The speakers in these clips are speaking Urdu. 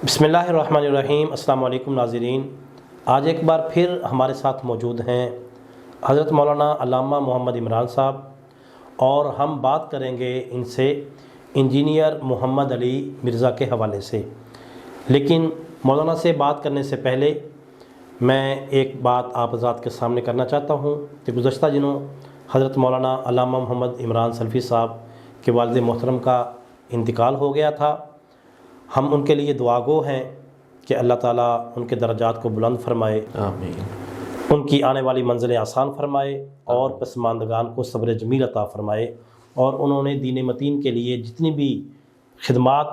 بسم اللہ الرحمن الرحیم۔ السلام علیکم ناظرین، آج ایک بار پھر ہمارے ساتھ موجود ہیں حضرت مولانا علامہ محمد عمران صاحب، اور ہم بات کریں گے ان سے انجینئر محمد علی مرزا کے حوالے سے۔ لیکن مولانا سے بات کرنے سے پہلے میں ایک بات آپ حضرات کے سامنے کرنا چاہتا ہوں کہ گزشتہ دنوں حضرت مولانا علامہ محمد عمران سلفی صاحب کے والد محترم کا انتقال ہو گیا تھا۔ ہم ان کے لیے دعا گو ہیں کہ اللہ تعالیٰ ان کے درجات کو بلند فرمائے، آمین، ان کی آنے والی منزلیں آسان فرمائے اور پسماندگان کو صبر جمیل عطا فرمائے، اور انہوں نے دین متین کے لیے جتنی بھی خدمات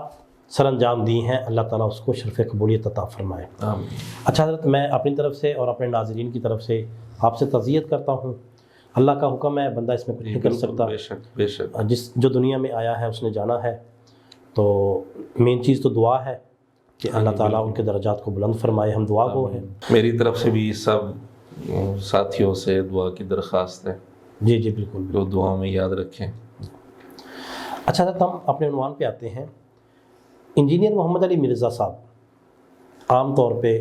سر انجام دی ہیں اللہ تعالیٰ اس کو شرف قبولیت عطا فرمائے۔ آمین۔ اچھا حضرت، میں اپنی طرف سے اور اپنے ناظرین کی طرف سے آپ سے تعزیت کرتا ہوں۔ اللہ کا حکم ہے، بندہ اس میں کچھ نہیں کر سکتا۔ بے شک بے شک۔ جو دنیا میں آیا ہے اس نے جانا ہے، تو مین چیز تو دعا ہے کہ اللہ تعالیٰ ان کے درجات کو بلند فرمائے۔ ہم دعا گو ہیں۔ میری طرف سے بھی سب ساتھیوں سے دعا کی درخواست ہے، جی جی بالکل۔ جو دعا میں یاد رکھیں۔ اچھا حضرت، ہم اپنے عنوان پہ آتے ہیں۔ انجینئر محمد علی مرزا صاحب عام طور پہ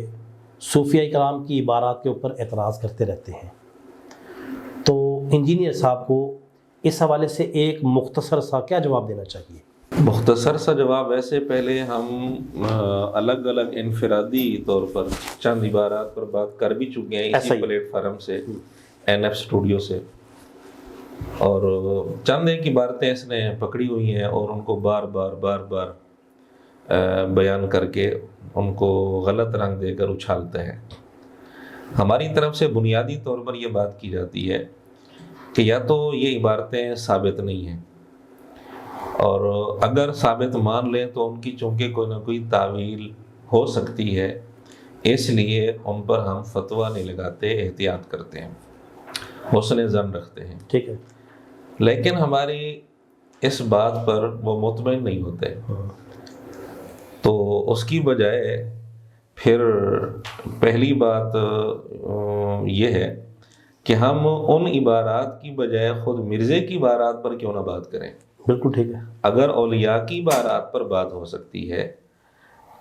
صوفیہ کرام کی عبارات کے اوپر اعتراض کرتے رہتے ہیں، تو انجینئر صاحب کو اس حوالے سے ایک مختصر سا کیا جواب دینا چاہیے؟ مختصر سا جواب ایسے، پہلے ہم الگ الگ انفرادی طور پر چند عبارات پر بات کر بھی چکے ہیں اسی پلیٹ فارم سے، این ایف اسٹوڈیو سے، اور چند ایک عبارتیں اس نے پکڑی ہوئی ہیں اور ان کو بار بار بیان کر کے ان کو غلط رنگ دے کر اچھالتے ہیں۔ ہماری طرف سے بنیادی طور پر یہ بات کی جاتی ہے کہ یا تو یہ عبارتیں ثابت نہیں ہیں، اور اگر ثابت مان لیں تو ان کی چونکہ کوئی نہ کوئی تعویل ہو سکتی ہے، اس لیے ان پر ہم فتویٰ نہیں لگاتے، احتیاط کرتے ہیں، حسن ظن رکھتے ہیں۔ ٹھیک ہے، لیکن ہماری اس بات پر وہ مطمئن نہیں ہوتے، تو اس کی بجائے پھر پہلی بات یہ ہے کہ ہم ان عبارات کی بجائے خود مرزے کی عبارات پر کیوں نہ بات کریں۔ بالکل ٹھیک ہے۔ اگر اولیاء کی عبارات پر بات ہو سکتی ہے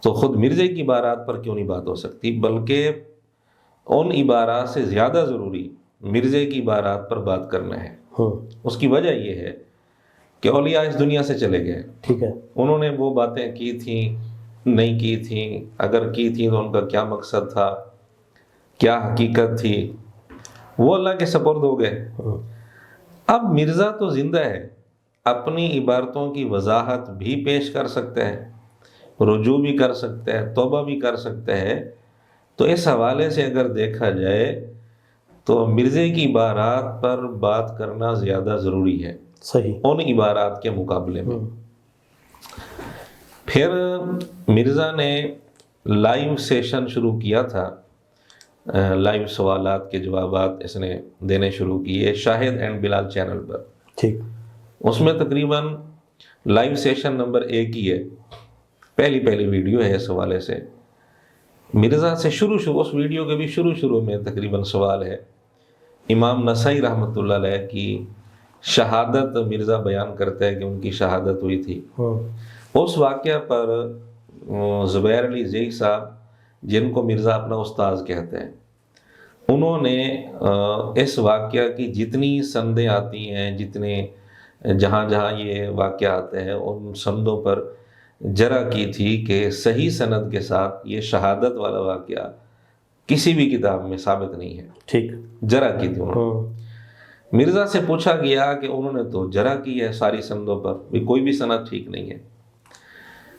تو خود مرزے کی عبارات پر کیوں نہیں بات ہو سکتی، بلکہ ان عبارات سے زیادہ ضروری مرزے کی عبارات پر بات کرنا ہے۔ اس کی وجہ یہ ہے کہ اولیاء اس دنیا سے چلے گئے، ٹھیک ہے، انہوں نے وہ باتیں کی تھیں، نہیں کی تھیں، اگر کی تھیں تو ان کا کیا مقصد تھا، کیا حقیقت تھی، وہ اللہ کے سپرد ہو گئے۔ اب مرزا تو زندہ ہے، اپنی عبارتوں کی وضاحت بھی پیش کر سکتے ہیں، رجوع بھی کر سکتے ہیں، توبہ بھی کر سکتے ہیں۔ تو اس حوالے سے اگر دیکھا جائے تو مرزے کی عبارات پر بات کرنا زیادہ ضروری ہے صحیح، ان عبارات کے مقابلے میں۔ پھر مرزا نے لائیو سیشن شروع کیا تھا، لائیو سوالات کے جوابات اس نے دینے شروع کیے شاہد اینڈ بلال چینل پر۔ ٹھیک، اس میں تقریباً لائیو سیشن نمبر 1 ہی ہے، پہلی ویڈیو ہے اس حوالے سے۔ مرزا سے اس ویڈیو کے بھی شروع میں تقریباً سوال ہے، امام نسائی رحمۃ اللہ علیہ کی شہادت مرزا بیان کرتا ہے کہ ان کی شہادت ہوئی تھی۔ اس واقعہ پر زبیر علی زئی صاحب، جن کو مرزا اپنا استاذ کہتے ہیں، انہوں نے اس واقعہ کی جتنی سندیں آتی ہیں، جہاں یہ واقعہ آتے ہیں، ان سندوں پر جرح کی تھی کہ صحیح سند کے ساتھ یہ شہادت والا واقعہ کسی بھی کتاب میں ثابت نہیں ہے۔ ٹھیک، جرح کی تھی انہوں نے۔ مرزا سے پوچھا گیا کہ انہوں نے تو جرح کی ہے ساری سندوں پر، کوئی بھی سند ٹھیک نہیں ہے۔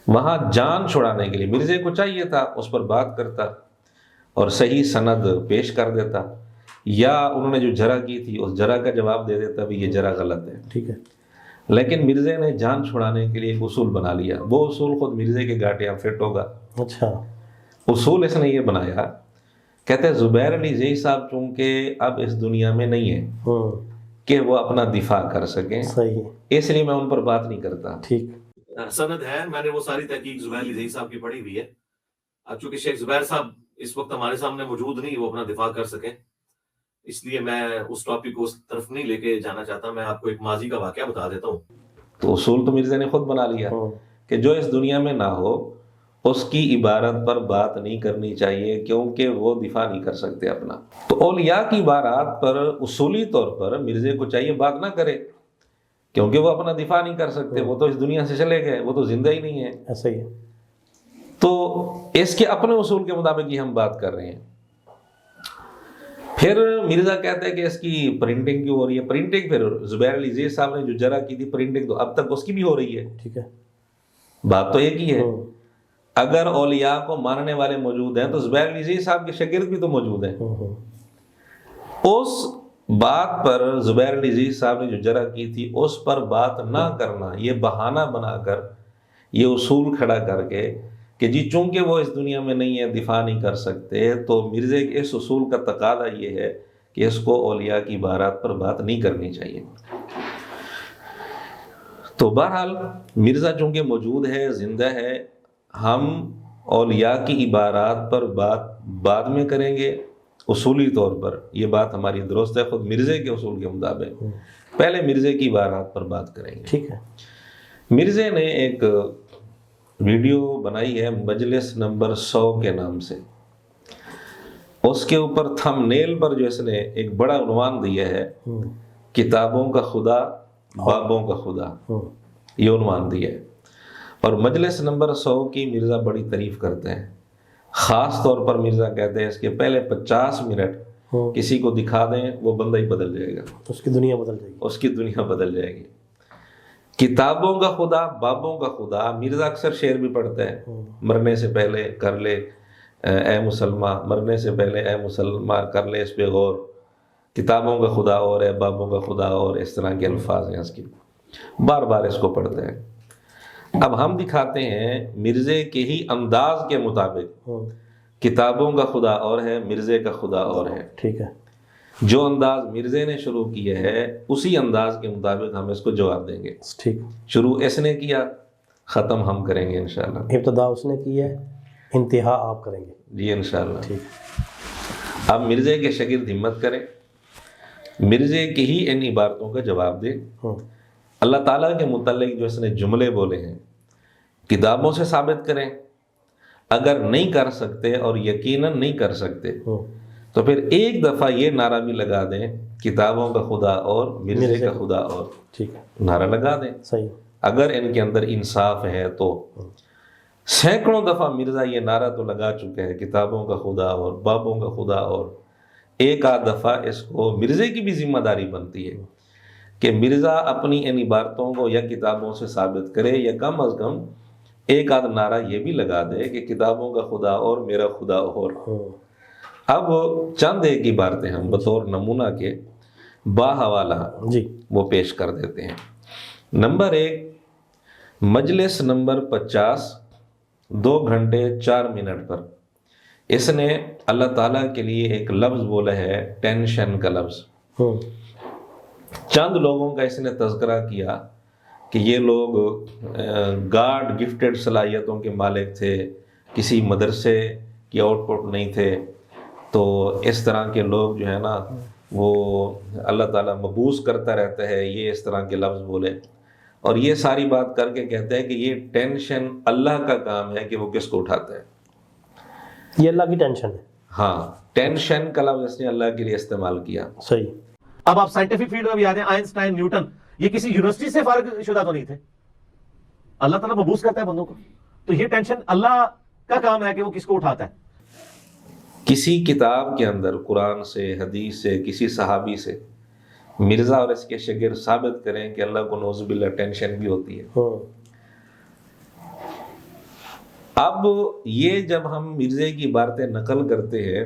وہاں جان چھڑانے کے لیے مرزے کو چاہیے تھا اس پر بات کرتا اور صحیح سند پیش کر دیتا، یا انہوں نے جو جرح کی تھی اس جرح کا جواب دے دیتا بھی یہ جرح غلط ہے۔ ٹھیک ہے، لیکن مرزے نے جان چھڑانے کے لیے ایک اصول بنا لیا، وہ اصول خود مرزے کے گاٹیاں فٹ ہوگا۔ اچھا، اصول اس نے یہ بنایا، کہتے ہیں زبیر علی زئی صاحب چونکہ اب اس دنیا میں نہیں ہیں کہ وہ اپنا دفاع کر سکیں، صحیح، اس لیے میں ان پر بات نہیں کرتا۔ ٹھیک، سند ہے، میں نے وہ ساری تحقیق زبیر علی زئی صاحب کی پڑھی ہوئی ہے۔ اب چونکہ شیخ زبیر صاحب اس وقت ہمارے سامنے موجود نہیں، وہ اپنا دفاع کر سکیں، اس لیے میں اس ٹاپک کو اس طرف نہیں لے کے جانا چاہتا۔ میں آپ کو ایک ماضی کا واقعہ بتا دیتا ہوں۔ تو اصول تو مرزا نے خود بنا لیا کہ جو اس دنیا میں نہ ہو اس کی عبارت پر بات نہیں کرنی چاہیے، کیونکہ وہ دفاع نہیں کر سکتے اپنا۔ تو اولیاء کی عبارات پر اصولی طور پر مرزے کو چاہیے بات نہ کرے، کیونکہ وہ اپنا دفاع نہیں کر سکتے، وہ تو اس دنیا سے چلے گئے، وہ تو زندہ ہی نہیں ہے۔ ایسا ہی ہے۔ تو اس کے اپنے اصول کے مطابق ہی ہم بات کر رہے ہیں۔ پھر مرزا کہتا ہے کہ اس کی پرنٹنگ کیوں ہو رہی ہے؟ پرنٹنگ پھر زبیر علی زئی صاحب نے جو جرح کی تھی پرنٹنگ، تو اب تک اس کی بھی ہو رہی ہے۔ ٹھیک ہے، بات تو ایک ہی ہے۔ اگر اولیاء کو ماننے والے موجود ہیں تو زبیر علی زئی صاحب کے شاگرد بھی تو موجود ہیں۔ اس بات پر زبیر علی زئی صاحب نے جو جرح کی تھی اس پر بات نہ کرنا، یہ بہانہ بنا کر، یہ اصول کھڑا کر کے کہ جی چونکہ وہ اس دنیا میں نہیں ہے، دفاع نہیں کر سکتے، تو مرزے کے اس اصول کا تقاضا یہ ہے کہ اس کو اولیاء کی عبارات پر بات نہیں کرنی چاہیے۔ تو بہرحال مرزا چونکہ موجود ہے، زندہ ہے، ہم اولیاء کی عبارات پر بات بعد میں کریں گے اصولی طور پر، یہ بات ہماری درست ہے خود مرزے کے اصول کے مطابق۔ پہلے مرزے کی عبارات پر بات کریں گے۔ ٹھیک ہے۔ مرزے نے ایک ویڈیو بنائی ہے مجلس نمبر 100 کے نام سے، اس کے اوپر تھم نیل پر جو اس نے ایک بڑا عنوان دیا ہے، کتابوں کا خدا، بابوں کا خدا، یہ عنوان دیا ہے۔ اور مجلس نمبر 100 کی مرزا بڑی تعریف کرتے ہیں، خاص طور پر مرزا کہتے ہیں اس کے پہلے 50 منٹ کسی کو دکھا دیں وہ بندہ ہی بدل جائے گا، اس کی دنیا بدل جائے گی، اس کی دنیا بدل جائے گی۔ کتابوں کا خدا، بابوں کا خدا، مرزا اکثر شعر بھی پڑھتا ہے، مرنے سے پہلے کر لے اے مسلمان، مرنے سے پہلے اے مسلمان کر لے اس پہ غور، کتابوں کا خدا اور ہے، بابوں کا خدا اور، اس طرح کے الفاظ ہیں اس کی، بار بار اس کو پڑھتے ہیں۔ اب ہم دکھاتے ہیں مرزے کے ہی انداز کے مطابق، کتابوں کا خدا اور ہے، مرزے کا خدا اور ہے۔ ٹھیک ہے۔ جو انداز مرزے نے شروع کیا ہے اسی انداز کے مطابق ہم اس کو جواب دیں گے۔ ٹھیک، شروع اس نے کیا، ختم ہم کریں گے انشاءاللہ۔ ابتدا اس نے کی ہے، انتہا آپ کریں گے۔ جی انشاءاللہ۔ ٹھیک۔ اب مرزے کے شاگرد ہمت کریں، مرزے کی ہی ان عبارتوں کا جواب دیں۔ اللہ تعالیٰ کے متعلق جو اس نے جملے بولے ہیں کتابوں سے ثابت کریں، اگر نہیں کر سکتے اور یقیناً نہیں کر سکتے تو پھر ایک دفعہ یہ نعرہ بھی لگا دیں، کتابوں کا خدا اور مرزے کا خدا اور، ٹھیک ہے، نعرہ لگا دیں۔ صحیح۔ اگر ان کے اندر انصاف ہے تو سینکڑوں دفعہ مرزا یہ نعرہ تو لگا چکے ہیں، کتابوں کا خدا اور، بابوں کا خدا اور، ایک آدھ دفعہ اس کو مرزے کی بھی ذمہ داری بنتی ہے کہ مرزا اپنی ان عبارتوں کو یا کتابوں سے ثابت کرے، یا کم از کم ایک آدھ نعرہ یہ بھی لگا دے کہ کتابوں کا خدا اور، میرا خدا اور۔ اب چند ایک عبارتیں ہم بطور نمونہ کے باحوالہ جی وہ پیش کر دیتے ہیں۔ نمبر 1، مجلس نمبر 50 2 گھنٹے 4 منٹ پر اس نے اللہ تعالیٰ کے لیے ایک لفظ بولا ہے، ٹینشن کا لفظ۔ چند لوگوں کا اس نے تذکرہ کیا کہ یہ لوگ گاڈ گفٹڈ صلاحیتوں کے مالک تھے، کسی مدرسے کی آؤٹ پٹ نہیں تھے، تو اس طرح کے لوگ جو ہے نا وہ اللہ تعالیٰ مبعوث کرتا رہتا ہے، یہ اس طرح کے لفظ بولے، اور یہ ساری بات کر کے کہتے ہیں کہ یہ ٹینشن اللہ کا کام ہے کہ وہ کس کو اٹھاتا ہے، یہ اللہ کی ٹینشن ہے۔ ہاں، ٹینشن کا لفظ اس نے اللہ کے لیے استعمال کیا۔ صحیح۔ اب آپ سائنٹیفک فیلڈ میں بھی آتے ہیں، آئنسٹائن، نیوٹن، یہ کسی یونیورسٹی سے فارغ شدہ تو نہیں تھے، اللہ تعالیٰ مبعوث کرتا ہے بندوں کو، تو یہ ٹینشن اللہ کا کام ہے کہ وہ کس کو اٹھاتا ہے۔ کسی کتاب کے اندر قرآن سے، حدیث سے، کسی صحابی سے مرزا اور اس کے شاگرد ثابت کریں کہ اللہ کو نعوذ باللہ ٹینشن بھی ہوتی ہے۔ اب یہ جب ہم مرزے کی باتیں نقل کرتے ہیں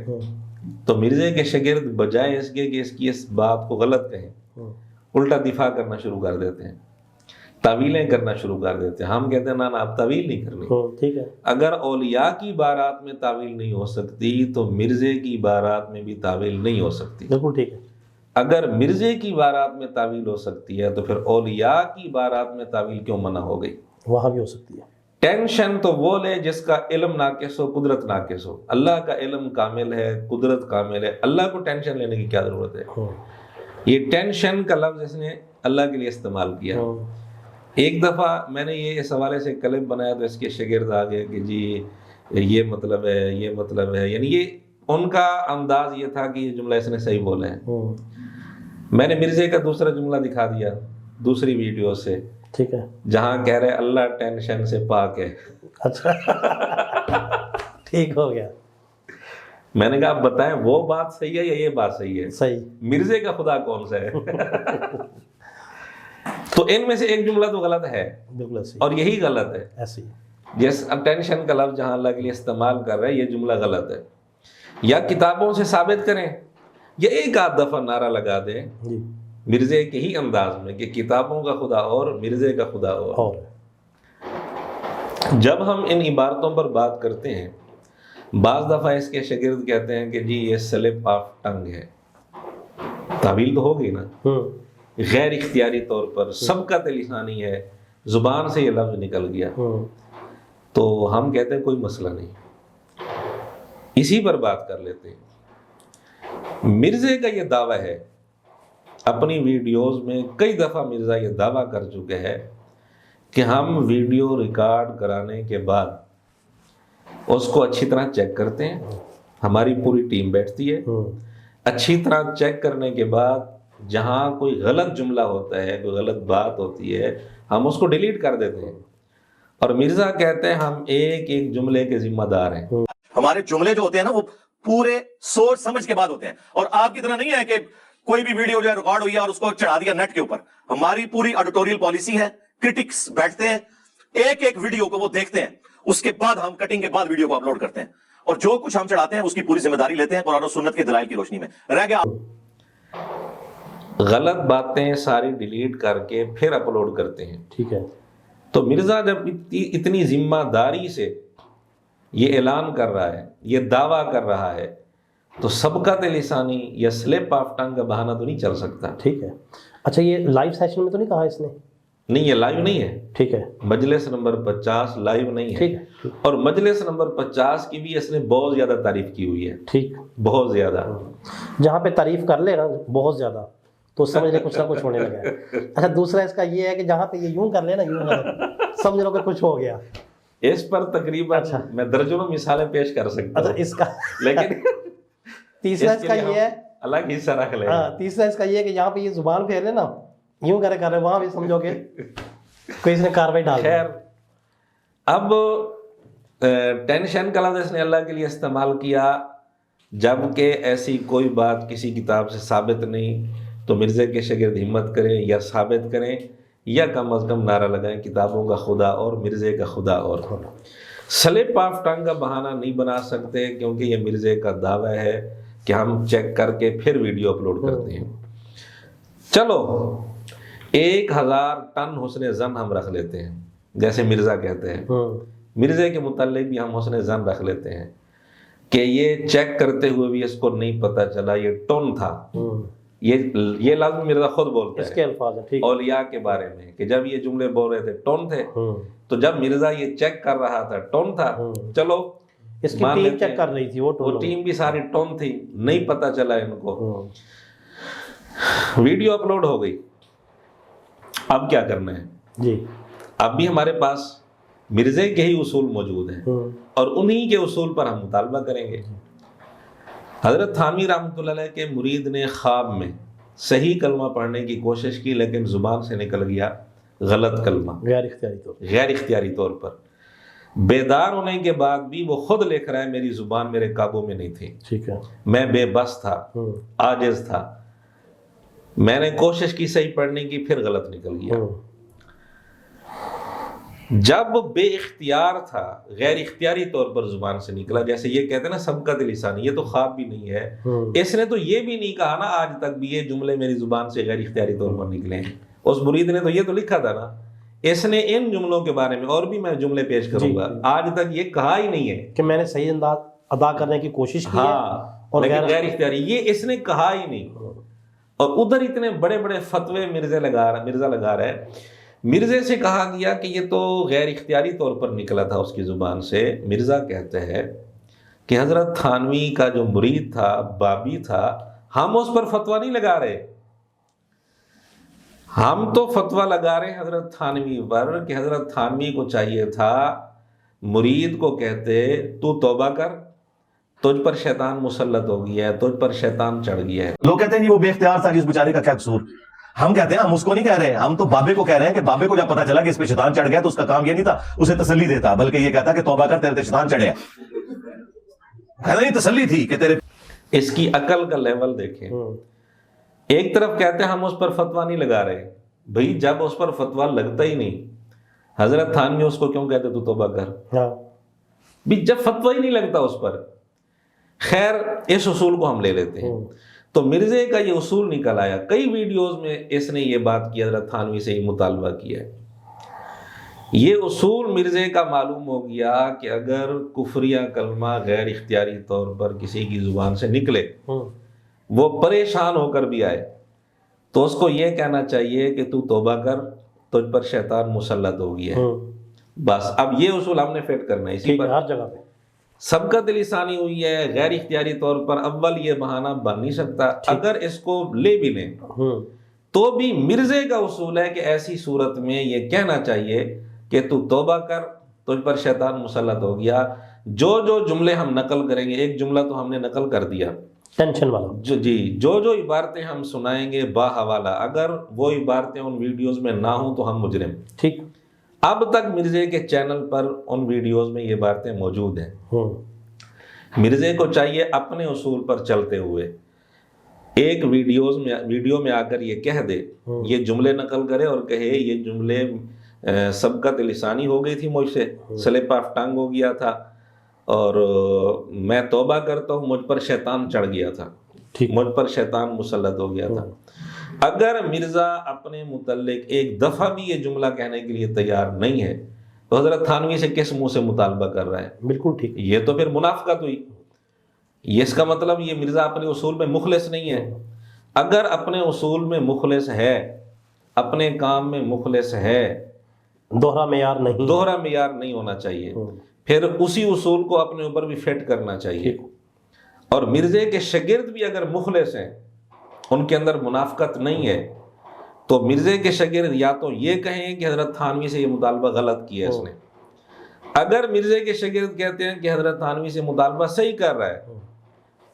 تو مرزے کے شاگرد بجائے اس کے کہ اس کی اس بات کو غلط کہیں، الٹا دفاع کرنا شروع کر دیتے ہیں، تعویلیں کرنا شروع کر دیتے ہیں۔ ہم کہتے ہیں نا اب تعویل نہیں کرنی۔ ٹھیک ہے۔ اگر اولیاء کی بارات میں تعویل نہیں ہو سکتی تو مرزے کی بارات میں بھی تعویل نہیں ہو سکتی۔ بالکل ٹھیک ہے۔ اگر مرزے کی بارات میں تعویل ہو سکتی ہے تو پھر اولیاء کی بارات میں تعویل کیوں منع ہو گئی؟ وہاں بھی ہو سکتی ہے۔ ٹینشن تو وہ لے جس کا علم ناقص ہو، قدرت ناقص ہو، اللہ کا علم کامل ہے، قدرت کامل ہے، اللہ کو ٹینشن لینے کی کیا ضرورت ہے؟ یہ ٹینشن کا لفظ اس نے اللہ کے لیے استعمال کیا۔ ایک دفعہ میں نے یہ اس حوالے سے کلپ بنایا تو اس کے شاگرد آ گئے کہ جی یہ مطلب ہے، یہ مطلب ہے، یعنی یہ ان کا انداز یہ تھا کہ یہ جملہ اس نے صحیح بولا ہے۔ میں نے مرزے کا دوسرا جملہ دکھا دیا دوسری ویڈیو سے، ٹھیک ہے، جہاں کہہ رہے اللہ ٹینشن سے پاک ہے۔ اچھا ٹھیک ہو گیا۔ میں نے کہا آپ بتائیں وہ بات صحیح ہے یا یہ بات صحیح ہے؟ صحیح۔ مرزے کا خدا کون سا ہے؟ تو ان میں سے ایک جملہ تو غلط ہے، بالکل صحیح، اور یہی غلط ہے۔ ایسی جس اٹینشن کا لفظ جہاں اللہ کے لیے استعمال کر رہے ہیں یہ جملہ غلط ہے، یا کتابوں سے ثابت کریں یا ایک آدھ دفعہ نعرہ لگا دیں جی مرزے کے ہی انداز میں کہ کتابوں کا خدا اور مرزے کا خدا اور۔ جب ہم ان عبارتوں پر بات کرتے ہیں بعض دفعہ اس کے شاگرد کہتے ہیں کہ جی یہ سلپ آف ٹنگ ہے، تعویل تو ہو گئی نا، غیر اختیاری طور پر سبقت لسانی ہے، زبان سے یہ لفظ نکل گیا، تو ہم کہتے ہیں کوئی مسئلہ نہیں، اسی پر بات کر لیتے ہیں۔ مرزے کا یہ دعویٰ ہے، اپنی ویڈیوز میں کئی دفعہ مرزا یہ دعویٰ کر چکے ہیں کہ ہم ویڈیو ریکارڈ کرانے کے بعد اس کو اچھی طرح چیک کرتے ہیں، ہماری پوری ٹیم بیٹھتی ہے، اچھی طرح چیک کرنے کے بعد جہاں کوئی غلط جملہ ہوتا ہے، کوئی غلط بات ہوتی ہے، ہم اس کو ڈیلیٹ کر دیتے ہیں، اور مرزا کہتے ہیں ہم ایک ایک جملے کے ذمہ دار ہیں۔ ہمارے جملے جو ہوتے ہیں نا وہ پورے سوچ سمجھ کے بعد ہوتے ہیں، اور آپ کی طرح نہیں ہے کہ کوئی بھی ویڈیو جو ہے ریکارڈ ہوئی ہے اور اس کو چڑھا دیا نیٹ کے اوپر۔ ہماری پوری ایڈیٹوریل پالیسی ہے، کرٹکس بیٹھتے ہیں، ایک ایک ویڈیو کو وہ دیکھتے ہیں، اس کے بعد ہم کٹنگ کے بعد ویڈیو کو اپلوڈ کرتے ہیں، اور جو کچھ ہم چڑھاتے ہیں اس کی پوری ذمہ داری لیتے ہیں قرآن و سنت کے دلائل کی روشنی میں۔ رہ گیا غلط باتیں ساری ڈیلیٹ کر کے پھر اپلوڈ کرتے ہیں، ٹھیک ہے۔ تو مرزا جب اتنی ذمہ داری سے یہ اعلان کر رہا ہے، یہ دعویٰ کر رہا ہے، تو سبقت لسانی یا سلپ آف ٹنگ کا بہانہ تو نہیں چل سکتا۔ ٹھیک ہے، اچھا یہ لائیو سیشن میں تو نہیں کہا اس نے؟ نہیں، یہ لائیو نہیں ہے، ٹھیک ہے، مجلس نمبر 50 لائیو نہیں ٹھیک ہے، ہے، اور مجلس نمبر 50 کی بھی اس نے بہت زیادہ تعریف کی ہوئی ہے، ٹھیک، بہت زیادہ۔ جہاں پہ تعریف کر لے نا بہت زیادہ تو سمجھ لے کچھ نہ کچھ ہونے لگا ہے۔ اچھا دوسرا اس کا یہ ہے کہ جہاں پہ یہ یوں کر لے نا یوں سمجھ لو کہ کچھ ہو گیا۔ اس پر تقریباً میں درجنوں مثالیں پیش کر سکتا اچھا ہوں، اس کا لیکن تیسرا اس کا یہ ہے، الگ حصہ رکھ لیں۔ ہاں تیسرا اس کا یہ ہے کہ جہاں پہ یہ زبان پھیر لے نا یوں کر رہے وہاں بھی سمجھو کہ کوئی اس نے کاروائی ڈال دی۔ خیر، اب ٹینشن کا لفظ اس نے اللہ کے لیے استعمال کیا، جبکہ ایسی کوئی بات کسی کتاب سے ثابت نہیں، تو مرزے کے شاگرد ہمت کریں یا ثابت کریں یا کم از کم نعرہ لگائیں کتابوں کا خدا اور مرزے کا خدا اور۔ سلپ آف ٹنگ کا بہانہ نہیں بنا سکتے کیونکہ یہ مرزے کا دعویٰ ہے کہ ہم چیک کر کے پھر ویڈیو اپلوڈ کرتے ہیں۔ چلو 1000 ٹن حسن ظن ہم رکھ لیتے ہیں، جیسے مرزا کہتے ہیں، مرزے کے متعلق بھی ہم حسن ظن رکھ لیتے ہیں کہ یہ چیک کرتے ہوئے بھی اس کو نہیں پتہ چلا یہ ٹون تھا۔ یہ لازم مرزا خود بولتے اس کے الفاظ ہیں، ٹھیک، اولیاء کے بارے میں کہ جب یہ جملے بول رہے تھے ٹون تھے، تو جب مرزا یہ چیک کر رہا تھا ٹون تھا، چلو اس کی ٹیم چیک کر رہی تھی، وہ ٹیم بھی ساری ٹون تھی، نہیں پتہ چلا ان کو، ویڈیو اپلوڈ ہو گئی۔ اب کیا کرنا ہے جی؟ اب بھی ہمارے پاس مرزے کے ہی اصول موجود ہیں اور انہی کے اصول پر ہم مطالبہ کریں گے۔ حضرت تھانوی رحمۃ اللہ علیہ کے مرید نے خواب میں صحیح کلمہ پڑھنے کی کوشش کی لیکن زبان سے نکل گیا غلط کلمہ، غیر اختیاری طور پر۔ بیدار ہونے کے بعد بھی وہ خود لکھ رہا ہے میری زبان میرے قابو میں نہیں تھی، ٹھیک ہے، میں بے بس تھا، عاجز تھا، میں نے کوشش کی صحیح پڑھنے کی پھر غلط نکل گیا۔ جب بے اختیار تھا، غیر اختیاری طور پر زبان سے نکلا، جیسے یہ کہتے ہیں نا سبقت لسانی، یہ تو خواب بھی نہیں ہے، اس نے تو یہ بھی نہیں کہا نا آج تک بھی یہ جملے میری زبان سے غیر اختیاری طور پر نکلے ہیں، اس مرید نے تو یہ تو لکھا تھا نا، اس نے ان جملوں کے بارے میں اور بھی میں جملے پیش کروں گا، آج تک یہ کہا ہی نہیں ہے کہ میں نے صحیح انداز ادا کرنے کی کوشش کی ہے، اور غیر اختیاری یہ اس نے کہا ہی نہیں۔ اور ادھر اتنے بڑے بڑے فتوے مرزا لگا رہا ہے، مرزے سے کہا گیا کہ یہ تو غیر اختیاری طور پر نکلا تھا اس کی زبان سے۔ مرزا کہتے ہیں کہ حضرت تھانوی کا جو مرید تھا، بابی تھا، ہم اس پر فتویٰ نہیں لگا رہے، ہم تو فتویٰ لگا رہے ہیں حضرت تھانوی پر کہ حضرت تھانوی کو چاہیے تھا مرید کو کہتے تو توبہ کر، تجھ پر شیطان مسلط ہو گیا ہے، تجھ پر شیطان چڑھ گیا ہے۔ لوگ کہتے ہیں جی وہ بے اختیار تھا، اس بیچارے کا کیا قصور؟ ہم کہتے ہیں ہم اس کو نہیں کہہ رہے، ہم تو بابے کو کہہ رہے ہیں کہ بابے کو جب پتا چلا کہ اس پہ شیطان چڑھ گیا تو اس کا کام یہ نہیں تھا اسے تسلی دیتا، بلکہ یہ کہتا کہ توبہ کر، تیرے تے شیطان چڑھے ہے نا، یہ تسلی تھی کہ تیرے۔ اس کی عقل کا لیول دیکھیں۔ ایک طرف کہتے ہیں ہم اس پر فتویٰ نہیں لگا رہے، بھئی جب اس پر فتویٰ لگتا ہی نہیں، حضرت تھانوی اس کو کیوں کہتے تو توبہ کر؟ بھی جب فتویٰ ہی نہیں لگتا اس پر۔ خیر اس اصول کو ہم لے لیتے ہیں۔ تو مرزے کا یہ اصول نکل آیا، کئی ویڈیوز میں اس نے یہ بات کی، حضرت تھانوی سے یہ مطالبہ کیا ہے۔ یہ اصول مرزے کا معلوم ہو گیا کہ اگر کفریہ کلمہ غیر اختیاری طور پر کسی کی زبان سے نکلے، وہ پریشان ہو کر بھی آئے، تو اس کو یہ کہنا چاہیے کہ تو توبہ کر، تجھ پر شیطان مسلط ہو گیا ہے۔ بس اب یہ اصول ہم نے فٹ کرنا ہے، اسی پر ہر جگہ پہ سبقت لسانی ہوئی ہے غیر اختیاری طور پر، اول یہ بہانہ بن نہیں سکتا۔ اگر اس کو لے بھی لیں تو بھی مرزے کا اصول ہے کہ ایسی صورت میں یہ کہنا چاہیے کہ تو توبہ کر، تجھ پر شیطان مسلط ہو گیا۔ جو جو جملے ہم نقل کریں گے، ایک جملہ تو ہم نے نقل کر دیا ٹینشن والا، جو عبارتیں ہم سنائیں گے با حوالہ، اگر وہ عبارتیں ان ویڈیوز میں نہ ہوں تو ہم مجرم۔ ٹھیک، اب تک مرزے کے چینل پر ان ویڈیوز میں یہ باتیں موجود ہیں۔ مرزے کو چاہیے اپنے اصول پر چلتے ہوئے ایک ویڈیو میں آ کر یہ کہہ دے، یہ جملے نقل کرے اور کہے یہ جملے سبقت لسانی ہو گئی تھی مجھ سے، سلپ آف ٹنگ ہو گیا تھا، اور میں توبہ کرتا ہوں، مجھ پر شیطان چڑھ گیا تھا، مجھ پر شیطان مسلط ہو گیا تھا۔ اگر مرزا اپنے متعلق ایک دفعہ بھی یہ جملہ کہنے کے لیے تیار نہیں ہے تو حضرت تھانوی سے کس منہ سے مطالبہ کر رہا ہے؟ بالکل ٹھیک، یہ تو پھر منافقت ہوئی۔ یہ اس کا مطلب یہ مرزا اپنے اصول میں مخلص نہیں ہے۔ اگر اپنے اصول میں مخلص ہے، اپنے کام میں مخلص ہے، دوہرا معیار نہیں ہونا چاہیے، پھر اسی اصول کو اپنے اوپر بھی فٹ کرنا چاہیے۔ اور مرزے کے شاگرد بھی اگر مخلص ہیں، ان کے اندر منافقت نہیں ہے، تو مرزے کے شاگرد یا تو یہ کہیں کہ حضرت تھانوی سے یہ مطالبہ غلط کیا ہے اس نے۔ اگر مرزے کے شاگرد کہتے ہیں کہ حضرت تھانوی سے مطالبہ صحیح کر رہا ہے،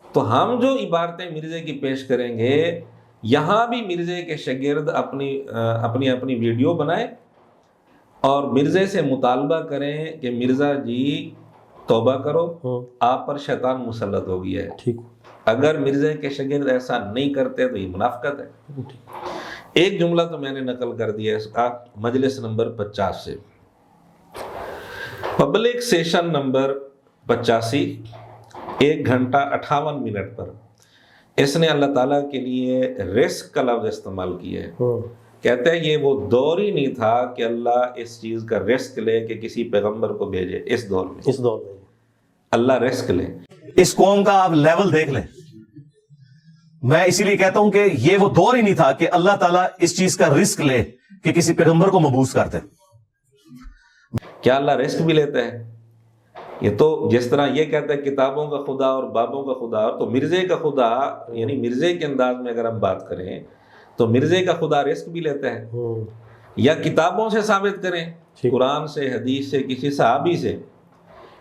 تو ہم جو عبارتیں مرزے کی پیش کریں گے، یہاں بھی مرزے کے شاگرد اپنی ویڈیو بنائیں اور مرزے سے مطالبہ کریں کہ مرزا جی توبہ کرو، آپ پر شیطان مسلط ہو گیا ہے۔ ٹھیک، اگر مرزے کے شاگرد ایسا نہیں کرتے تو یہ منافقت ہے۔ ایک جملہ تو میں نے نقل کر دیا اس کا، مجلس نمبر 50 سے، پبلک سیشن نمبر 85، 1 گھنٹہ 58 منٹ پر اس نے اللہ تعالیٰ کے لیے رزق کا لفظ استعمال کیا ہے۔ کہتے ہیں یہ وہ دور ہی نہیں تھا کہ اللہ اس چیز کا رزق لے کہ کسی پیغمبر کو بھیجے۔ اس دور میں اللہ رزق لے۔ اس قوم کا آپ لیول دیکھ لیں۔ میں اسی لیے کہتا ہوں کہ یہ وہ دور ہی نہیں تھا کہ اللہ تعالیٰ اس چیز کا رزق لے کہ کسی پیغمبر کو مبعوث کرتے۔ کیا اللہ رزق بھی لیتا ہے؟ یہ تو جس طرح یہ کہتا ہے کتابوں کا خدا اور بابوں کا خدا، تو مرزے کا خدا، یعنی مرزے کے انداز میں اگر ہم بات کریں تو مرزے کا خدا رزق بھی لیتا ہے۔ یا کتابوں سے ثابت کریں، قرآن سے، حدیث سے، کسی صحابی سے،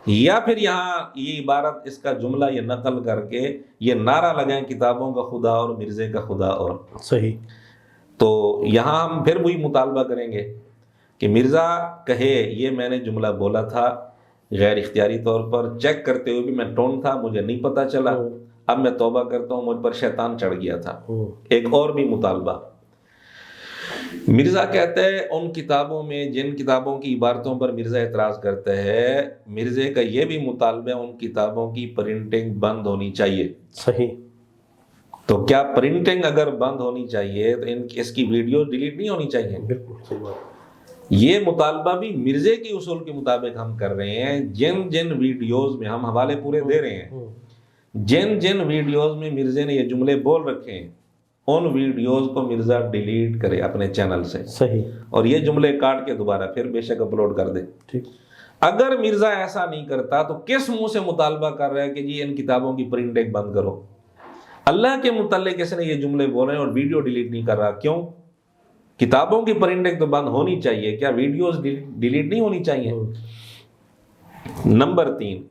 یا پھر یہاں یہ عبارت، اس کا جملہ یہ نقل کر کے یہ نعرہ لگائیں کتابوں کا خدا اور مرزے کا خدا اور صحیح۔ تو یہاں ہم پھر وہی مطالبہ کریں گے کہ مرزا کہے یہ میں نے جملہ بولا تھا غیر اختیاری طور پر، چیک کرتے ہوئے بھی میں ٹون تھا، مجھے نہیں پتا چلا، اب میں توبہ کرتا ہوں، مجھ پر شیطان چڑھ گیا تھا۔ ایک اور بھی مطالبہ مرزا کہتا ہے ان کتابوں میں جن کتابوں کی عبارتوں پر مرزا اعتراض کرتا ہے، مرزے کا یہ بھی مطالبہ ہے ان کتابوں کی پرنٹنگ بند ہونی چاہیے۔ صحیح۔ تو کیا پرنٹنگ اگر بند ہونی چاہیے تو اس کی ویڈیو ڈیلیٹ نہیں ہونی چاہیے؟ بالکل صحیح بات۔ یہ مطالبہ بھی مرزے کے اصول کے مطابق ہم کر رہے ہیں۔ جن ویڈیوز میں ہم حوالے پورے دے رہے ہیں، جن ویڈیوز میں مرزے نے یہ جملے بول رکھے ہیں، ان ویڈیوز کو مرزا ڈیلیٹ کرے اپنے چینل سے، صحیح، اور یہ جملے کاٹ کے دوبارہ پھر بے شک اپلوڈ کر دے۔ ٹھیک۔ اگر مرزا ایسا نہیں کرتا تو کس منہ سے مطالبہ کر رہا ہے کہ جی ان کتابوں کی پرنٹنگ بند کرو؟ اللہ کے متعلق اس نے یہ جملے بولے اور ویڈیو ڈیلیٹ نہیں کر رہا، کیوں؟ کتابوں کی پرنٹنگ تو بند ہونی چاہیے، کیا ویڈیوز ڈیلیٹ نہیں ہونی چاہیے؟ نمبر 3،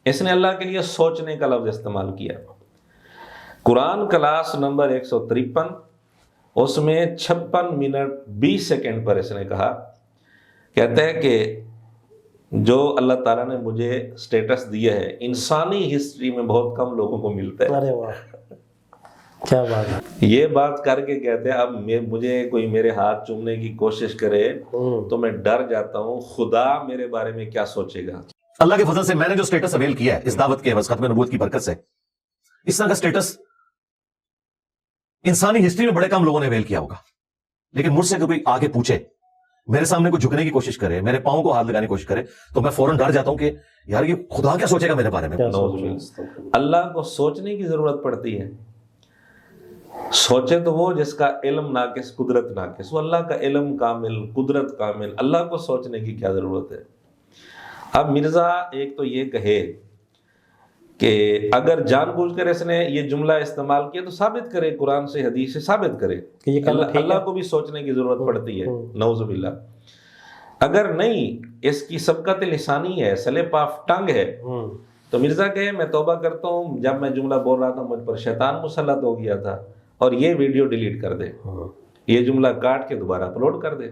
اس نے اللہ کے لیے سوچنے کا لفظ استعمال کیا۔ قرآن کلاس نمبر 153، اس میں 56 منٹ 20 سیکنڈ پر اس نے کہا، کہتا ہے کہ جو اللہ تعالیٰ نے مجھے سٹیٹس دیا ہے انسانی ہسٹری میں بہت کم لوگوں کو ملتا ہے۔ ارے واہ، کیا بات ہے۔ یہ بات کر کے کہتے ہیں اب مجھے کوئی میرے ہاتھ چومنے کی کوشش کرے تو میں ڈر جاتا ہوں خدا میرے بارے میں کیا سوچے گا۔ اللہ کے فضل سے میں نے جو سٹیٹس اویل کیا ہے اس دعوت کے عوض ختم نبوت کی برکت سے، اس طرح کا سٹیٹس انسانی ہسٹری میں بڑے کم لوگوں نے اویل کیا ہوگا۔ لیکن مجھ سے کوئی آگے پوچھے، میرے سامنے کوئی جھکنے کی کوشش کرے، میرے پاؤں کو ہاتھ لگانے کی کوشش کرے، تو میں فوراً ڈر جاتا ہوں کہ یار یہ خدا کیا سوچے گا میرے بارے میں۔ اللہ کو سوچنے کی ضرورت پڑتی ہے۔ سوچے تو وہ جس کا علم ناقص قدرت ناقص، وہ اللہ کا علم کامل قدرت کامل، اللہ کو سوچنے کی کیا ضرورت ہے؟ اب مرزا ایک تو یہ کہے کہ اگر جان بوجھ کر اس نے یہ جملہ استعمال کیا تو ثابت کرے، قرآن سے حدیث سے ثابت کرے کہ یہ اللہ کو بھی سوچنے کی ضرورت پڑتی ہے، نعوذ باللہ۔ اگر نہیں، اس کی سبقت لسانی ہے، سلپ آف ٹنگ ہے، تو مرزا کہے میں توبہ کرتا ہوں، جب میں جملہ بول رہا تھا مجھ پر شیطان مسلط ہو گیا تھا، اور یہ ویڈیو ڈیلیٹ کر دے، یہ جملہ کاٹ کے دوبارہ اپلوڈ کر دے۔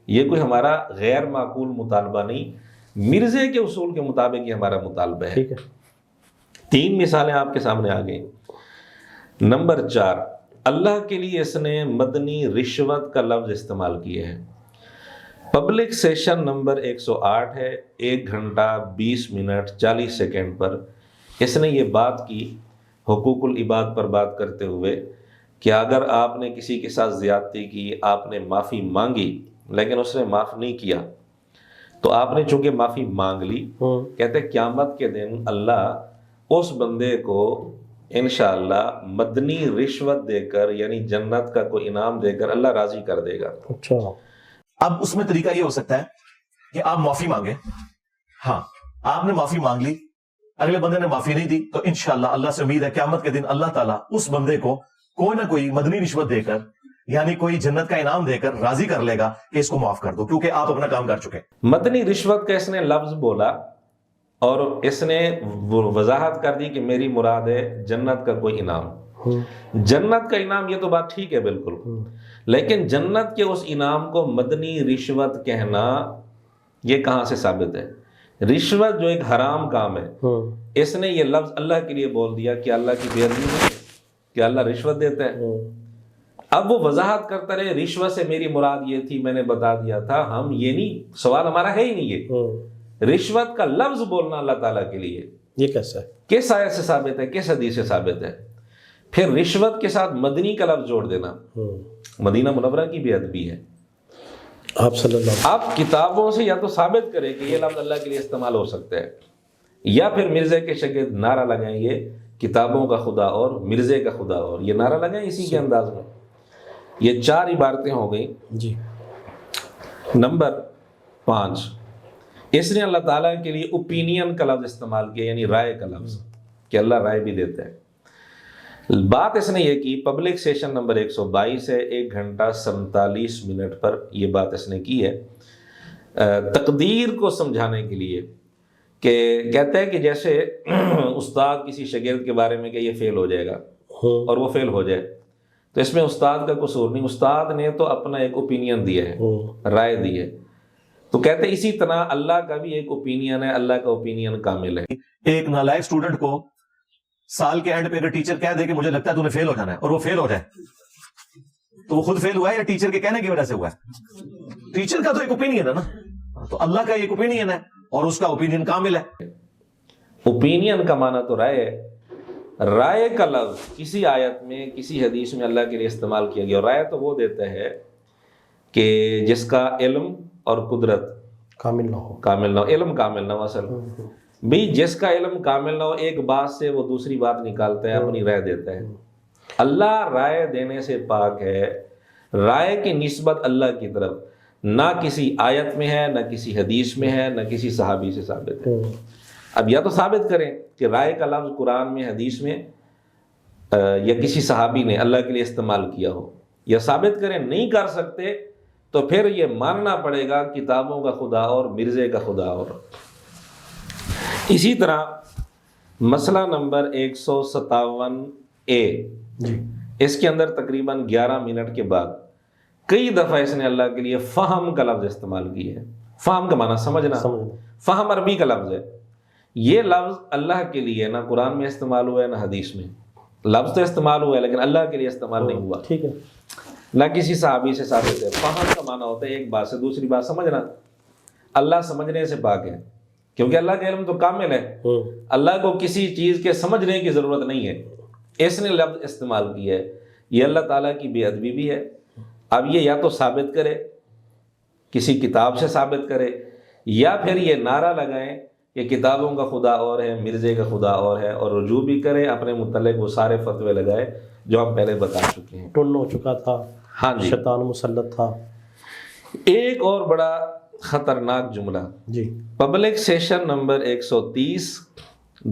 یہ کوئی ہمارا غیر معقول مطالبہ نہیں، مرزے کے اصول کے مطابق یہ ہمارا مطالبہ ہے۔ 3 مثالیں آپ کے سامنے آ گئیں۔ نمبر 4، اللہ کے لیے اس نے مدنی رشوت کا لفظ استعمال کیا ہے۔ پبلک سیشن نمبر 108 ہے، 1 گھنٹہ 20 منٹ 40 سیکنڈ پر اس نے یہ بات کی، حقوق العباد پر بات کرتے ہوئے، کہ اگر آپ نے کسی کے ساتھ زیادتی کی، آپ نے معافی مانگی لیکن اس نے معاف نہیں کیا، تو آپ نے چونکہ معافی مانگ لی، کہتے قیامت کے دن اللہ اس بندے کو انشاءاللہ مدنی رشوت دے کر، یعنی جنت کا کوئی انعام دے کر اللہ راضی کر دے گا۔ اچھا، اب اس میں طریقہ یہ ہو سکتا ہے کہ آپ معافی مانگیں، ہاں آپ نے معافی مانگ لی، اگلے بندے نے معافی نہیں دی، تو انشاءاللہ اللہ سے امید ہے قیامت کے دن اللہ تعالیٰ اس بندے کو کوئی نہ کوئی مدنی رشوت دے کر، یعنی کوئی جنت کا انعام دے کر راضی کر لے گا کہ اس کو معاف کر دو، کیونکہ آپ اپنا کام کر چکے۔ مدنی رشوت کا اس نے لفظ بولا اور اس نے وضاحت کر دی کہ میری مراد ہے جنت کا کوئی انعام۔ جنت کا انعام یہ تو بات ٹھیک ہے بالکل، لیکن جنت کے اس انعام کو مدنی رشوت کہنا یہ کہاں سے ثابت ہے؟ رشوت جو ایک حرام کام ہے، اس نے یہ لفظ اللہ کے لیے بول دیا کہ اللہ کی بے ادبی ہے کہ اللہ رشوت دیتا ہے۔ اب وہ وضاحت کرتا رہے رشوت سے میری مراد یہ تھی، میں نے بتا دیا تھا، ہم یہ نہیں، سوال ہمارا ہے ہی نہیں یہ رشوت کا لفظ بولنا اللہ تعالیٰ کے لیے یہ کیسا ہے؟ کس آیت سے ثابت ہے، کس حدیث سے ثابت ہے؟ پھر رشوت کے ساتھ مدنی کا لفظ جوڑ دینا مدینہ منورہ کی بے ادبی ہے۔ آپ صلی اللہ علیہ وسلم آپ کتابوں سے یا تو ثابت کریں کہ یہ لفظ اللہ کے لیے استعمال ہو سکتا ہے، یا پھر مرزے کے شاگرد نعرہ لگائیں گے کتابوں کا خدا اور مرزے کا خدا اور، یہ نعرہ لگائیں اسی کے انداز میں۔ یہ 4 عبارتیں ہو گئیں۔ جی۔ نمبر 5، اس نے اللہ تعالیٰ کے لیے اوپینین کا لفظ استعمال کیا، یعنی رائے کا لفظ، کہ اللہ رائے بھی دیتا ہے۔ بات اس نے یہ کی، پبلک سیشن نمبر 122 ہے، 1 گھنٹہ 47 منٹ پر یہ بات اس نے کی ہے، تقدیر کو سمجھانے کے لیے، کہ کہتا ہے کہ جیسے استاد کسی شاگرد کے بارے میں کہ یہ فیل ہو جائے گا اور وہ فیل ہو جائے، تو اس میں استاد کا قصور نہیں، استاد نے تو اپنا ایک اوپینین دیا ہے، رائے دی ہے، تو کہتے ہیں اسی طرح اللہ کا بھی ایک اوپینین ہے، اللہ کا اوپینین کامل ہے۔ ایک نالائق سٹوڈنٹ کو سال کے اینڈ پہ اگر ٹیچر کہہ دے کہ مجھے لگتا ہے تو نے فیل ہو جانا ہے، اور وہ فیل ہو جائے، تو وہ خود فیل ہوا ہے یا ٹیچر کے کہنے کی وجہ سے ہوا ہے؟ ٹیچر کا تو ایک اوپینین ہے نا، تو اللہ کا ایک اوپینین ہے اور اس کا اوپینین کامل ہے۔ اوپینین کا معنی تو رائے ہے، رائے کا لفظ کسی آیت میں کسی حدیث میں اللہ کے لیے استعمال کیا گیا، اور رائے تو وہ دیتا ہے کہ جس کا علم اور قدرت کامل نہ ہو، علم کامل نہ ہو، اصل بھی جس کا علم کامل نہ ہو، ایک بات سے وہ دوسری بات نکالتا ہے، اپنی رائے دیتا ہے۔ اللہ رائے دینے سے پاک ہے، رائے کی نسبت اللہ کی طرف نہ کسی آیت میں ہے، نہ کسی حدیث میں ہے، نہ کسی صحابی سے ثابت ہے۔ اب یا تو ثابت کریں کہ رائے کا لفظ قرآن میں، حدیث میں یا کسی صحابی نے اللہ کے لیے استعمال کیا ہو، یا ثابت کریں نہیں کر سکتے تو پھر یہ ماننا پڑے گا کتابوں کا خدا اور مرزے کا خدا اور۔ اسی طرح مسئلہ نمبر 157A، جی اس کے اندر تقریباً 11 منٹ کے بعد کئی دفعہ اس نے اللہ کے لیے فہم کا لفظ استعمال کیا ہے۔ فہم کا معنی سمجھنا، فہم عربی کا لفظ ہے۔ یہ لفظ اللہ کے لیے نہ قرآن میں استعمال ہوا ہے نہ حدیث میں۔ لفظ تو استعمال ہوا ہے لیکن اللہ کے لیے استعمال نہیں ہوا، ٹھیک ہے، نہ کسی صحابی سے ثابت ہے۔ فہم کا معنی ہوتا ہے ایک بات سے دوسری بات سمجھنا۔ اللہ سمجھنے سے پاک ہے، کیونکہ اللہ کا علم تو کامل ہے، اللہ کو کسی چیز کے سمجھنے کی ضرورت نہیں ہے۔ اس نے لفظ استعمال کیا ہے، یہ اللہ تعالیٰ کی بے ادبی بھی ہے۔ اب یہ یا تو ثابت کرے، کسی کتاب سے ثابت کرے، یا پھر یہ نعرہ لگائیں کہ کتابوں کا خدا اور ہے، مرزے کا خدا اور ہے، اور رجوع بھی کرے اپنے متعلق وہ سارے فتوے لگائے جو ہم پہلے بتا چکے ہیں۔ ٹن ہو چکا تھا، ہاں جی، شیطان مسلط تھا۔ ایک اور بڑا خطرناک جملہ، جی پبلک سیشن نمبر 130،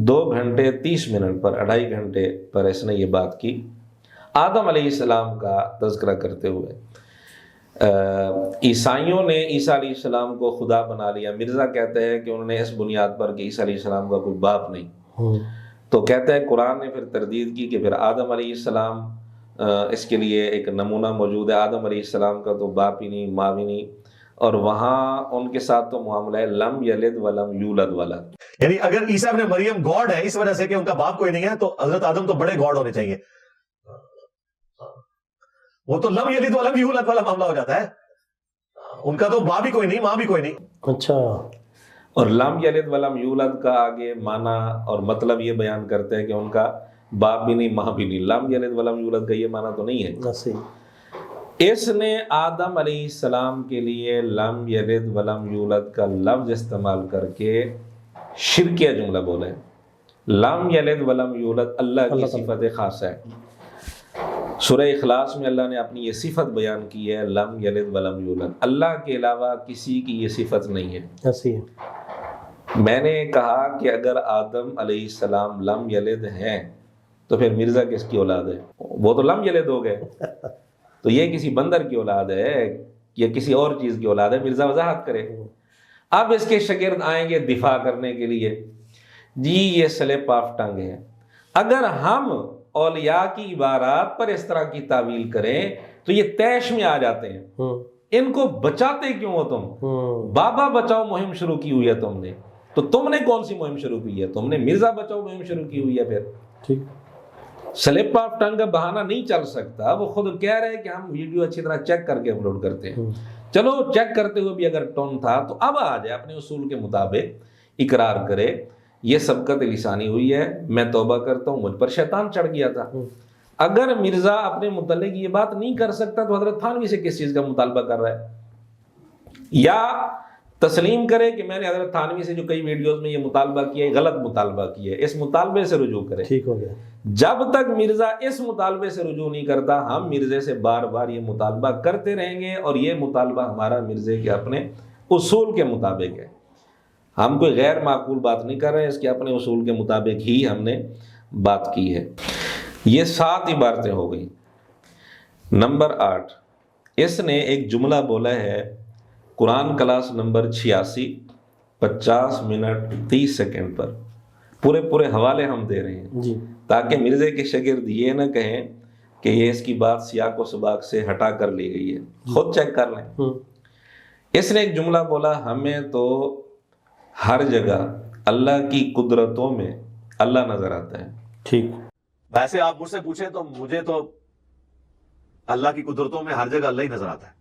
2 گھنٹے 30 منٹ پر، 2.5 گھنٹے پر اس نے یہ بات کی آدم علیہ السلام کا تذکرہ کرتے ہوئے۔ عیسائیوں نے عیسیٰ علیہ السلام کو خدا بنا لیا۔ مرزا کہتے ہیں کہ انہوں نے اس بنیاد پر کہ عیسیٰ علیہ السلام کا کوئی باپ نہیں، تو کہتا ہے قرآن نے پھر تردید کی کہ پھر آدم علیہ السلام اس کے لیے ایک نمونہ موجود ہے۔ آدم علیہ السلام کا تو باپ ہی نہیں، ماں بھی نہیں، اور وہاں ان کے ساتھ تو معاملہ ہے لم یلد ولم یولد ولد۔ یعنی اگر عیسیٰ ابن مریم گاڈ ہے اس وجہ سے کہ ان کا باپ کوئی نہیں ہے، تو حضرت آدم تو بڑے گاڈ ہونے چاہیے، وہ تو لم یلد ولم یولد والا معاملہ ہو جاتا ہے، ان کا تو باپ بھی کوئی نہیں، ماں بھی کوئی نہیں۔ اچھا، اور لم یلد ولم یولد کا آگے معنی اور مطلب یہ بیان کرتے ہیں کہ ان کا باپ بھی نہیں، ماں بھی نہیں۔ لم یلد ولم یولد کا یہ معنی تو نہیں ہے۔ صحیح۔ اس نے آدم علیہ السلام کے لیے لم یلد ولم یولد کا لفظ استعمال کر کے شرکیہ جملہ بولا ہے۔ لم یلد ولم یولد اللہ کی صفت خاص ہے۔ سورہ اخلاص میں اللہ نے اپنی یہ صفت بیان کی ہے، لم یلد ولم یولد، اللہ کے علاوہ کسی کی یہ صفت نہیں ہے۔ ایسی ہے۔ میں نے کہا کہ اگر آدم علیہ السلام لم یلد ہیں تو پھر مرزا کس کی اولاد ہے؟ وہ تو لم یلد ہو گئے، تو یہ کسی بندر کی اولاد ہے یا کسی اور چیز کی اولاد ہے؟ مرزا وضاحت کرے۔ اب اس کے شاگرد آئیں گے دفاع کرنے کے لیے، جی یہ سلپ آف ٹنگ ہے۔ اگر ہم اولیاء کی عبارات پر اس طرح کی تعویل کریں تو یہ طیش میں آ جاتے ہیں۔ ان کو بچاتے کیوں ہو تم؟ بابا بچاؤ مہم شروع کی ہوئی ہے تم نے، تو تم نے کون سی مہم شروع کی ہے؟ تم نے مرزا بچاؤ مہم شروع کی ہوئی ہے۔ پھر ٹھیک، سلپ آف ٹنگ کا بہانہ نہیں چل سکتا۔ وہ خود کہہ رہے ہیں کہ ہم ویڈیو اچھی طرح چیک کر کے اپلوڈ کرتے ہیں۔ چلو چیک کرتے ہوئے بھی اگر ٹون تھا تو اب آ جائے اپنے اصول کے مطابق اقرار کرے یہ سبقت لسانی ہوئی ہے، میں توبہ کرتا ہوں، مجھ پر شیطان چڑھ گیا تھا۔ اگر مرزا اپنے متعلق یہ بات نہیں کر سکتا تو حضرت تھانوی سے کس چیز کا مطالبہ کر رہا ہے؟ یا تسلیم کرے کہ میں نے حضرت تھانوی سے جو کئی ویڈیوز میں یہ مطالبہ کیا ہے غلط مطالبہ کیا ہے، اس مطالبے سے رجوع کرے۔ ٹھیک ہو گیا۔ جب تک مرزا اس مطالبے سے رجوع نہیں کرتا ہم مرزے سے بار بار یہ مطالبہ کرتے رہیں گے، اور یہ مطالبہ ہمارا مرزے کے اپنے اصول کے مطابق ہے۔ ہم کوئی غیر معقول بات نہیں کر رہے ہیں، اس کے اپنے اصول کے مطابق ہی ہم نے بات کی ہے۔ یہ 7 عبارتیں ہو گئی۔ نمبر 8، اس نے ایک جملہ بولا ہے قرآن کلاس نمبر 86، 50 منٹ 30 سیکنڈ پر، پورے حوالے ہم دے رہے ہیں جی، تاکہ مرزے کے شاگرد یہ نہ کہیں کہ یہ اس کی بات سیاق و سباق سے ہٹا کر لی گئی ہے، خود چیک کر لیں۔ اس نے ایک جملہ بولا، ہمیں تو ہر جگہ اللہ کی قدرتوں میں اللہ نظر آتا ہے۔ ٹھیک، ویسے آپ مجھ سے پوچھیں تو مجھے تو اللہ کی قدرتوں میں ہر جگہ اللہ ہی نظر آتا ہے۔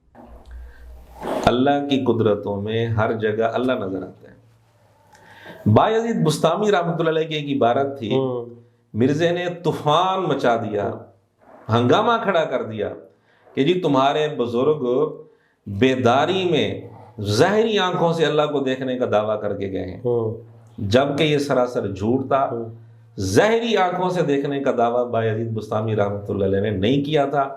اللہ کی قدرتوں میں ہر جگہ اللہ نظر آتا ہے۔ بایزید بستامی رحمۃ اللہ علیہ کی ایک عبارت تھی، مرزے نے طوفان مچا دیا، ہنگامہ کھڑا کر دیا کہ جی تمہارے بزرگ بیداری میں ظاہری آنکھوں سے اللہ کو دیکھنے کا دعویٰ کر کے گئے ہیں، جبکہ یہ سراسر جھوٹ تھا۔ ظاہری آنکھوں سے دیکھنے کا دعویٰ بایزید بستامی رحمۃ اللہ علیہ نے نہیں کیا تھا۔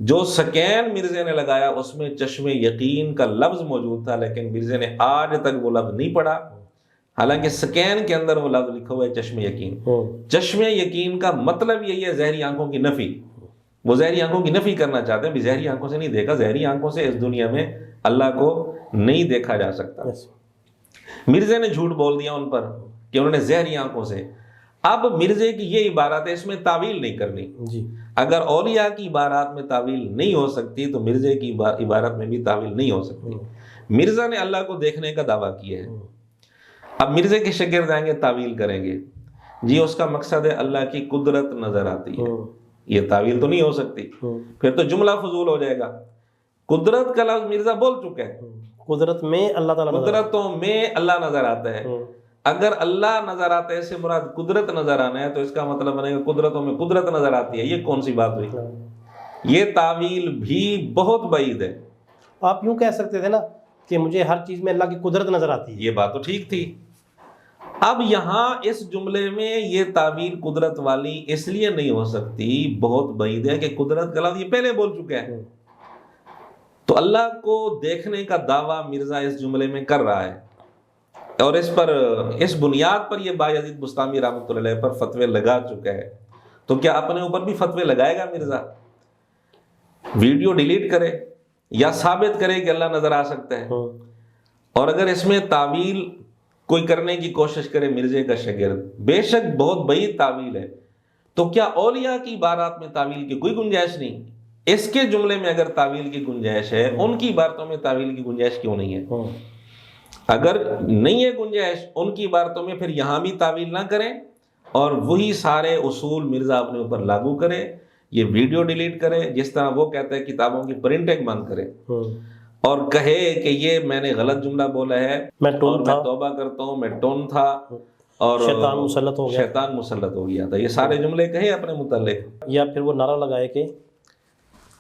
جو سکین مرزے نے لگایا اس میں چشم یقین کا لفظ موجود تھا، لیکن مرزے نے آج تک وہ لفظ نہیں پڑھا، حالانکہ سکین کے اندر وہ لفظ لکھا ہوا ہے چشم یقین۔ چشم یقین کا مطلب یہی ہے ظاہری آنکھوں کی نفی، وہ ظاہری آنکھوں کی نفی کرنا چاہتے ہیں، بھی ظاہری آنکھوں سے نہیں دیکھا، ظاہری آنکھوں سے اس دنیا میں اللہ کو نہیں دیکھا جا سکتا۔ مرزے نے جھوٹ بول دیا ان پر کہ انہوں نے ظاہری آنکھوں سے۔ اب مرزے کی یہ عبارت ہے، اس میں تعویل نہیں کرنی جی۔ اگر اولیاء کی عبارات میں تعویل نہیں ہو سکتی تو مرزے کی عبارت میں بھی تعویل نہیں ہو سکتی۔ مرزا نے اللہ کو دیکھنے کا دعویٰ کیا ہے، اب مرزے کے شاگرد آئیں گے تعویل کریں گے، جی اس کا مقصد ہے اللہ کی قدرت نظر آتی ہے، یہ تعویل تو نہیں ہو سکتی، پھر تو جملہ فضول ہو جائے گا۔ قدرت کا لفظ مرزا بول چکا ہے، قدرت میں اللہ تعالیٰ، قدرتوں میں اللہ نظر آتا ہے۔ اگر اللہ نظر آتا ہے اس سے مراد قدرت نظر آنا ہے تو اس کا مطلب بنے گا قدرتوں میں قدرت نظر آتی ہے، یہ کون سی بات ہوئی؟ یہ تعویل بھی بہت بعید ہے۔ آپ یوں کہہ سکتے تھے نا کہ مجھے ہر چیز میں اللہ کی قدرت نظر آتی ہے، یہ بات تو ٹھیک تھی۔ اب یہاں اس جملے میں یہ تعویل قدرت والی اس لیے نہیں ہو سکتی، بہت بعید ہے کہ قدرت کا لفظ یہ پہلے بول چکا ہے، تو اللہ کو دیکھنے کا دعویٰ مرزا اس جملے میں کر رہا ہے، اور اس بنیاد پر یہ بایزید بسطامی رحمۃ اللہ علیہ پر فتوے لگا چکا ہے۔ تو کیا اپنے اوپر بھی فتوے لگائے گا مرزا؟ ویڈیو ڈیلیٹ کرے یا ثابت کرے کہ اللہ نظر آ سکتا ہے، اور اگر اس میں تعویل کوئی کرنے کی کوشش کرے مرزے کا شاگرد، بے شک بہت بعید تعویل ہے، تو کیا اولیاء کی عبارات میں تعویل کی کوئی گنجائش نہیں؟ اس کے جملے میں اگر تعویل کی گنجائش ہے، ان کی عبارتوں میں تعویل کی گنجائش کیوں نہیں ہے؟ اگر نہیں ہے گنجائش ان کی عبارتوں میں، پھر یہاں بھی تعویل نہ کریں اور وہی سارے اصول مرزا اپنے اوپر لاگو کرے، یہ ویڈیو ڈیلیٹ کرے، جس طرح وہ کہتا ہے کتابوں کی پرنٹنگ بند کرے اور کہے کہ یہ میں نے غلط جملہ بولا ہے، میں توبہ کرتا ہوں، میں ٹون تھا اور شیطان مسلط ہو گیا تھا، یہ سارے جملے کہے اپنے متعلق، یا پھر وہ نعرہ لگائے کہ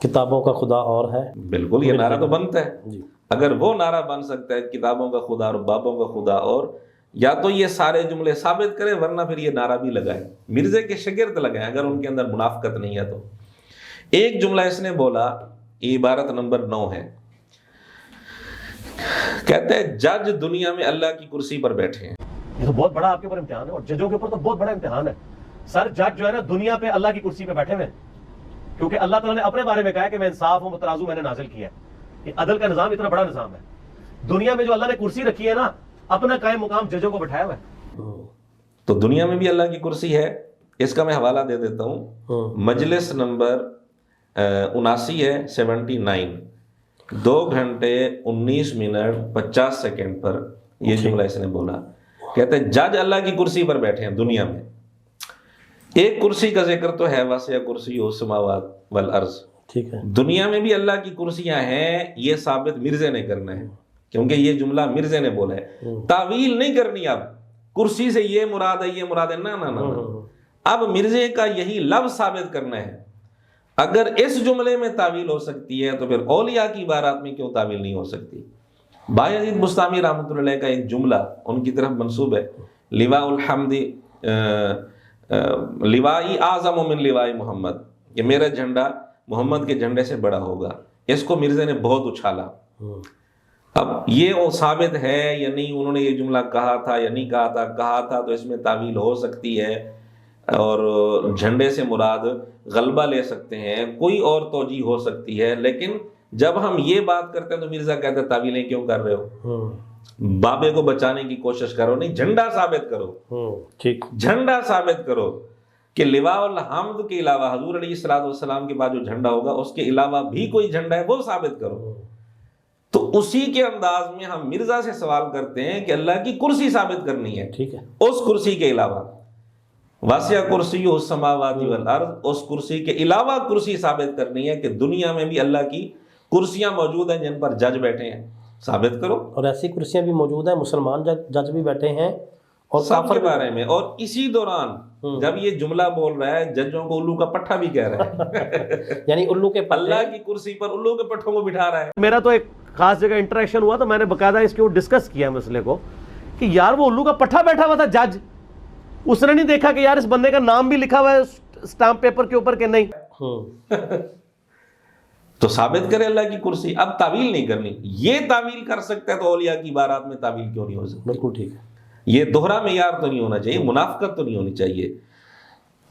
کتابوں کا خدا اور ہے۔ بالکل، یہ نعرہ تو بنتا ہے، اگر وہ نعرہ بن سکتا ہے کتابوں کا خدا اور بابوں کا خدا، اور یا تو یہ سارے جملے ثابت کرے، ورنہ پھر یہ نعرہ بھی لگائے، مرزے کے شاگرد لگائیں اگر ان کے اندر منافقت نہیں ہے تو۔ ایک جملہ اس نے بولا، یہ عبارت نمبر 9 ہے، کہتے ہیں جج دنیا میں اللہ کی کرسی پر بیٹھے ہیں۔ یہ تو بہت بڑا آپ کے اوپر امتحان ہے، اور ججوں کے اوپر تو بہت بڑا امتحان ہے سر۔ جج جو ہے نا دنیا پہ اللہ کی کرسی پہ بیٹھے ہوئے، کیونکہ اللہ تعالیٰ نے اپنے بارے میں کہا ہے کہ میں انصاف و ترازو میں نے نازل کیا ہے۔ یہ عدل کا نظام اتنا بڑا نظام ہے، دنیا میں جو اللہ نے کرسی رکھی ہے نا، اپنا قائم مقام ججوں کو بٹھایا ہوا ہے۔ تو دنیا میں بھی اللہ کی کرسی ہے، اس کا میں حوالہ دے دیتا ہوں، مجلس نمبر 79 ہے، 79، 2 گھنٹے 19 منٹ 50 سیکنڈ پر یہ جملہ اس نے بولا، کہتے ہیں جج اللہ کی کرسی پر بیٹھے ہیں دنیا میں۔ ایک کرسی کا ذکر تو ہے، واسع کرسی السماوات والارض، ٹھیک ہے، دنیا میں بھی اللہ کی کرسیاں ہیں، یہ ثابت مرزے نے کرنا ہے، کیونکہ یہ جملہ مرزے نے بولا ہے، تعویل نہیں کرنی۔ اب کرسی سے یہ مراد ہے، یہ مراد ہے، نہ، اب مرزے کا یہی لفظ ثابت کرنا ہے۔ اگر اس جملے میں تعویل ہو سکتی ہے تو پھر اولیاء کی عبارات میں کیوں تعویل نہیں ہو سکتی؟ بایزید بسطامی رحمۃ اللہ علیہ کا ایک جملہ ان کی طرف منسوب ہے، لواء الحمد لوائی اعظم من لواء محمد، کہ میرا جھنڈا محمد کے جھنڈے سے بڑا ہوگا، اس کو مرزے نے بہت اچھالا۔ اب یہ وہ ثابت ہے یا نہیں، انہوں نے یہ جملہ کہا تھا یا نہیں کہا تھا تو اس میں تعویل ہو سکتی ہے، اور جھنڈے سے مراد غلبہ لے سکتے ہیں، کوئی اور توجیہ ہو سکتی ہے، لیکن جب ہم یہ بات کرتے ہیں تو مرزا کہتے ہیں تعویلیں کیوں کر رہے ہو، بابے کو بچانے کی کوشش کرو، نہیں، جھنڈا ثابت کرو، ٹھیک، جھنڈا ثابت کرو کہ لواء الحمد کے علاوہ حضور علیہ الصلوۃ والسلام کے بعد جو جھنڈا ہوگا اس کے علاوہ بھی کوئی جھنڈا ہے، وہ ثابت کرو۔ تو اسی کے انداز میں ہم مرزا سے سوال کرتے ہیں کہ اللہ کی کرسی ثابت کرنی ہے، ٹھیک ہے، اس کرسی کے علاوہ، واسع کرسی السماوات والارض، اس کرسی کے علاوہ کرسی ثابت کرنی ہے کہ دنیا میں بھی اللہ کی کرسیاں موجود ہیں جن پر جج بیٹھے ہیں، ثابت کرو۔ اور ایسی کرسیاں بھی موجود ہیں، مسلمان جج بھی بیٹھے ہیں اور سب کے بارے میں۔ اور اسی دوران جب یہ جملہ بول رہا ہے، ججوں کو الو کا پٹھا بھی کہہ رہا ہے، یعنی الو کے اللہ کی کرسی پر الو کے پٹھوں کو بٹھا رہا ہے۔ میرا تو ایک خاص جگہ انٹریکشن ہوا تو میں نے باقاعدہ اس کے اوپر ڈسکس کیا مسئلے کو کہ یار وہ الو کا پٹھا بیٹھا ہوا تھا جج، اس نے نہیں دیکھا کہ یار اس بندے کا نام بھی لکھا ہوا ہے اسٹامپ پیپر کے اوپر کہ نہیں، تو ثابت کرے اللہ کی کرسی۔ اب تعویل نہیں کرنی، یہ تعویل کر سکتا ہے تو اولیاء کی عبارات میں تعویل کیوں نہیں ہو سکتی؟ بالکل ٹھیک ہے، یہ دوہرا معیار تو نہیں ہونا چاہیے، منافقت تو نہیں ہونی چاہیے۔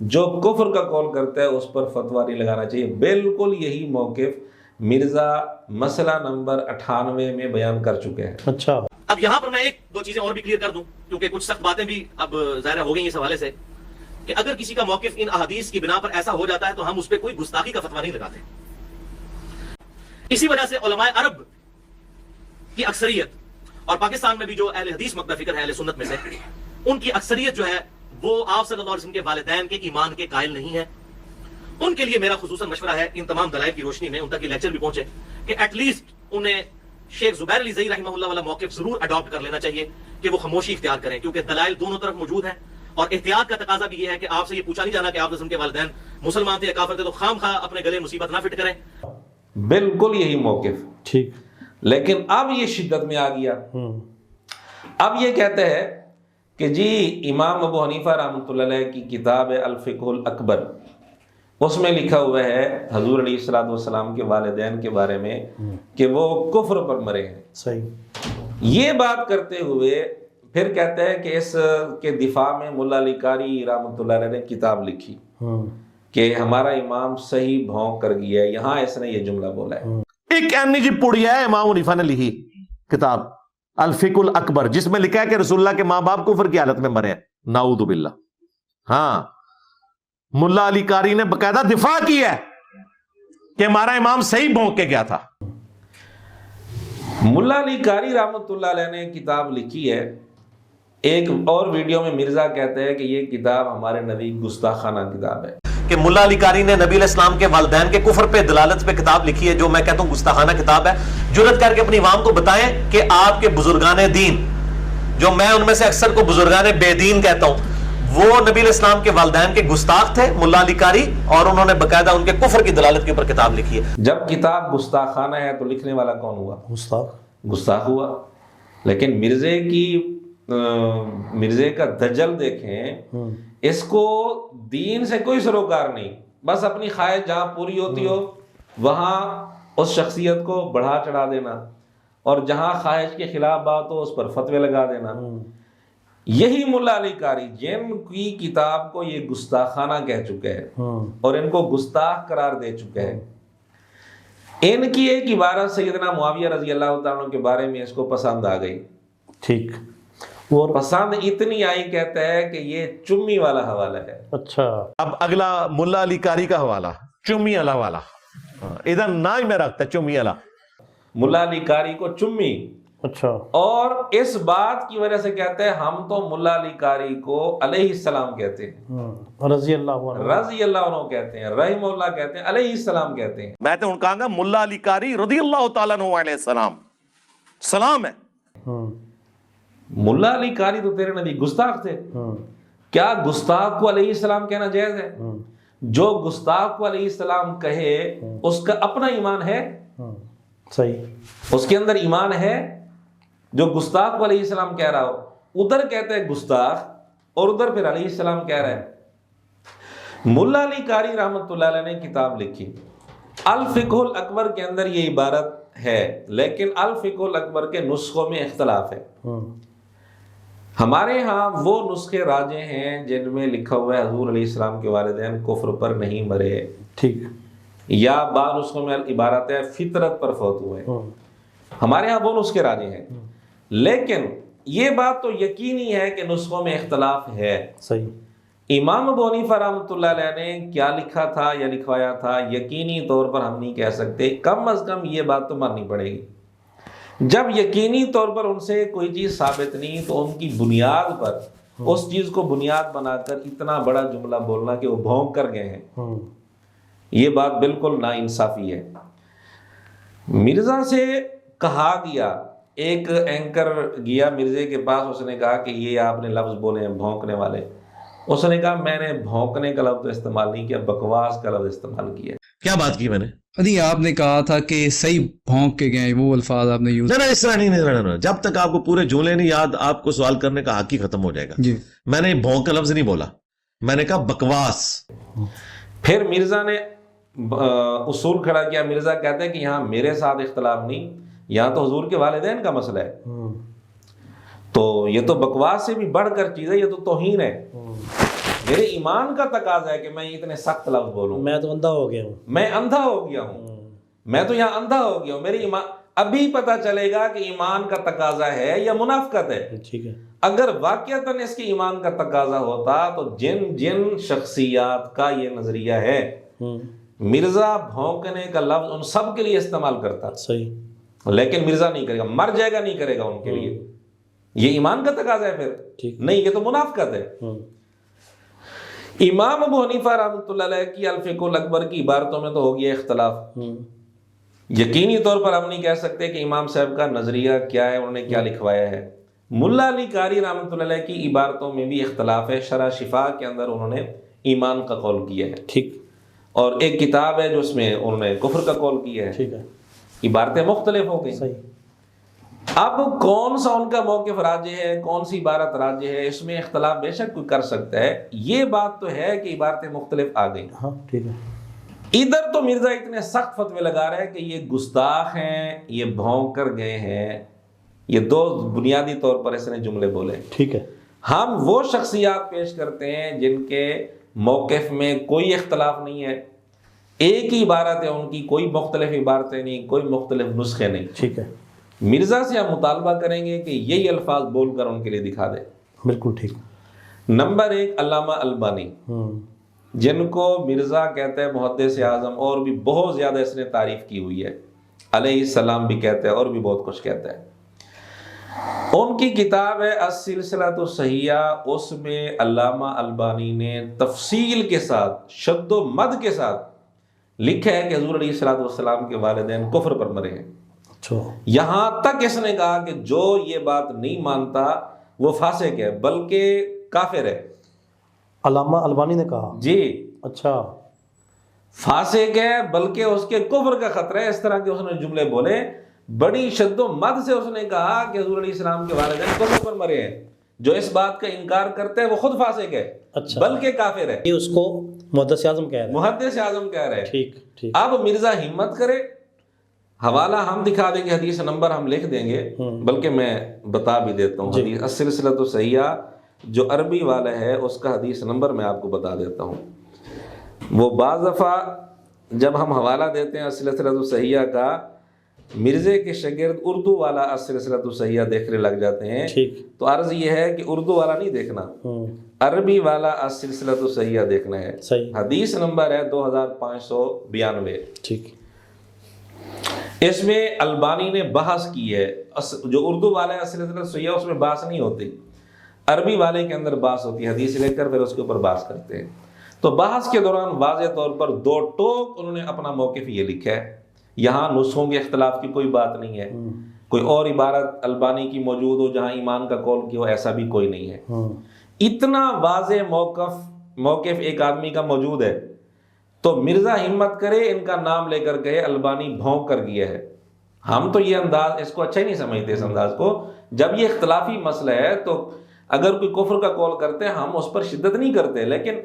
جو کفر کا قول کرتا ہے اس پر فتویٰ نہیں لگانا چاہیے. بالکل یہی موقف مرزا مسئلہ نمبر 98 میں بیان کر چکے ہیں. اچھا. اب یہاں پر میں ایک دو چیزیں اور بھی کلیئر کر دوں کیونکہ کچھ سخت باتیں بھی اب ظاہر ہو گئی اس حوالے سے کہ اگر کسی کا موقف ان احادیث کی بنا پر ایسا ہو جاتا ہے تو ہم اس پہ کوئی گستاخی کا فتویٰ نہیں لگاتے. اسی وجہ سے علماء عرب کی اکثریت اور پاکستان میں بھی جو اہل حدیث مقتدی فکر ہے اہل سنت میں سے ان کی اکثریت جو ہے وہ آپ صلی اللہ علیہ وسلم کے والدین کے ایمان کے قائل نہیں ہے. ان کے لیے میرا خصوصاً مشورہ ہے ان تمام دلائل کی روشنی میں ان تک یہ لیکچر بھی پہنچے کہ ایٹ لیسٹ انہیں شیخ زبیر علی زئی رحمہ اللہ والا موقف ضرور اڈاپٹ کر لینا چاہیے کہ وہ خاموشی اختیار کریں کیونکہ دلائل دونوں طرف موجود ہیں اور احتیاط کا تقاضا بھی یہ ہے کہ آپ سے یہ پوچھا نہیں جانا کہ آپ رسول کے والدین مسلمان تھے یا کافر تھے تو خام خواہ اپنے گلے مصیبت نہ فٹ کریں. بالکل یہی موقف. ٹھیک. لیکن اب یہ شدت میں آ گیا. اب یہ کہتے ہیں کہ جی امام ابو حنیفہ رحمۃ اللہ علیہ کی کتاب ہے الفقہ الاکبر اس میں لکھا ہوا ہے حضور علیہ الصلوۃ والسلام کے والدین کے بارے میں کہ وہ کفر پر مرے ہیں. صحیح. یہ بات کرتے ہوئے پھر کہتے ہیں کہ اس کے دفاع میں ملا علی قاری رحمۃ اللہ علیہ نے کتاب لکھی کہ ہمارا امام صحیح بھونک کر گیا ہے. یہاں اس نے یہ جملہ بولا ہے. ایک ایمنی جی پڑیا ہے امام حنیفہ نے لکھی کتاب الفقہ الاکبر جس میں لکھا ہے کہ رسول اللہ کے ماں باپ کفر کی حالت میں مرے ہیں. نعوذ باللہ. ہاں ملا علی قاری نے باقاعدہ دفاع کی ہے کہ ہمارا امام صحیح بھونک کے گیا تھا. ملا علی قاری رحمۃ اللہ علیہ نے کتاب لکھی ہے. ایک اور ویڈیو میں مرزا کہتے ہیں کہ یہ کتاب ہمارے نبی گستاخانہ کتاب ہے کہ ملا علی قاری نے نبی علیہ السلام کے والدین کے کفر پہ دلالت پہ کتاب لکھی ہے جو میں کہتا ہوں گستاخانہ کتاب ہے. جرأت کر کے اپنی عوام کو بتائیں کہ آپ کے بزرگان دین جو میں ان میں سے اکثر کو بزرگان بے دین کہتا ہوں وہ نبی علیہ السلام کے والدین کے گستاخ تھے ملا علی قاری اور انہوں نے باقاعدہ ان کے کفر کی دلالت کے اوپر کتاب لکھی ہے. جب کتاب گستاخانہ ہے تو لکھنے والا کون ہوا؟ گستاخ ہوا. لیکن مرزے کا دجل دیکھیں. اس کو دین سے کوئی سروکار نہیں. بس اپنی خواہش جہاں پوری ہوتی ہو وہاں اس شخصیت کو بڑھا چڑھا دینا اور جہاں خواہش کے خلاف بات ہو اس پر فتوے لگا دینا. یہی ملا علی قاری جن کی کتاب کو یہ گستاخانہ کہہ چکے ہیں اور ان کو گستاخ قرار دے چکے ہیں. ان کی ایک عبارت سیدنا معاویہ رضی اللہ تعالیٰ عنہ کے بارے میں اس کو پسند آ گئی. ٹھیک. اور پسند اتنی آئی کہتا ہے کہ یہ چمی والا حوالہ ہے. اچھا. اب اگلا ملا علی قاری کا حوالہ چمی والا والا ادھر نہ ہی میں رکھتا چمی والا. ملا علی قاری کو چمی. اچھا. اور اس بات کی وجہ سے کہتے ہیں ہم تو ملا علی قاری کو علیہ السلام کہتے ہیں. رضی اللہ عنہ کہتے ہیں, رحمہ اللہ کہتے ہیں, علیہ السلام کہتے ہیں. میں تو ان کہاں گا ملا علی قاری رضی اللہ تعالیٰ عنہ علیہ السلام سلام ہے. ملا علی قاری تو تیرے نبی گستاخ تھے. کیا گستاخ کو علیہ السلام کہنا جائز ہے؟ جو گستاخ کو علیہ السلام کہے اس کا اپنا ایمان ہے. صحیح. اس کے اندر ایمان ہے. جو گستاخ کو علیہ السلام کہہ رہا ہو ادھر کہتے ہیں گستاخ اور ادھر پھر علیہ السلام کہہ رہا ہے. ملا علی قاری رحمۃ اللہ علیہ نے کتاب لکھی الفقہ الاکبر کے اندر یہ عبارت ہے لیکن الفقہ الاکبر کے نسخوں میں اختلاف ہے. ہمارے ہاں وہ نسخے راجے ہیں جن میں لکھا ہوا ہے حضور علیہ السلام کے والدین کفر پر نہیں مرے. ٹھیک. یا بعض نسخوں میں عبارت ہے فطرت پر فوت ہوئے. ہمارے ہاں وہ نسخے راجے ہیں لیکن یہ بات تو یقینی ہے کہ نسخوں میں اختلاف ہے. صحیح. امام ابو حنیفہ رحمۃ اللہ علیہ نے کیا لکھا تھا یا لکھوایا تھا یقینی طور پر ہم نہیں کہہ سکتے. کم از کم یہ بات تو ماننی پڑے گی. جب یقینی طور پر ان سے کوئی چیز ثابت نہیں تو ان کی بنیاد پر اس چیز کو بنیاد بنا کر اتنا بڑا جملہ بولنا کہ وہ بھونک کر گئے ہیں یہ بات بالکل ناانصافی ہے. مرزا سے کہا گیا, ایک اینکر گیا مرزے کے پاس, اس نے کہا کہ یہ آپ نے لفظ بولے ہیں بھونکنے والے. اس نے کہا میں نے بھونکنے کا لفظ استعمال نہیں کیا, بکواس کا لفظ استعمال کیا. کیا بات کی میں نے؟ نہیں, آپ نے کہا تھا کہ صحیح بھونک کے گئے, وہ الفاظ آپ نے یوز. نہیں اس طرح نہیں. جب تک آپ کو پورے جملے نہیں یاد آپ کو سوال کرنے کا حق ہی ختم ہو جائے گا. جی میں نے بھونک کا لفظ نہیں بولا, میں نے کہا بکواس. پھر مرزا نے اصول کھڑا کیا. مرزا کہتے ہیں کہ یہاں میرے ساتھ اختلاف نہیں, یہاں تو حضور کے والدین کا مسئلہ ہے. تو یہ تو بکواس سے بھی بڑھ کر چیز ہے، یہ تو توہین ہے۔ میرے ایمان کا تقاضا ہے کہ میں اتنے سخت لفظ بولوں۔ میں تو اندھا ہو گیا ہوں، میں اندھا ہو گیا ہوں، میں تو یہاں اندھا ہو گیا ہوں، میری ایمان ابھی پتہ چلے گا کہ ایمان کا تقاضا ہے یا منافقت ہے۔ ٹھیک ہے، اگر واقعتاً اس کے ایمان کا تقاضا ہوتا تو جن شخصیات کا یہ نظریہ ہے مرزا بھونکنے کا لفظ ان سب کے لیے استعمال کرتا، صحیح، لیکن مرزا نہیں کرے گا، مر جائے گا نہیں کرے گا ان کے لیے۔ یہ ایمان کا تقاضا ہے پھر؟ ٹھیک، نہیں، یہ تو منافقت ہے۔ امام ابو حنیفہ رحمۃ اللہ علیہ کی الفقہ الاکبر کی عبارتوں میں تو ہو گیا اختلاف۔ یقینی طور پر ہم نہیں کہہ سکتے کہ امام صاحب کا نظریہ کیا ہے، انہوں نے کیا لکھوایا ہے۔ ملا علی قاری رحمۃ اللہ علیہ کی عبارتوں میں بھی اختلاف ہے۔ شرح شفا کے اندر انہوں نے ایمان کا قول کیا ہے، ٹھیک، اور ایک کتاب ہے جو اس میں انہوں نے کفر کا قول کیا ہے۔ ٹھیک ہے، عبارتیں مختلف ہو گئی۔ صحیح، اب کون سا ان کا موقف راجح ہے، کون سی عبارت راجح ہے، اس میں اختلاف بے شک کوئی کر سکتا ہے۔ یہ بات تو ہے کہ عبارتیں مختلف آ گئیں۔ ہاں ٹھیک ہے، ادھر تو مرزا اتنے سخت فتوے لگا رہے ہیں کہ یہ گستاخ ہیں، یہ بھونک کر گئے ہیں۔ یہ دو بنیادی طور پر اس نے جملے بولے۔ ٹھیک ہے، ہم وہ شخصیات پیش کرتے ہیں جن کے موقف میں کوئی اختلاف نہیں ہے، ایک ہی عبارت ہے ان کی، کوئی مختلف عبارتیں نہیں، کوئی مختلف نسخے نہیں۔ ٹھیک ہے، مرزا سے ہم مطالبہ کریں گے کہ یہی الفاظ بول کر ان کے لیے دکھا دے۔ بالکل ٹھیک، نمبر ایک علامہ البانی، جن کو مرزا کہتے ہیں محدث اعظم، اور بھی بہت زیادہ اس نے تعریف کی ہوئی ہے، علیہ السلام بھی کہتے ہیں اور بھی بہت کچھ کہتے ہیں۔ ان کی کتاب ہے السلسلۃ الصحیحہ، اس میں علامہ البانی نے تفصیل کے ساتھ، شد و مد کے ساتھ لکھا ہے کہ حضور علیہ السلام کے والدین کفر پر مرے ہیں۔ اچھا، یہاں تک اس نے کہا کہ جو یہ بات نہیں مانتا وہ فاسق ہے، بلکہ کافر ہے۔ علامہ البانی نے کہا؟ جی، اچھا، فاسق ہے بلکہ اس کے کفر کا خطرہ ہے۔ اس طرح کے اس نے جملے بولے، بڑی شد و مد سے اس نے کہا کہ حضور علیہ السلام کے والدین کفر پر مرے ہیں۔ جو اس بات کا انکار کرتے ہیں وہ خود فاسق ہے، اچھا، بلکہ کافر ہے۔ یہ اس کو محدث اعظم کہہ رہے ہیں؟ محدث اعظم کہہ رہے ہیں۔ ٹھیک ٹھیک، اب مرزا ہمت کرے، حوالہ ہم دکھا دیں گے، حدیث نمبر ہم لکھ دیں گے، بلکہ میں بتا بھی دیتا ہوں حدیث السلسلۃ الصحیحہ جو عربی والا ہے اس کا حدیث نمبر میں آپ کو بتا دیتا ہوں۔ وہ بعض دفعہ جب ہم حوالہ دیتے ہیں السلسلۃ الصحیحہ کا، مرزے کے شاگرد اردو والا السلسلۃ الصحیحہ دیکھنے لگ جاتے ہیں، ٹھیک، تو عرض یہ ہے کہ اردو والا نہیں دیکھنا، عربی والا السلسلۃ الصحیحہ دیکھنا ہے۔ صحیح، حدیث نمبر ہے 2592۔ ٹھیک، اس میں البانی نے بحث کی ہے، جو اردو والا ہے السلسلۃ الصحیحہ اس میں بحث نہیں ہوتی، عربی والے کے اندر بحث ہوتی ہے، حدیث لے کر پھر اس کے اوپر بحث کرتے ہیں۔ تو بحث کے دوران واضح طور پر دو ٹوک انہوں نے اپنا موقف یہ لکھا ہے۔ یہاں نسخوں کے اختلاف کی کوئی بات نہیں ہے، کوئی اور عبارت البانی کی موجود ہو جہاں ایمان کا قول کی ہو، ایسا بھی کوئی نہیں ہے۔ اتنا واضح موقف ایک آدمی کا موجود ہے، تو مرزا ہمت کرے ان کا نام لے کر کہے البانی بھونک کر گیا ہے۔ ہم تو یہ انداز اس کو اچھا ہی نہیں سمجھتے، اس انداز کو۔ جب یہ اختلافی مسئلہ ہے تو اگر کوئی کفر کا قول کرتے ہیں ہم اس پر شدت نہیں کرتے، لیکن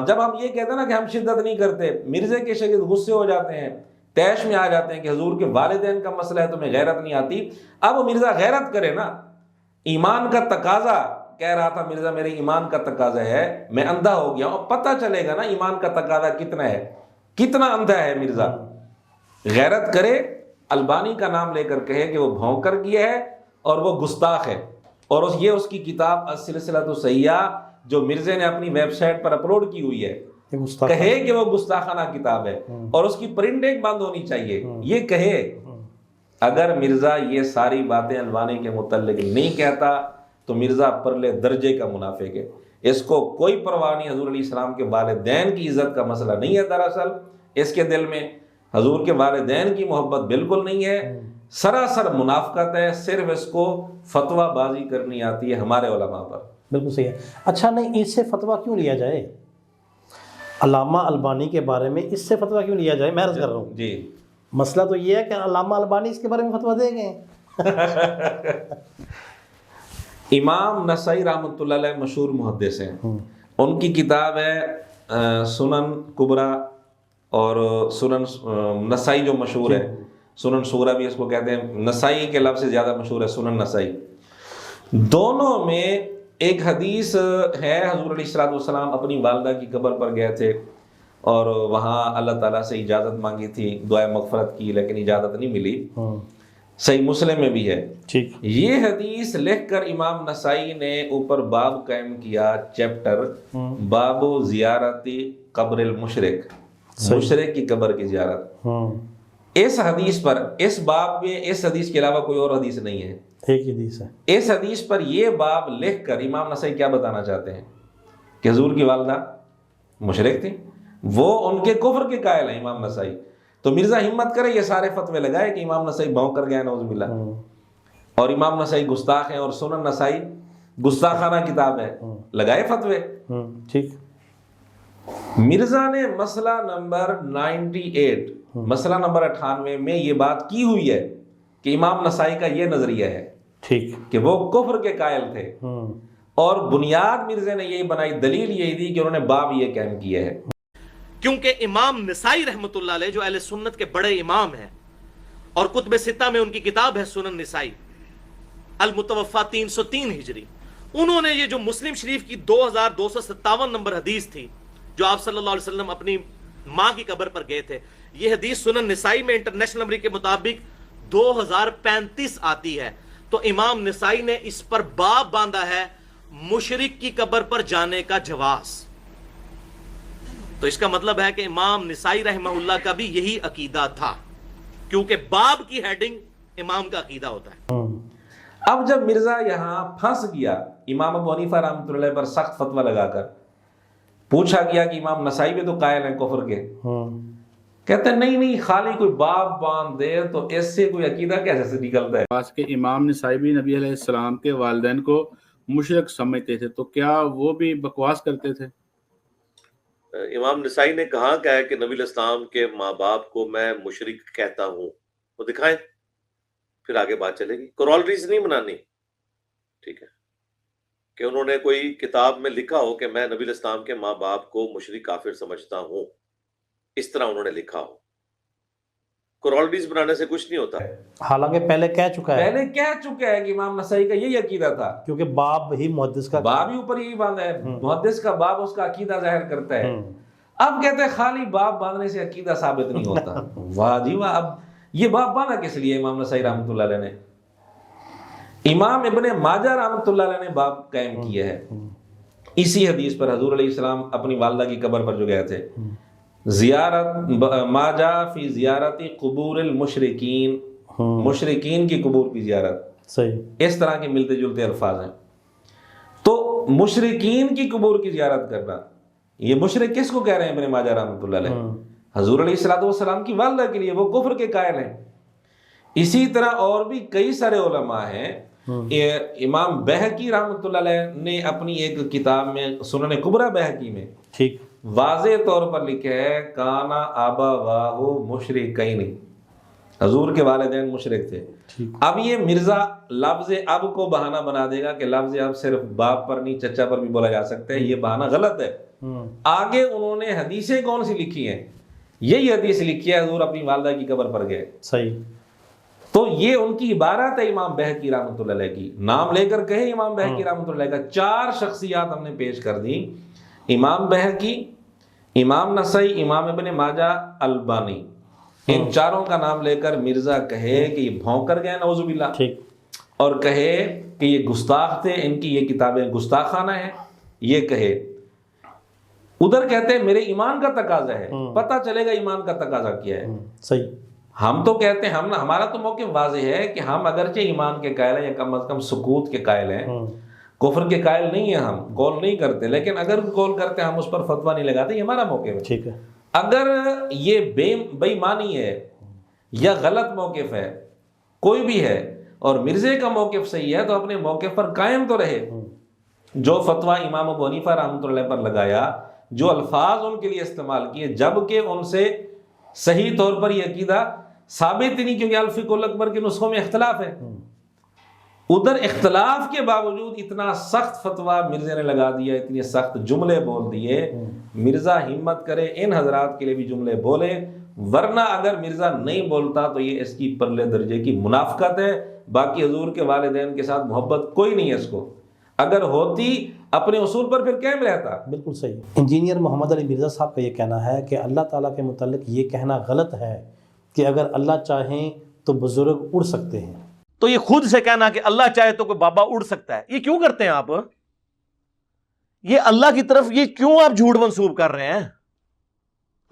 جب ہم یہ کہتے ہیں نا کہ ہم شدت نہیں کرتے، مرزے کے شاگرد غصے ہو جاتے ہیں، تیش میں آ جاتے ہیں کہ حضور کے والدین کا مسئلہ ہے تمہیں غیرت نہیں آتی۔ اب مرزا غیرت کرے نا، ایمان کا تقاضا کہہ رہا تھا مرزا، میرے ایمان کا تقاضا ہے، میں اندھا ہو گیا ہوں، پتہ چلے گا نا ایمان کا تقاضا کتنا ہے، کتنا اندھا ہے مرزا۔ غیرت کرے، البانی کا نام لے کر کہے کہ وہ بھونک کر گیا ہے اور وہ گستاخ ہے، اور یہ اس کی کتاب السلسلۃ الصحیحہ جو مرزے نے اپنی ویب سائٹ پر اپلوڈ کی ہوئی ہے، کہے کہ وہ گستاخانہ کتاب ہے اور اس کی پرنٹنگ بند ہونی چاہیے، یہ کہے۔ اگر مرزا یہ ساری باتیں البانی کے متعلق نہیں کہتا تو مرزا پرلے درجے کا منافق ہے، اس کو کوئی پرواہ نہیں۔ حضور علیہ السلام کے والدین کی عزت کا مسئلہ نہیں ہے، دراصل اس کے دل میں حضور کے والدین کی محبت بالکل نہیں ہے، سراسر منافقت ہے، صرف اس کو فتویٰ بازی کرنی آتی ہے ہمارے علماء پر۔ بالکل صحیح ہے۔ اچھا، نہیں اس سے فتویٰ کیوں لیا جائے؟ علامہ البانی کے بارے میں اس سے فتویٰ کیوں لیا جائے؟ میں عرض کر رہا ہوں جی، مسئلہ تو یہ ہے کہ علامہ البانی اس کے بارے میں فتویٰ دے گئے۔ امام نسائی رحمۃ اللہ علیہ مشہور محدث ہیں، ان کی کتاب ہے سنن کبریٰ، اور سنن نسائی جو مشہور ہے، سنن صغریٰ بھی اس کو کہتے ہیں، نسائی کے لفظ سے زیادہ مشہور ہے سنن نسائی۔ دونوں میں ایک حدیث ہے، حضور علیہ الصلوۃ والسلام اپنی والدہ کی قبر پر گئے تھے اور وہاں اللہ تعالیٰ سے اجازت مانگی تھی، دعائے مغفرت کی، لیکن اجازت نہیں ملی۔ صحیح مسلم میں بھی ہے۔ ٹھیک، یہ حدیث لکھ کر امام نسائی نے اوپر باب قائم کیا، چیپٹر باب زیارتی قبر المشرک، مشرک کی قبر کی زیارت۔ اس حدیث پر، اس باب میں اس حدیث کے علاوہ کوئی اور حدیث نہیں ہے، ایک ہی حدیث ہے۔ اس حدیث پر یہ باب لکھ کر امام نسائی کیا بتانا چاہتے ہیں کہ حضور کی والدہ مشرک تھی، وہ ان کے کفر کے قائل ہیں امام نسائی۔ تو مرزا ہمت کرے یہ سارے فتوے لگائے کہ امام نسائی بھونک کر گئے نعوذ باللہ، اور امام نسائی گستاخ ہیں اور سنن نسائی گستاخانہ کتاب ہے، لگائے فتوے۔ ٹھیک، مرزا نے مسئلہ نمبر 98 مسئلہ نمبر 98 میں یہ بات کی ہوئی ہے کہ امام نسائی کا یہ نظریہ ہے ٹھیک، کہ وہ کفر کے قائل تھے، اور بنیاد مرزا نے یہی بنائی، دلیل یہی دی کہ انہوں نے باب یہ قائم کیا ہے۔ کیونکہ امام نسائی رحمۃ اللہ علیہ جو اہل سنت کے بڑے امام ہیں، اور کتب ستہ میں ان کی کتاب ہے سنن نسائی المتوفا 303 ہجری، انہوں نے یہ جو مسلم شریف کی 2257 نمبر حدیث تھی جو آپ صلی اللہ علیہ وسلم اپنی ماں کی قبر پر گئے تھے، یہ حدیث سنن نسائی میں انٹرنیشنل نمبر کے مطابق 2035 آتی ہے۔ تو امام نسائی نے اس پر باب باندھا ہے مشرک کی قبر پر جانے کا جواز۔ تو اس کا مطلب ہے کہ امام نسائی رحمہ اللہ کا بھی یہی عقیدہ تھا، کیونکہ باب کی ہیڈنگ امام کا عقیدہ ہوتا ہے۔ اب جب مرزا یہاں پھنس گیا، امام ابو حنیفہ رحمۃ اللہ پر سخت فتویٰ لگا کر پوچھا گیا کہ امام نسائی بھی تو قائل ہیں کفر کے، کہتے ہیں نہیں خالی کوئی باب باندھ دے تو اس سے کوئی عقیدہ کیسے نکلتا ہے۔ پاس کے امام نسائی بھی نبی علیہ السلام کے والدین کو مشرک سمجھتے تھے، تو کیا وہ بھی بکواس کرتے تھے؟ امام نسائی نے کہاں کہا ہے کہ نبی علیہ السلام کے ماں باپ کو میں مشرک کہتا ہوں؟ وہ دکھائیں، پھر آگے بات چلے گی۔ کورالریز نہیں بنانی، ٹھیک ہے، کہ انہوں نے کوئی کتاب میں لکھا ہو کہ میں نبی علیہ السلام کے ماں باپ کو مشرک کافر سمجھتا ہوں، اس طرح انہوں نے لکھا ہو۔ کورالریز بنانے سے کچھ نہیں ہوتا ہے، حالانکہ پہلے کہہ چکا ہے کہ امام نسائی کا یہی عقیدہ تھا، کیونکہ باب ہی محدث کا باب ہی اوپر یہی باندھا ہے، محدث کا باب اس کا عقیدہ ظاہر کرتا ہے۔ اب کہتے ہیں خالی باب باندھنے سے عقیدہ ثابت نہیں ہوتا۔ واہ جی واہ، اب یہ باب باندھا کس لیے امام نسائی رحمۃ اللہ علیہ نے؟ امام ابن ماجہ رحمۃ اللہ علیہ نے باب قائم کیا ہے اسی حدیث پر، حضور علیہ السلام اپنی والدہ کی قبر پر جو گئے تھے، زیارت ماجہ فی زیارتی قبور المشرکین، مشرکین کی قبور کی زیارت، صحیح، اس طرح کے ملتے جلتے الفاظ ہیں۔ تو مشرکین کی قبور کی زیارت کرنا، یہ مشرک کس کو کہہ رہے ہیں ابن ماجہ رحمۃ اللہ علیہ؟ حضور علیہ الصلوۃ والسلام کی والدہ کے لیے، وہ کفر کے قائل ہیں۔ اسی طرح اور بھی کئی سارے علماء ہیں۔ امام بہقی رحمۃ اللہ علیہ نے اپنی ایک کتاب میں سنن کبریٰ بہقی میں ٹھیک، واضح طور پر لکھا ہے کانا ابواہ مشرکین، حضور کے والدین مشرک تھے۔ اب یہ مرزا لفظ اب کو بہانہ بنا دے گا کہ لفظ اب صرف باپ پر نہیں چچا پر بھی بولا جا سکتا ہے، یہ بہانہ غلط ہے۔ آگے انہوں نے حدیثیں کون سی لکھی ہیں؟ یہی حدیث لکھی ہے حضور اپنی والدہ کی قبر پر گئے، صحیح۔ تو یہ ان کی عبارت ہے امام بہقی رحمۃ اللہ علیہ کی، نام لے کر کہے امام بہقی رحمۃ اللہ علیہ کا۔ 4 شخصیات ہم نے پیش کر دی، امام بہقی، امام نسائی، امام ابن ماجہ، البانی، ان چاروں کا نام لے کر مرزا کہے کہ یہ بھونک کر گئے نعوذ باللہ، ٹھیک، اور کہے کہ یہ گستاخ تھے، ان کی یہ کتابیں گستاخانہ ہیں، یہ کہے۔ ادھر کہتے ہیں میرے ایمان کا تقاضا ہے، پتہ چلے گا ایمان کا تقاضا کیا ہے۔ صحیح، ہم تو کہتے ہیں ہمارا تو موقف واضح ہے کہ ہم اگرچہ ایمان کے قائل ہیں یا کم از کم سکوت کے قائل ہیں، کفر کے قائل نہیں ہیں، ہم قول نہیں کرتے، لیکن اگر قول کرتے ہیں ہم اس پر فتویٰ نہیں لگاتے، یہ ہمارا موقف ہے۔ ٹھیک ہے، اگر یہ بے ایمانی ہے یا غلط موقف ہے کوئی بھی ہے اور مرزے کا موقف صحیح ہے تو اپنے موقف پر قائم تو رہے۔ جو فتویٰ امام ابو حنیفہ رحمۃ اللہ پر لگایا، جو الفاظ ان کے لیے استعمال کیے، جبکہ ان سے صحیح طور پر یہ عقیدہ ثابت ہی نہیں، کیونکہ الفقہ الاکبر کے نسخوں میں اختلاف ہے۔ ادھر اختلاف کے باوجود اتنا سخت فتویٰ مرزا نے لگا دیا، اتنے سخت جملے بول دیے۔ مرزا ہمت کرے ان حضرات کے لیے بھی جملے بولے ورنہ اگر مرزا نہیں بولتا تو یہ اس کی پرلے درجے کی منافقت ہے. باقی حضور کے والدین کے ساتھ محبت کوئی نہیں ہے اس کو. اگر ہوتی اپنے اصول پر پھر قائم رہتا. بالکل صحیح. انجینئر محمد علی مرزا صاحب کا یہ کہنا ہے کہ اللہ تعالیٰ کے متعلق یہ کہنا غلط ہے کہ اگر اللہ چاہیں تو بزرگ اڑ سکتے ہیں. تو یہ خود سے کہنا کہ اللہ چاہے تو کوئی بابا اڑ سکتا ہے، یہ کیوں کرتے ہیں آپ؟ یہ اللہ کی طرف یہ کیوں آپ جھوٹ منسوب کر رہے ہیں؟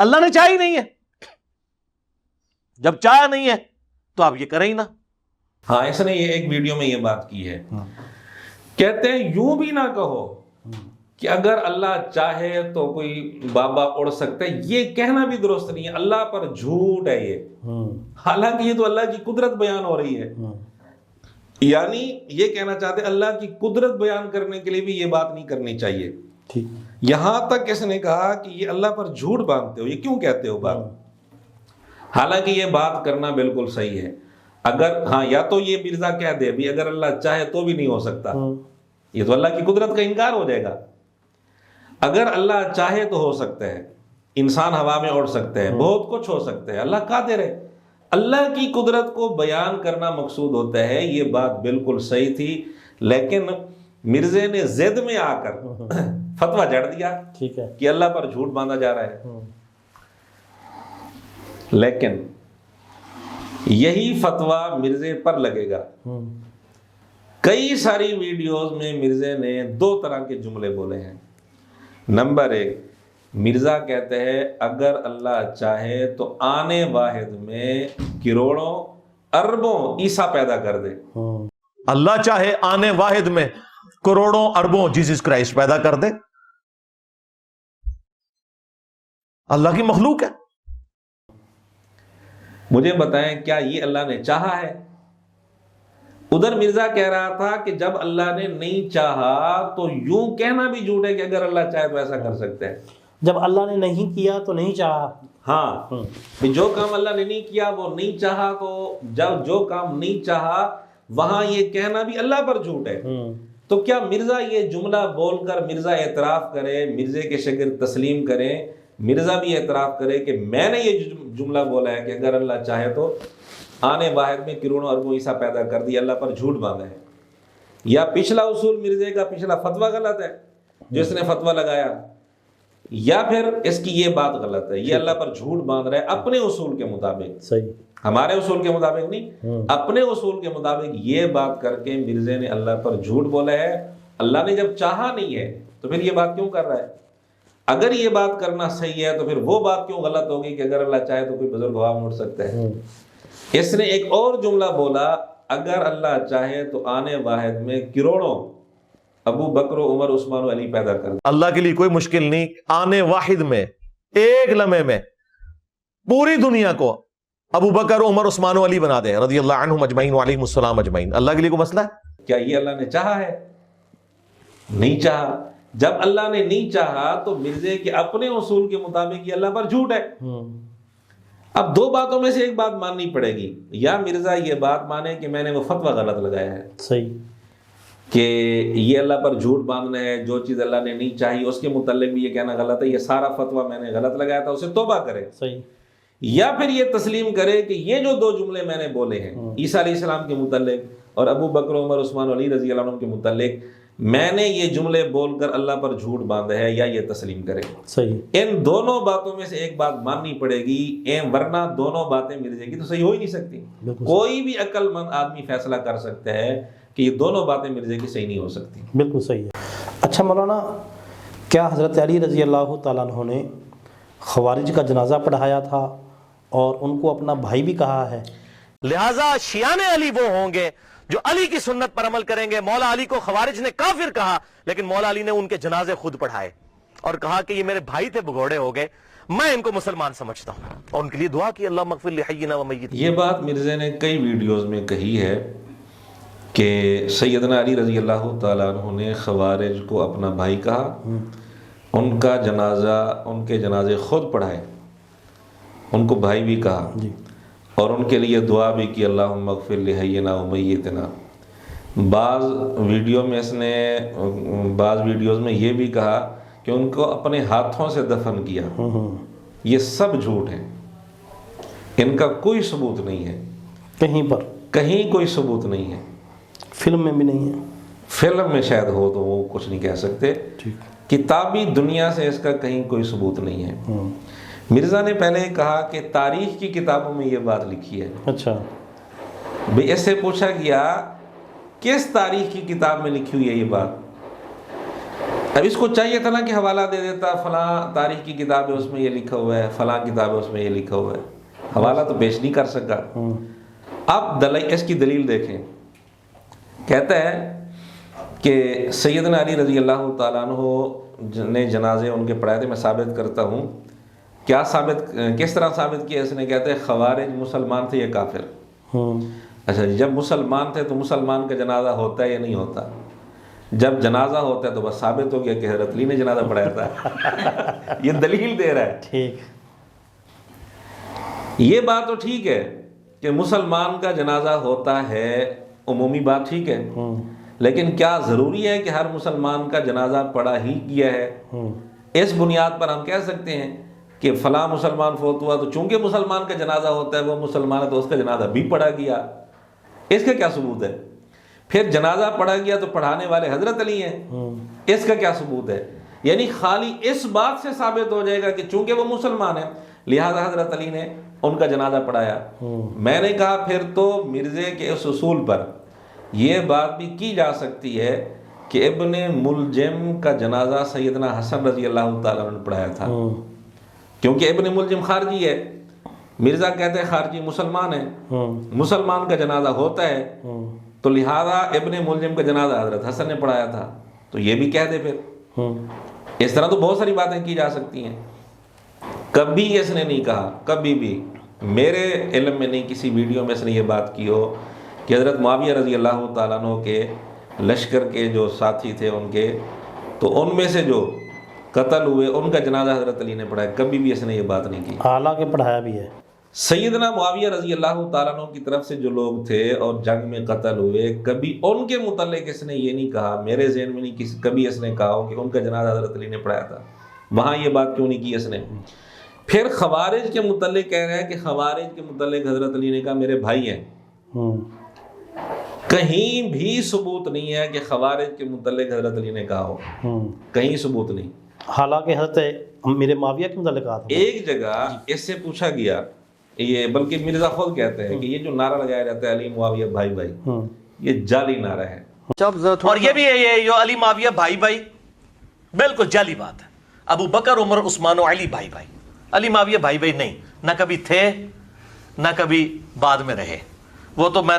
اللہ نے چاہا ہی نہیں ہے. جب چاہا نہیں ہے تو آپ یہ کریں ہی نہ. ہاں، اس نے یہ ایک ویڈیو میں یہ بات کی ہے. کہتے ہیں یوں بھی نہ کہو کہ اگر اللہ چاہے تو کوئی بابا اڑ سکتا ہے. یہ کہنا بھی درست نہیں ہے، اللہ پر جھوٹ ہے یہ. حالانکہ یہ تو اللہ کی قدرت بیان ہو رہی ہے. یعنی یہ کہنا چاہتے ہیں اللہ کی قدرت بیان کرنے کے لیے بھی یہ بات نہیں کرنی چاہیے. یہاں تک اس نے کہا کہ یہ اللہ پر جھوٹ باندھتے ہو، یہ کیوں کہتے ہو بات. حالانکہ یہ بات کرنا بالکل صحیح ہے. اگر ہاں یا تو یہ مرزا کہہ دے بھی اگر اللہ چاہے تو بھی نہیں ہو سکتا، یہ تو اللہ کی قدرت کا انکار ہو جائے گا. اگر اللہ چاہے تو ہو سکتا ہے، انسان ہوا میں اڑ سکتا ہے، بہت کچھ ہو سکتا ہے، اللہ قادر ہے. اللہ کی قدرت کو بیان کرنا مقصود ہوتا ہے. یہ بات بالکل صحیح تھی، لیکن مرزے نے ضد میں آ کر فتویٰ جڑ دیا کہ اللہ پر جھوٹ باندھا جا رہا ہے. لیکن یہی فتویٰ مرزے پر لگے گا. کئی ساری ویڈیوز میں مرزے نے دو طرح کے جملے بولے ہیں. نمبر 1، مرزا کہتے ہیں اگر اللہ چاہے تو آنے واحد میں کروڑوں اربوں عیسیٰ پیدا کر دے. اللہ چاہے آنے واحد میں کروڑوں اربوں جیسس کرائسٹ پیدا کر دے. اللہ کی مخلوق ہے. مجھے بتائیں کیا یہ اللہ نے چاہا ہے؟ ادھر مرزا کہہ رہا تھا کہ جب اللہ نے نہیں چاہا تو یوں کہنا بھی جھوٹ ہے کہ اگر اللہ چاہے تو ایسا کر سکتے ہیں. جب اللہ نے نہیں کیا تو نہیں چاہا. ہاں، جو کام اللہ نے نہیں کیا وہ نہیں چاہا، تو جب جو کام نہیں چاہا وہاں یہ کہنا بھی اللہ پر جھوٹ ہے. تو کیا مرزا یہ جملہ بول کر مرزا اعتراف کرے، مرزے کے شاگرد تسلیم کریں، مرزا بھی اعتراف کرے کہ میں نے یہ جملہ بولا ہے کہ اگر اللہ چاہے تو آنے واحد میں کروڑوں اربوں عیسیٰ پیدا کر دی، اللہ پر جھوٹ باندھا ہے؟ یا پچھلا اصول مرزے کا پچھلا فتویٰ غلط ہے جس نے فتویٰ لگایا، یا پھر اس کی یہ بات غلط ہے، یہ اللہ پر جھوٹ باندھ رہا ہے اپنے اصول کے مطابق. صحیح، ہمارے اصول کے مطابق نہیں، اپنے اصول کے مطابق یہ بات کر کے مرزے نے اللہ پر جھوٹ بولا ہے. اللہ نے جب چاہا نہیں ہے تو پھر یہ بات کیوں کر رہا ہے؟ اگر یہ بات کرنا صحیح ہے تو پھر وہ بات کیوں غلط ہوگی کہ اگر اللہ چاہے تو کوئی بزرگ ہوا میں اٹھ سکتا ہے. اس نے ایک اور جملہ بولا، اگر اللہ چاہے تو آنے واحد میں کروڑوں ابو بکر و عمر عثمان و علی پیدا کر دے. اللہ کے لیے کوئی مشکل نہیں، آنے واحد میں ایک لمحے میں پوری دنیا کو ابو بکر عمر عثمان و علی بنا دے رضی اللہ عنہم اجمعین وعلیہم السلام اجمعین. اللہ کے لیے کوئی مسئلہ ہے؟ کیا یہ اللہ نے چاہا ہے؟ نہیں چاہا. جب اللہ نے نہیں چاہا تو مرزے کے اپنے اصول کے مطابق یہ اللہ پر جھوٹ ہے. اب دو باتوں میں سے ایک بات ماننی پڑے گی، یا مرزا یہ بات مانے کہ میں نے وہ فتویٰ غلط لگایا ہے، صحیح، کہ یہ اللہ پر جھوٹ باندھنا ہے، جو چیز اللہ نے نہیں چاہی اس کے متعلق بھی یہ کہنا غلط ہے، یہ سارا فتویٰ میں نے غلط لگایا تھا، اسے توبہ کرے. صحیح. یا پھر یہ تسلیم کرے کہ یہ جو دو جملے میں نے بولے ہیں عیسیٰ علیہ السلام کے متعلق اور ابو بکر عمر عثمان علی رضی اللہ عنہ کے متعلق میں نے یہ جملے بول کر اللہ پر جھوٹ باندھا ہے، یا یہ تسلیم کرے. صحیح. ان دونوں باتوں میں سے ایک بات ماننی پڑے گی، ورنہ دونوں باتیں مرزے کی تو صحیح ہو ہی نہیں سکتی. کوئی بھی عقل مند آدمی فیصلہ کر سکتا ہے کہ یہ دونوں باتیں مرزے کی صحیح نہیں ہو سکتی. بالکل صحیح ہے. اچھا مولانا، کیا حضرت علی رضی اللہ تعالیٰ عنہ نے خوارج کا جنازہ پڑھایا تھا اور ان کو اپنا بھائی بھی کہا ہے؟ لہٰذا شیعان علی وہ ہوں گے جو علی کی سنت پر عمل کریں گے. مولا علی کو خوارج نے کافر کہا، لیکن مولا علی نے ان کے جنازے خود پڑھائے اور کہا کہ یہ میرے بھائی تھے، بھگوڑے ہو گئے، میں ان کو مسلمان سمجھتا ہوں، اور ان کے لیے دعا کی اللہ مغفر لحینا و میتنا. یہ بات مرزا نے کئی ویڈیوز میں کہی ہے کہ سیدنا علی رضی اللہ تعالیٰ عنہ نے خوارج کو اپنا بھائی کہا، ان کا جنازہ، ان کے جنازے خود پڑھائے، ان کو بھائی بھی کہا، اور ان کے لیے دعا بھی کی اللہم اغفر لحینا و میتنا. بعض ویڈیوز میں یہ بھی کہا کہ ان کو اپنے ہاتھوں سے دفن کیا. یہ سب جھوٹ ہیں. ان کا کوئی ثبوت نہیں ہے کہیں پر، کہیں کوئی ثبوت نہیں ہے، فلم میں بھی نہیں ہے، فلم میں شاید ہو تو وہ کچھ نہیں کہہ سکتے، کتابی دنیا سے اس کا کہیں کوئی ثبوت نہیں ہے۔ مرزا نے پہلے کہا کہ تاریخ کی کتابوں میں یہ بات لکھی ہے۔ اچھا، بھئی اس سے پوچھا گیا کس تاریخ کی کتاب میں لکھی ہوئی ہے یہ بات؟ اب اس کو چاہیے تھا نا کہ حوالہ دے دیتا، فلاں تاریخ کی کتاب ہے اس میں یہ لکھا ہوا ہے، فلاں کتاب ہے اس میں یہ لکھا ہوا ہے، حوالہ تو پیش نہیں کر سکا۔ اب اس کی دلیل دیکھیں، کہتا ہے کہ سیدنا علی رضی اللہ تعالیٰ عنہ نے جنازے ان کے پڑھائے تھے، میں ثابت کرتا ہوں۔ کیا ثابت، کس طرح ثابت کیا؟ اس نے کہتے ہیں خوارج مسلمان تھے یا کافر؟ اچھا جی، جب مسلمان تھے تو مسلمان کا جنازہ ہوتا ہے یا نہیں ہوتا؟ جب جنازہ ہوتا ہے تو بس ثابت ہو گیا کہ حضرت علی نے جنازہ پڑھایا تھا۔ یہ دلیل دے رہا ہے۔ ٹھیک، یہ بات تو ٹھیک ہے کہ مسلمان کا جنازہ ہوتا ہے، عمومی بات ٹھیک ہے، لیکن کیا ضروری ہے کہ ہر مسلمان کا جنازہ پڑھا ہی کیا ہے؟ اس بنیاد پر ہم کہہ سکتے ہیں کہ فلاں مسلمان فوت ہوا تو چونکہ مسلمان کا جنازہ ہوتا ہے، وہ مسلمان ہے تو اس کا جنازہ بھی پڑھا گیا، اس کا کیا ثبوت ہے؟ پھر جنازہ پڑھا گیا تو پڑھانے والے حضرت علی ہیں، اس کا کیا ثبوت ہے؟ یعنی خالی اس بات سے ثابت ہو جائے گا کہ چونکہ وہ مسلمان ہیں لہذا حضرت علی نے ان کا جنازہ پڑھایا۔ میں نے کہا پھر تو مرزے کے اس اصول پر یہ بات بھی کی جا سکتی ہے کہ ابن ملجم کا جنازہ سیدنا حسن رضی اللہ تعالیٰ نے پڑھایا تھا، کیونکہ ابن ملجم خارجی ہے، مرزا کہتے ہیں خارجی مسلمان ہے، مسلمان کا جنازہ ہوتا ہے تو لہذا ابن ملجم کا جنازہ حضرت حسن نے پڑھایا تھا، تو یہ بھی کہہ دے پھر۔ اس طرح تو بہت ساری باتیں کی جا سکتی ہیں۔ کبھی اس نے نہیں کہا، کبھی بھی میرے علم میں نہیں کسی ویڈیو میں اس نے یہ بات کی ہو کہ حضرت معاویہ رضی اللہ تعالیٰ عنہ کے لشکر کے جو ساتھی تھے ان کے، تو ان میں سے جو قتل ہوئے ان کا جنازہ حضرت علی نے پڑھایا، کبھی بھی اس نے یہ بات نہیں کی۔ حالانکہ پڑھایا بھی ہے۔ سیدنا معاویہ رضی اللہ تعالیٰ عنہ کی طرف سے جو لوگ تھے اور جنگ میں قتل ہوئے، کبھی ان کے متعلق اس نے یہ نہیں کہا، میرے ذہن میں نہیں کبھی اس نے کہا ہو کہ ان کا جنازہ حضرت علی نے پڑھایا تھا، وہاں یہ بات کیوں نہیں کی اس نے۔ پھر خوارج کے متعلق کہہ رہا ہے کہ خوارج کے متعلق حضرت علی نے کہا میرے بھائی ہیں، کہیں بھی ثبوت نہیں ہے کہ خوارج کے متعلق حضرت علی نے کہا ہو، کہیں ثبوت نہیں۔ حالانکہ حضرت میرے معاویہ کے متعلق کہا تھا۔ ایک جگہ اس سے پوچھا گیا، یہ بلکہ مرزا خود کہتے ہیں کہ یہ جو نعرہ لگایا جاتا ہے علی معاویہ بھائی بھائی، یہ جعلی نعرہ ہے۔ اور یہ بھی ہے یہ جو علی معاویہ بھائی بھائی، بالکل جعلی بات ہے۔ ابو بکر عمر عثمان و علی بھائی بھائی، علی معاویہ بھائی بھائی نہیں، نہ کبھی تھے نہ کبھی بعد میں رہے۔ وہ تو میں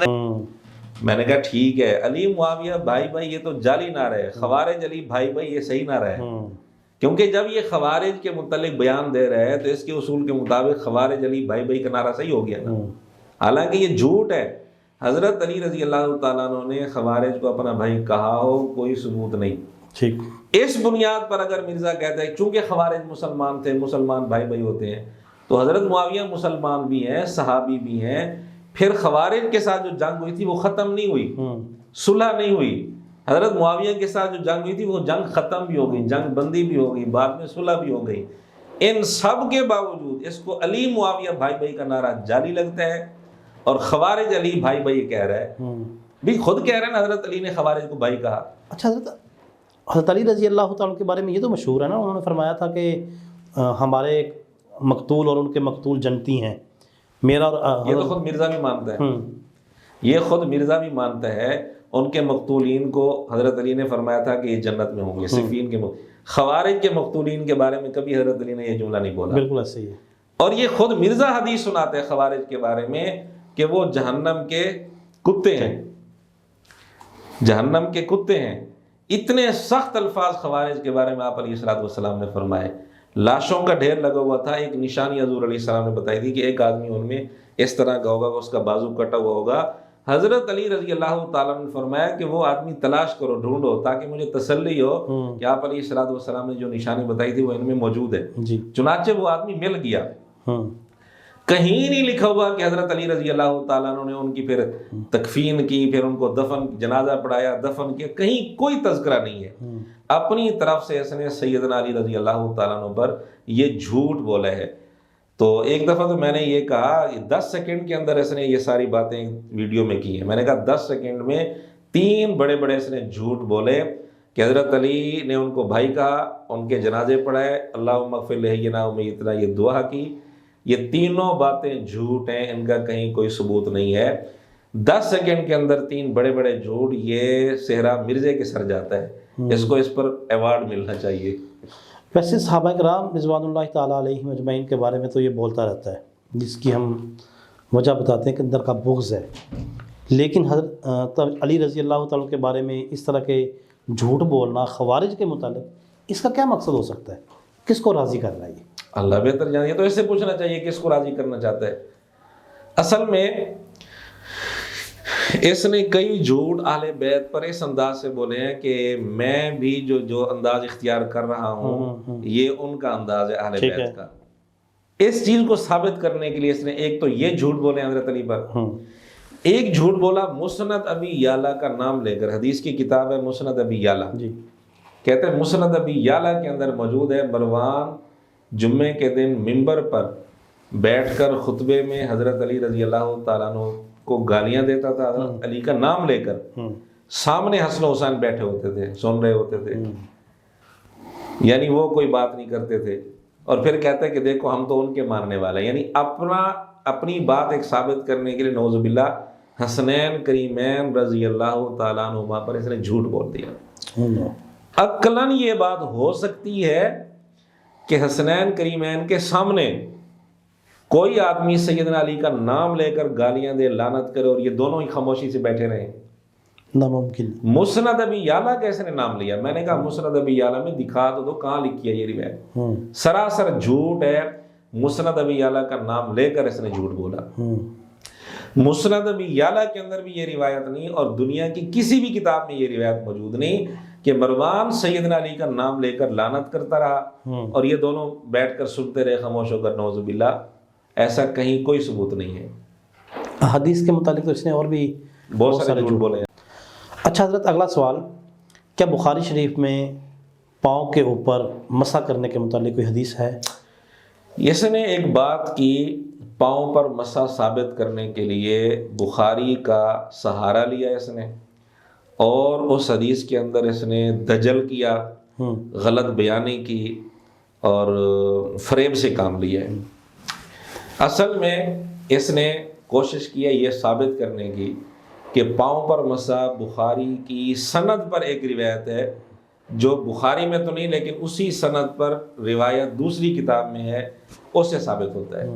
نے کہا ٹھیک ہے، علی معاویہ بھائی بھائی یہ تو جعلی نعرہ ہے، خوارج علی بھائی بھائی یہ صحیح نعرہ ہے، کیونکہ جب یہ خوارج کے متعلق بیان دے رہے ہیں تو اس کے اصول کے مطابق خوارج علی بھائی بھائی کا نعرہ صحیح ہو گیا نا۔ حالانکہ یہ جھوٹ ہے، حضرت علی رضی اللہ تعالیٰ عنہ نے خوارج کو اپنا بھائی کہا ہو، کوئی ثبوت نہیں۔ ٹھیک، اس بنیاد پر اگر مرزا کہتا ہے چونکہ خوارج مسلمان تھے، مسلمان بھائی بھائی ہوتے ہیں، تو حضرت معاویہ مسلمان بھی ہیں، صحابی بھی ہیں، پھر خوارج کے ساتھ جو جنگ ہوئی تھی وہ ختم نہیں ہوئی، صلح نہیں ہوئی۔ حضرت معاویہ کے ساتھ جو جنگ ہوئی تھی وہ جنگ ختم بھی ہو گئی، جنگ بندی بھی ہو گئی، بعد میں صلح بھی ہو گئی۔ ان سب کے باوجود اس کو علی معاویہ بھائی بھائی کا نعرہ جعلی لگتا ہے، اور خوارج علی بھائی بھائی کہہ رہا ہے، بھی خود کہہ رہے ہیں نا حضرت علی نے خوارج کو بھائی کہا۔ اچھا، حضرت علی رضی اللہ تعالیٰ کے بارے میں یہ تو مشہور ہے نا، انہوں نے فرمایا تھا کہ ہمارے مقتول اور ان کے مقتول جنتی ہیں، میرا اور یہ تو خود مرزا بھی مانتا ہے، یہ خود مرزا بھی مانتا ہے، ان کے مقتولین کو حضرت علی نے فرمایا تھا کہ یہ جنت میں ہوں گے، صفین کے خوارج کے مقتولین کے بارے میں کبھی حضرت علی نے یہ جملہ نہیں بولا۔ بالکل ایسے ہی ہے۔ اور یہ خود مرزا حدیث سناتے ہیں خوارج کے بارے میں کہ وہ جہنم کے کتے ہیں، جہنم کے کتے ہیں۔ اتنے سخت الفاظ خوارج کے بارے میں آپ علیہ الصلوۃ والسلام نے فرمائے۔ لاشوں کا ڈھیر لگا ہوا تھا، ایک نشانی حضور علیہ السلام نے بتائی تھی کہ ایک آدمی ان میں اس طرح کا ہوگا کہ اس کا بازو کٹا ہوا ہوگا۔ حضرت علی رضی اللہ تعالیٰ نے فرمایا کہ وہ آدمی تلاش کرو، ڈھونڈو، تاکہ مجھے تسلی ہو کہ آپ علیہ الصلوۃ والسلام نے جو نشانی بتائی تھی وہ ان میں موجود ہے۔ چنانچہ وہ آدمی مل گیا۔ کہیں نہیں لکھا ہوا کہ حضرت علی رضی اللہ تعالیٰ عنہ نے ان کی پھر تکفین کی، پھر ان کو دفن، جنازہ پڑھایا، دفن کیا، کہیں کوئی تذکرہ نہیں ہے۔ اپنی طرف سے اس نے سیدنا علی رضی اللہ تعالیٰ عنہ پر یہ جھوٹ بولا ہے۔ تو ایک دفعہ تو میں نے یہ کہا 10 سیکنڈ کے اندر اس نے یہ ساری باتیں ویڈیو میں کی ہیں. میں نے کہا 10 سیکنڈ میں 3 بڑے بڑے اس نے جھوٹ بولے کہ حضرت علی نے ان کو بھائی کہا, ان کے جنازے پڑھائے, اللہم اغفر لحینا و میتنا یہ دعا کی. یہ تینوں باتیں جھوٹ ہیں, ان کا کہیں کوئی ثبوت نہیں ہے. 10 سیکنڈ کے اندر 3 بڑے بڑے جھوٹ, یہ صحرا مرزے کے سر جاتا ہے. اس کو اس پر ایوارڈ ملنا چاہیے. ویسے صحابہ کرام رضوان اللہ تعالیٰ علیہم اجمعین کے بارے میں تو یہ بولتا رہتا ہے, جس کی ہم وجہ بتاتے ہیں کہ اندر کا بغض ہے, لیکن حضرت علی رضی اللہ تعالیٰ کے بارے میں اس طرح کے جھوٹ بولنا خوارج کے متعلق, اس کا کیا مقصد ہو سکتا ہے؟ کس کو راضی کر رہا ہے یہ؟ اللہ بہتر جانیے. تو اس سے پوچھنا چاہیے کس کو راضی کرنا چاہتا ہے. اصل میں اس نے کئی جھوٹ اہل بیت پر اس انداز سے بولے ہیں کہ میں بھی جو انداز اختیار کر رہا ہوں یہ ان کا انداز ہے اہل بیت کا. اس چیز کو ثابت کرنے کے لیے اس نے ایک تو یہ جھوٹ بولے حضرت علی پر, ایک جھوٹ بولا مسند ابی یعلا کا نام لے کر. حدیث کی کتاب ہے مسند ابی یعلا, کہتے ہیں مسند ابی یعلا کے اندر موجود ہے مروان جمعے کے دن منبر پر بیٹھ کر خطبے میں حضرت علی رضی اللہ تعالیٰ عنہ کو گالیاں دیتا تھا حضرت علی کا نام لے کر. سامنے حسن و حسین بیٹھے ہوتے تھے, سن رہے ہوتے تھے, یعنی وہ کوئی بات نہیں کرتے تھے. اور پھر کہتا ہے کہ دیکھو ہم تو ان کے ماننے والے ہیں, یعنی اپنی بات ایک ثابت کرنے کے لیے نعوذ باللہ حسنین کریمین رضی اللہ تعالیٰ عنہما پر اس نے جھوٹ بول دیا. عقلاً یہ بات ہو سکتی ہے کہ حسنین کریمین کے سامنے کوئی آدمی سیدنا علی کا نام لے کر گالیاں دے, لعنت کرے, اور یہ دونوں ہی خاموشی سے بیٹھے رہے؟ ناممکن. مسند ابی یعلا کیسے نے نام لیا؟ میں نے کہا مسند ابی یعلا میں دکھا تو دو کہاں لکھی ہے یہ روایت. سراسر جھوٹ ہے. مسند ابی یعلا کا نام لے کر اس نے جھوٹ بولا. مسند ابی یعلا کے اندر بھی یہ روایت نہیں, اور دنیا کی کسی بھی کتاب میں یہ روایت موجود نہیں کہ مروان سیدنا علی کا نام لے کر لعنت کرتا رہا اور یہ دونوں بیٹھ کر سنتے رہے خاموش ہو کر. نعوذ باللہ, ایسا کہیں کوئی ثبوت نہیں ہے. حدیث کے متعلق تو اس نے اور بھی بہت سارے جھوٹ بولے ہیں. اچھا حضرت, اگلا سوال, کیا بخاری شریف میں پاؤں کے اوپر مسح کرنے کے متعلق کوئی حدیث ہے؟ اس نے ایک بات کی, پاؤں پر مسح ثابت کرنے کے لیے بخاری کا سہارا لیا اس نے, اور اس حدیث کے اندر اس نے دجل کیا, غلط بیانی کی اور فریب سے کام لیا ہے. اصل میں اس نے کوشش کی ہے یہ ثابت کرنے کی کہ پاؤں پر مسح بخاری کی سند پر ایک روایت ہے جو بخاری میں تو نہیں لیکن اسی سند پر روایت دوسری کتاب میں ہے, اس سے ثابت ہوتا ہے.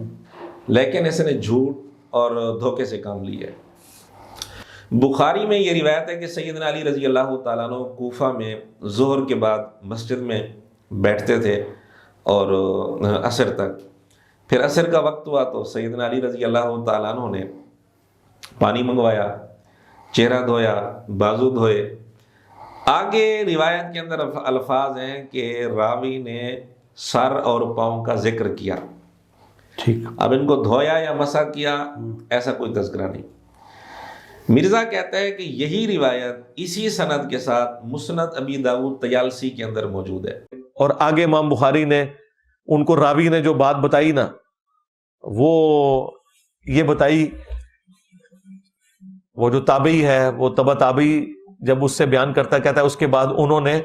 لیکن اس نے جھوٹ اور دھوکے سے کام لیا ہے. بخاری میں یہ روایت ہے کہ سیدنا علی رضی اللہ تعالیٰ عنہ کوفہ میں ظہر کے بعد مسجد میں بیٹھتے تھے اور عصر تک. پھر عصر کا وقت ہوا تو سیدنا علی رضی اللہ تعالیٰ عنہ نے پانی منگوایا, چہرہ دھویا, بازو دھوئے. آگے روایت کے اندر الفاظ ہیں کہ راوی نے سر اور پاؤں کا ذکر کیا. ٹھیک, اب ان کو دھویا یا مسح کیا ایسا کوئی تذکرہ نہیں. مرزا کہتا ہے کہ یہی روایت اسی سند کے ساتھ مسند ابی داؤد طیالسی کے اندر موجود ہے. اور آگے امام بخاری نے ان کو راوی نے جو بات بتائی نا, وہ یہ بتائی, وہ جو تابعی ہے وہ تبع تابعی جب اس سے بیان کرتا کہتا ہے اس کے بعد انہوں نے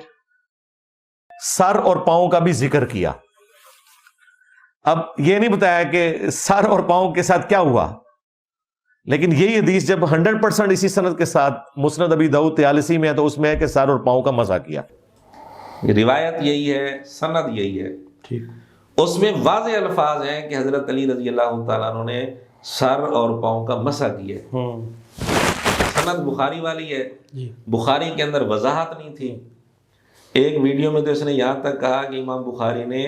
سر اور پاؤں کا بھی ذکر کیا. اب یہ نہیں بتایا کہ سر اور پاؤں کے ساتھ کیا ہوا, لیکن یہی حدیث جب 100% اسی سند کے ساتھ مسند ابی داؤد طیالسی میں ہے تو اس میں ہے کہ سر اور پاؤں کا مسح کیا. روایت یہی ہے, سند یہی ہے. ٹھیک, اس میں واضح الفاظ ہیں کہ حضرت علی رضی اللہ تعالیٰ عنہ نے سر اور پاؤں کا مسح کیا. سند بخاری والی ہے, بخاری کے اندر وضاحت نہیں تھی. ایک ویڈیو میں تو اس نے یہاں تک کہا کہ امام بخاری نے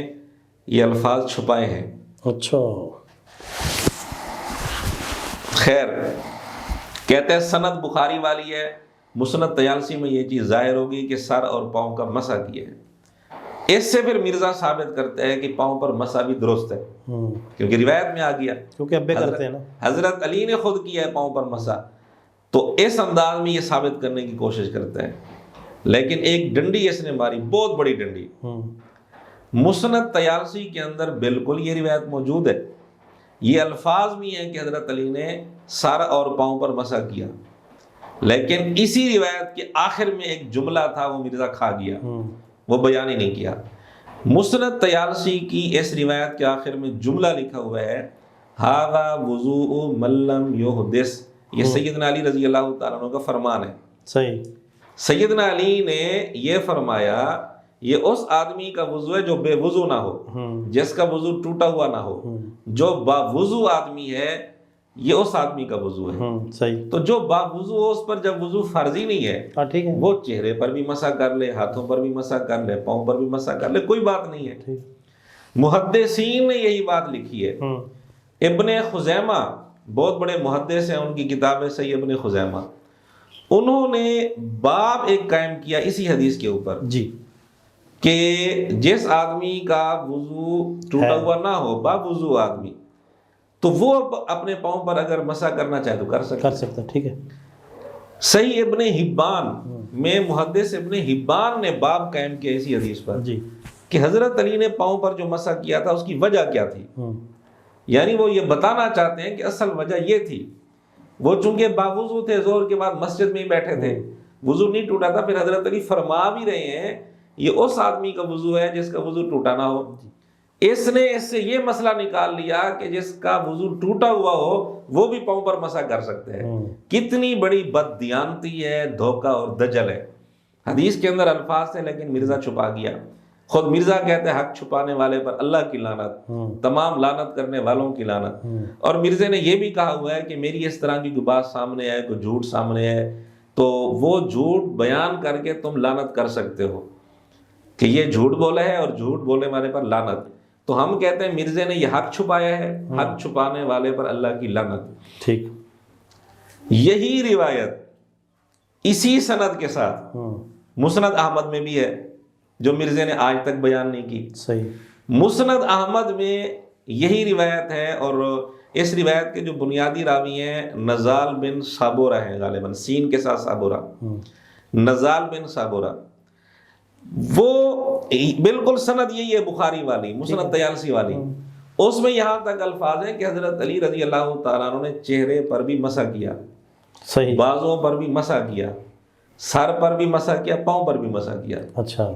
یہ الفاظ چھپائے ہیں. اچھا, خیر, کہتے ہیں سند بخاری والی ہے, مسند طیالسی میں یہ چیز ظاہر ہوگی کہ سر اور پاؤں کا مسح کیا ہے. اس سے پھر مرزا ثابت کرتے ہیں کہ پاؤں پر مسح بھی درست ہے, کیونکہ روایت میں آ گیا, کیونکہ ابے کرتے ہیں نا, حضرت علی نے خود کیا ہے پاؤں پر مسح. تو اس انداز میں یہ ثابت کرنے کی کوشش کرتے ہیں. لیکن ایک ڈنڈی اس نے ماری, بہت بڑی ڈنڈی, مسند طیالسی کے اندر بالکل یہ روایت موجود ہے، یہ الفاظ بھی ہیں کہ حضرت علی نے سر اور پاؤں پر مسح کیا، لیکن اسی روایت کے آخر میں ایک جملہ تھا وہ مرزا کھا گیا، وہ بیان ہی نہیں کیا۔ مسند طیالسی کی اس روایت کے آخر میں جملہ لکھا ہوا ہے ھذا وضوء من لم یحدث، یہ سیدنا علی رضی اللہ تعالیٰ عنہ کا فرمان ہے۔ صحیح، سیدنا علی نے یہ فرمایا یہ اس آدمی کا وضو ہے جو بے وضو نہ ہو، جس کا وضو ٹوٹا ہوا نہ ہو، جو با وضو آدمی ہے یہ اس آدمی کا وضو ہے۔ صحیح، تو جو با وضو ہو اس پر جب وضو فرضی نہیں ہے ٹھیک ہے، وہ چہرے پر بھی مسح کر لے، ہاتھوں پر بھی مسح کر لے، پاؤں پر بھی مسح کر لے، کوئی بات نہیں ہے۔ محدثین نے یہی بات لکھی ہے۔ ابن خزیمہ بہت بڑے محدث ہیں، ان کی کتاب ہے صحیح ابن خزیمہ، انہوں نے باب ایک قائم کیا اسی حدیث کے اوپر جی، کہ جس آدمی کا وضو ٹوٹا ہوا نہ ہو، با وضو آدمی، تو وہ اپنے پاؤں پر اگر مسح کرنا چاہے تو کر سکتا، ٹھیک ہے۔ صحیح ابن حبان میں محدث ابن حبان نے باب قائم کیا اسی حدیث پر جی، کہ حضرت علی نے پاؤں پر جو مسح کیا تھا اس کی وجہ کیا تھی، یعنی وہ یہ بتانا چاہتے ہیں کہ اصل وجہ یہ تھی، وہ چونکہ باوضو تھے، ظہر کے بعد مسجد میں ہی بیٹھے تھے، وضو نہیں ٹوٹا تھا، پھر حضرت علی فرما بھی رہے ہیں یہ اس آدمی کا وضو ہے جس کا وضو ٹوٹا نہ ہو۔ اس نے اس سے یہ مسئلہ نکال لیا کہ جس کا وضو ٹوٹا ہوا ہو وہ بھی پاؤں پر مسح کر سکتے ہیں۔ کتنی بڑی بددیانتی ہے، دھوکہ اور دجل ہے۔ حدیث کے اندر الفاظ تھے لیکن مرزا چھپا گیا۔ خود مرزا کہتے ہیں حق چھپانے والے پر اللہ کی لعنت، تمام لعنت کرنے والوں کی لعنت۔ اور مرزا نے یہ بھی کہا ہوا ہے کہ میری اس طرح کی کوئی بات سامنے ہے، کوئی جھوٹ سامنے ہے تو وہ جھوٹ بیان کر کے تم لعنت کر سکتے ہو کہ یہ جھوٹ بولا ہے اور جھوٹ بولنے والے پر لعنت۔ تو ہم کہتے ہیں مرزا نے یہ حق چھپایا ہے، حق چھپانے والے پر اللہ کی لعنت۔ ٹھیک، یہی روایت اسی سند کے ساتھ مسند احمد میں بھی ہے جو مرزا نے آج تک بیان نہیں کی۔ صحیح، مسند احمد میں یہی روایت ہے، اور اس روایت کے جو بنیادی راوی ہیں نزال بن صابورہ ہیں، غالباً سین کے ساتھ صابورہ، نزال بن صابورہ، وہ بالکل سند یہی ہے بخاری والی، مسند طیالسی والی۔ اس میں یہاں تک الفاظ ہیں کہ حضرت علی رضی اللہ تعالیٰ عنہ نے چہرے پر بھی مسح کیا، صحیح، بازوں پر بھی مسح کیا، سر پر بھی مسح کیا، پاؤں پر بھی مسح کیا۔ اچھا،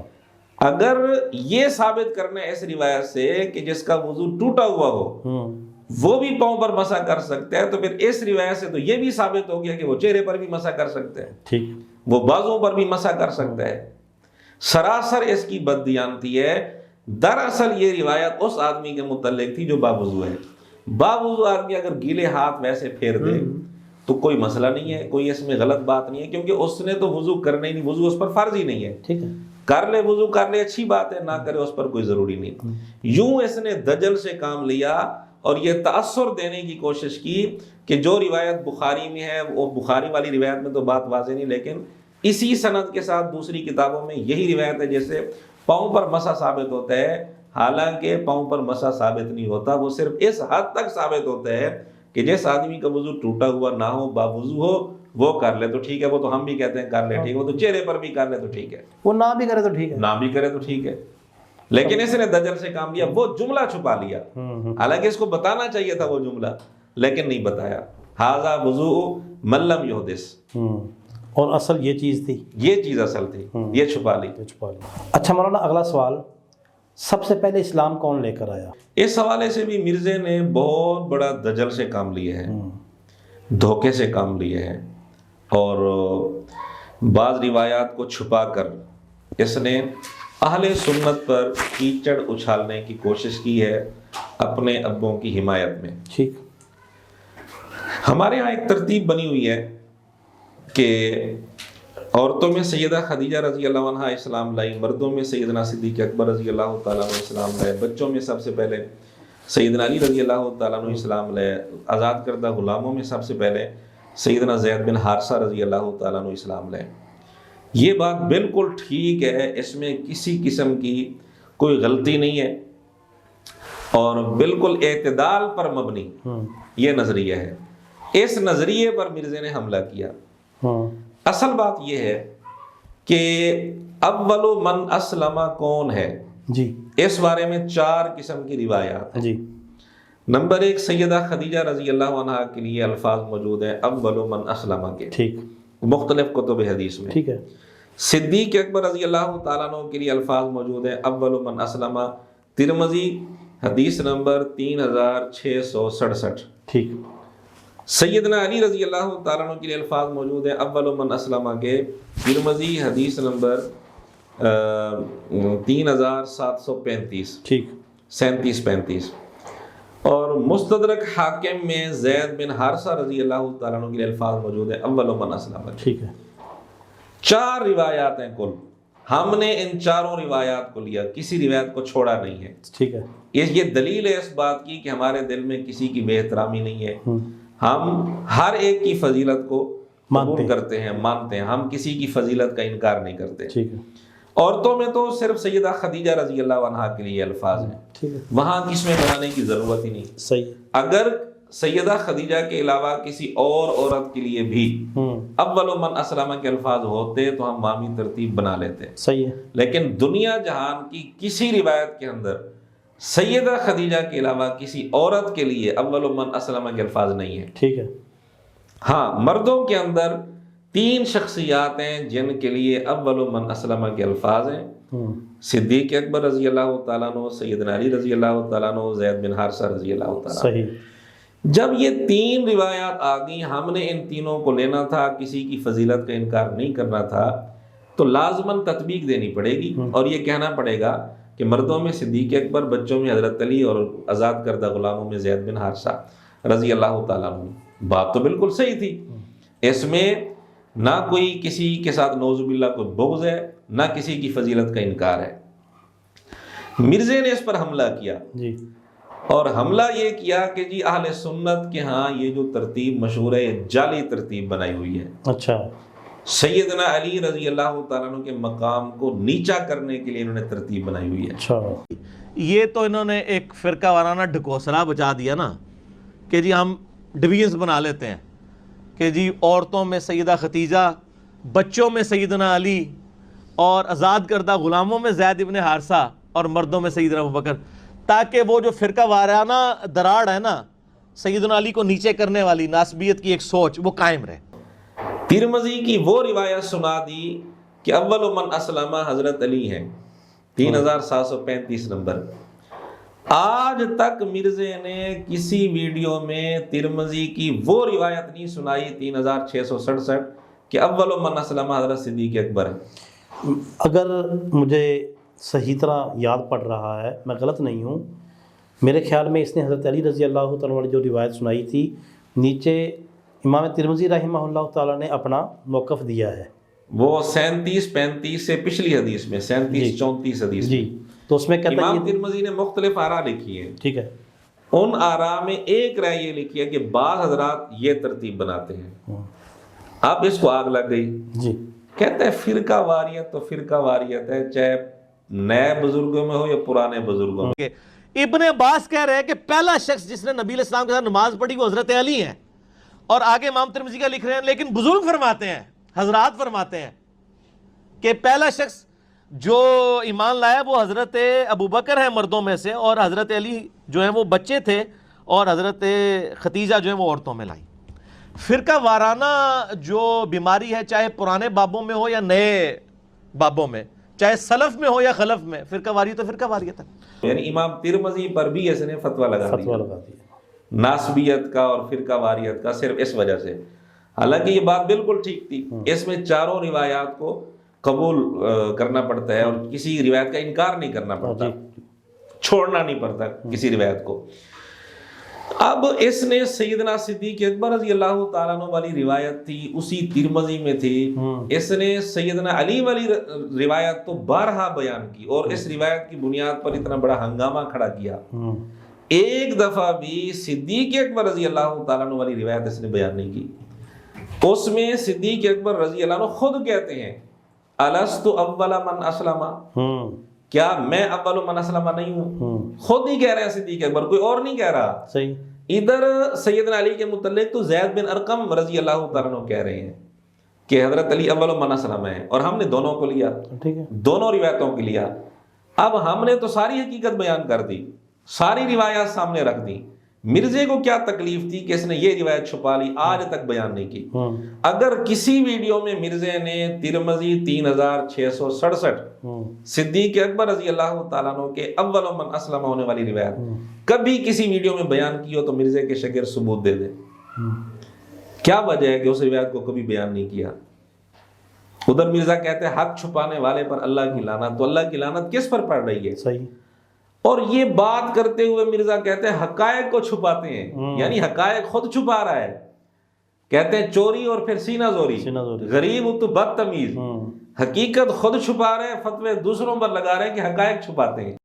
اگر یہ ثابت کرنا ہے اس روایت سے کہ جس کا وضو ٹوٹا ہوا ہو وہ بھی پاؤں پر مسح کر سکتا ہے، تو پھر اس روایت سے تو یہ بھی ثابت ہو گیا کہ وہ چہرے پر بھی مسح کر سکتے ہیں، ٹھیک، وہ بازوں پر بھی مسح کر سکتا ہے۔ سراسر اس کی بددیانتی ہے۔ دراصل یہ روایت اس آدمی کے متعلق تھی جو باوضو ہے۔ باوضو آدمی اگر گیلے ہاتھ ویسے پھیر دے تو کوئی مسئلہ نہیں ہے، کوئی اس میں غلط بات نہیں ہے، کیونکہ اس نے تو وضو کرنا ہی نہیں، وضو اس پر فرض ہی نہیں ہے۔ ٹھیک ہے، کر لے وضو کر لے، اچھی بات ہے، نہ کرے اس پر کوئی ضروری نہیں۔ یوں اس نے دجل سے کام لیا اور یہ تأثر دینے کی کوشش کی کہ جو روایت بخاری میں ہے، وہ بخاری والی روایت میں تو بات واضح نہیں، لیکن اسی سند کے ساتھ دوسری کتابوں میں یہی روایت ہے، جیسے پاؤں پر مسح ثابت ہوتا ہے، حالانکہ پاؤں پر مسح ثابت نہیں ہوتا، وہ صرف اس حد تک ثابت ہوتا ہے کہ جس آدمی کا وضو ٹوٹا ہوا نہ ہو، باوضو ہو، وہ کر لے تو ٹھیک ہے، وہ تو ہم بھی کہتے ہیں کر لے ٹھیک ہے، وہ تو چہرے پر بھی کر لے تو ٹھیک ہے، وہ نہ بھی کرے تو ٹھیک ہے، نہ بھی کرے تو ٹھیک ہے۔ لیکن اس نے دجل سے کام لیا، وہ جملہ چھپا لیا، حالانکہ اس کو بتانا چاہیے تھا وہ جملہ، لیکن نہیں بتایا۔ ھذا وضوء من لم یحدث، اور اصل یہ چیز تھی، یہ چیز اصل تھی، یہ چھپا لی۔ اچھا مولانا، اگلا سوال، سب سے پہلے اسلام کون لے کر آیا؟ اس حوالے سے بھی مرزا نے بہت بڑا دجل سے کام لیے ہیں، دھوکے سے کام لیے ہیں، اور بعض روایات کو چھپا کر اس نے اہل سنت پر کیچڑ اچھالنے کی کوشش کی ہے اپنے ابوں کی حمایت میں۔ ٹھیک، ہمارے ہاں ایک ترتیب بنی ہوئی ہے کہ عورتوں میں سیدہ خدیجہ رضی اللہ عنہا اسلام لائی، مردوں میں سیدنا صدیق اکبر رضی اللہ تعالیٰ عنہ اسلام لائے، بچوں میں سب سے پہلے سیدنا علی رضی اللہ تعالیٰ عنہ اسلام لائے، آزاد کردہ غلاموں میں سب سے پہلے سیدنا زید بن حارثہ رضی اللہ تعالیٰ عنہ اسلام لائے۔ یہ بات بالکل ٹھیک ہے، اس میں کسی قسم کی کوئی غلطی نہیں ہے، اور بالکل اعتدال پر مبنی یہ نظریہ ہے۔ اس نظریے پر مرزا نے حملہ کیا۔ اصل بات یہ ہے کہ اول من اسلم کون ہے؟ جی اس بارے میں 4 قسم کی روایات ہیں۔ جی نمبر 1 سیدہ خدیجہ رضی اللہ عنہا کے لیے الفاظ موجود ہیں اول من اسلم کے، ٹھیک مختلف کتب حدیث میں۔ ٹھیک ہے، صدیق اکبر رضی اللہ تعالیٰ عنہ کے لیے الفاظ موجود ہیں اول من اسلم، ترمذی حدیث نمبر 3667۔ ٹھیک، سیدنا علی رضی اللہ تعالیٰ عنہ کے لیے الفاظ موجود ہیں اول من اسلم کے، ترمذی حدیث نمبر 3735، ٹھیک، 3735۔ اور مستدرک حاکم میں زید بن حارثہ رضی اللہ تعالیٰ عنہ کے لیے الفاظ موجود ہیں اول من اسلم کے۔ ٹھیک ہے، 4 روایات ہیں کل، ہم نے ان 4 روایات کو لیا، کسی روایت کو چھوڑا نہیں ہے۔ ٹھیک ہے، یہ دلیل ہے اس بات کی کہ ہمارے دل میں کسی کی بے احترامی نہیں ہے، ہم ہر ایک کی فضیلت کو قبول کرتے ہیں، مانتے ہیں، ہم کسی کی فضیلت کا انکار نہیں کرتے۔ ٹھیک ہے، عورتوں میں تو صرف سیدہ خدیجہ رضی اللہ عنہا کے لیے الفاظ ہیں، ٹھیک ہے، وہاں کس میں بنانے کی ضرورت ہی نہیں۔ صحیح ہے، اگر سیدہ خدیجہ کے علاوہ کسی اور عورت کے لیے بھی اول من اسلم کے الفاظ ہوتے تو ہم وامی ترتیب بنا لیتے، صحیح ہے، لیکن دنیا جہان کی کسی روایت کے اندر سیدہ خدیجہ کے علاوہ کسی عورت کے لیے اول من اسلم کے الفاظ نہیں ہیں۔ ٹھیک ہے، ہاں، مردوں کے اندر 3 شخصیات ہیں جن کے لیے اول من اسلم کے الفاظ ہیں، صدیق اکبر رضی اللہ تعالیٰ عنہ، سیدنا علی رضی اللہ تعالیٰ عنہ، زید بن حارثہ رضی اللہ تعالیٰ عنہ۔ صحیح، جب یہ 3 روایات آ گئیں، ہم نے ان تینوں کو لینا تھا، کسی کی فضیلت کا انکار نہیں کرنا تھا، تو لازماً تطبیق دینی پڑے گی اور یہ کہنا پڑے گا کہ مردوں میں صدیق اکبر، بچوں میں حضرت علی اور آزاد کردہ غلاموں میں زید بن حارثہ رضی اللہ تعالیٰ عنہ۔ بات تو بالکل صحیح تھی، اس میں نہ کوئی کسی کے ساتھ نعوذ باللہ کوئی بغض ہے، نہ کسی کی فضیلت کا انکار ہے۔ مرزے نے اس پر حملہ کیا، جی، اور حملہ یہ کیا کہ جی اہل سنت کے ہاں یہ جو ترتیب مشہور ہے، یہ جعلی ترتیب بنائی ہوئی ہے۔ اچھا، سیدنا علی رضی اللہ تعالیٰ عنہ کے مقام کو نیچا کرنے کے لیے انہوں نے ترتیب بنائی ہوئی ہے۔ اچھا، یہ تو انہوں نے ایک فرقہ وارانہ ڈھکوسلا بچا دیا نا کہ جی ہم ڈویژنز بنا لیتے ہیں کہ جی عورتوں میں سیدہ خدیجہ، بچوں میں سیدنا علی اور آزاد کردہ غلاموں میں زید بن حارثہ اور مردوں میں سیدنا ابوبکر، تاکہ وہ جو فرقہ وارانہ دراڑ ہے نا سیدنا علی کو نیچے کرنے والی ناسبیت کی ایک سوچ، وہ قائم رہے۔ ترمذی کی وہ روایت سنا دی کہ اول من اسلم حضرت علی ہیں، 3735 نمبر۔ آج تک مرزے نے کسی ویڈیو میں ترمذی کی وہ روایت نہیں سنائی 3667 کہ اول من اسلم حضرت صدیق اکبر ہے۔ اگر مجھے صحیح طرح یاد پڑ رہا ہے، میں غلط نہیں ہوں، میرے خیال میں اس نے حضرت علی رضی اللہ تعالیٰ عنہ جو روایت سنائی تھی، نیچے امام ترمذی رحمہ اللہ تعالیٰ نے اپنا موقف دیا ہے، وہ 3735 سے پچھلی حدیث میں 3734 حدیث جی، تو اس میں کہتا ہے امام ترمذی نے مختلف آراء لکھی ہیں، ٹھیک ہے، ان آراء میں ایک رائے یہ لکھی ہے کہ بعض حضرات یہ ترتیب بناتے ہیں۔ اب اس کو آگ لگ گئی، جی، کہتے ہیں فرقہ واریت تو فرقہ واریت ہے، چاہے نئے بزرگوں میں ہو یا پرانے بزرگوں میں۔ ابن عباس کہہ رہے ہیں کہ پہلا شخص جس نے نبی علیہ السلام کے ساتھ نماز پڑھی وہ حضرت علی ہیں، اور آگے امام ترمذی کا لکھ رہے ہیں، لیکن بزرگ فرماتے ہیں، حضرات فرماتے ہیں کہ پہلا شخص جو ایمان لایا وہ حضرت ابوبکر ہے مردوں میں سے، اور حضرت علی جو ہیں وہ بچے تھے، اور حضرت خدیجہ جو ہیں وہ عورتوں میں لائی۔ فرقہ وارانہ جو بیماری ہے، چاہے پرانے بابوں میں ہو یا نئے بابوں میں، چاہے سلف میں ہو یا خلف میں، فرقہ واریت تو فرقہ واریت ہے۔ یعنی امام ترمذی پر بھی اس نے فتویٰ لگا فتویٰ دیا لگا دیا، ناسبیت کا اور فرقہ واریت کا، صرف اس وجہ سے۔ حالانکہ یہ بات بالکل ٹھیک تھی، اس میں 4 روایات کو قبول کرنا پڑتا ہے اور کسی روایت کا انکار نہیں کرنا پڑتا، چھوڑنا نہیں پڑتا کسی روایت کو۔ اب اس نے سیدنا صدیق اکبر رضی اللہ تعالیٰ عنہ والی روایت تھی، اسی ترمذی میں تھی، اس نے سیدنا علی والی روایت تو بارہا بیان کی، اور اس روایت کی بنیاد پر اتنا بڑا ہنگامہ کھڑا کیا۔ ایک دفعہ بھی صدیق اکبر رضی اللہ تعالیٰ عنہ والی روایت اس نے بیان نہیں کی۔ اس میں صدیق اکبر رضی اللہ عنہ خود کہتے ہیں الست اول من اسلم، کیا میں اول من اسلم نہیں ہوں؟ خود ہی کہہ رہے ہیں صدیق اکبر، کوئی اور نہیں کہہ رہا۔ صحیح، ادھر سیدنا علی کے متعلق تو زید بن ارقم رضی اللہ تعالیٰ عنہ کہہ رہے ہیں کہ حضرت علی اول من اسلم ہے، اور ہم نے دونوں کو لیا، ٹھیک ہے، دونوں روایتوں کو لیا۔ اب ہم نے تو ساری حقیقت بیان کر دی، ساری روایات سامنے رکھ دی، مرزے کو کیا تکلیف تھی کہ اس نے یہ روایت چھپا لی، آج تک بیان نہیں کی۔ اگر کسی ویڈیو میں مرزے نے ترمذی 3667 صدیق اکبر رضی اللہ تعالیٰ عنہ کے اول من اسلم ہونے والی روایت کبھی کسی ویڈیو میں بیان کی ہو تو مرزے کے شاگرد ثبوت دے دے، کیا وجہ ہے کہ اس روایت کو کبھی بیان نہیں کیا؟ ادھر مرزا کہتے ہیں حق چھپانے والے پر اللہ کی لعنت، تو اللہ کی لعنت کس پر پڑ رہی ہے؟ صحیح۔ اور یہ بات کرتے ہوئے مرزا کہتے ہیں حقائق کو چھپاتے ہیں، یعنی حقائق خود چھپا رہا ہے۔ کہتے ہیں چوری اور پھر سینہ زوری، غریب تو بدتمیز، حقیقت خود چھپا رہے ہیں، فتوے دوسروں پر لگا رہے ہیں کہ حقائق چھپاتے ہیں۔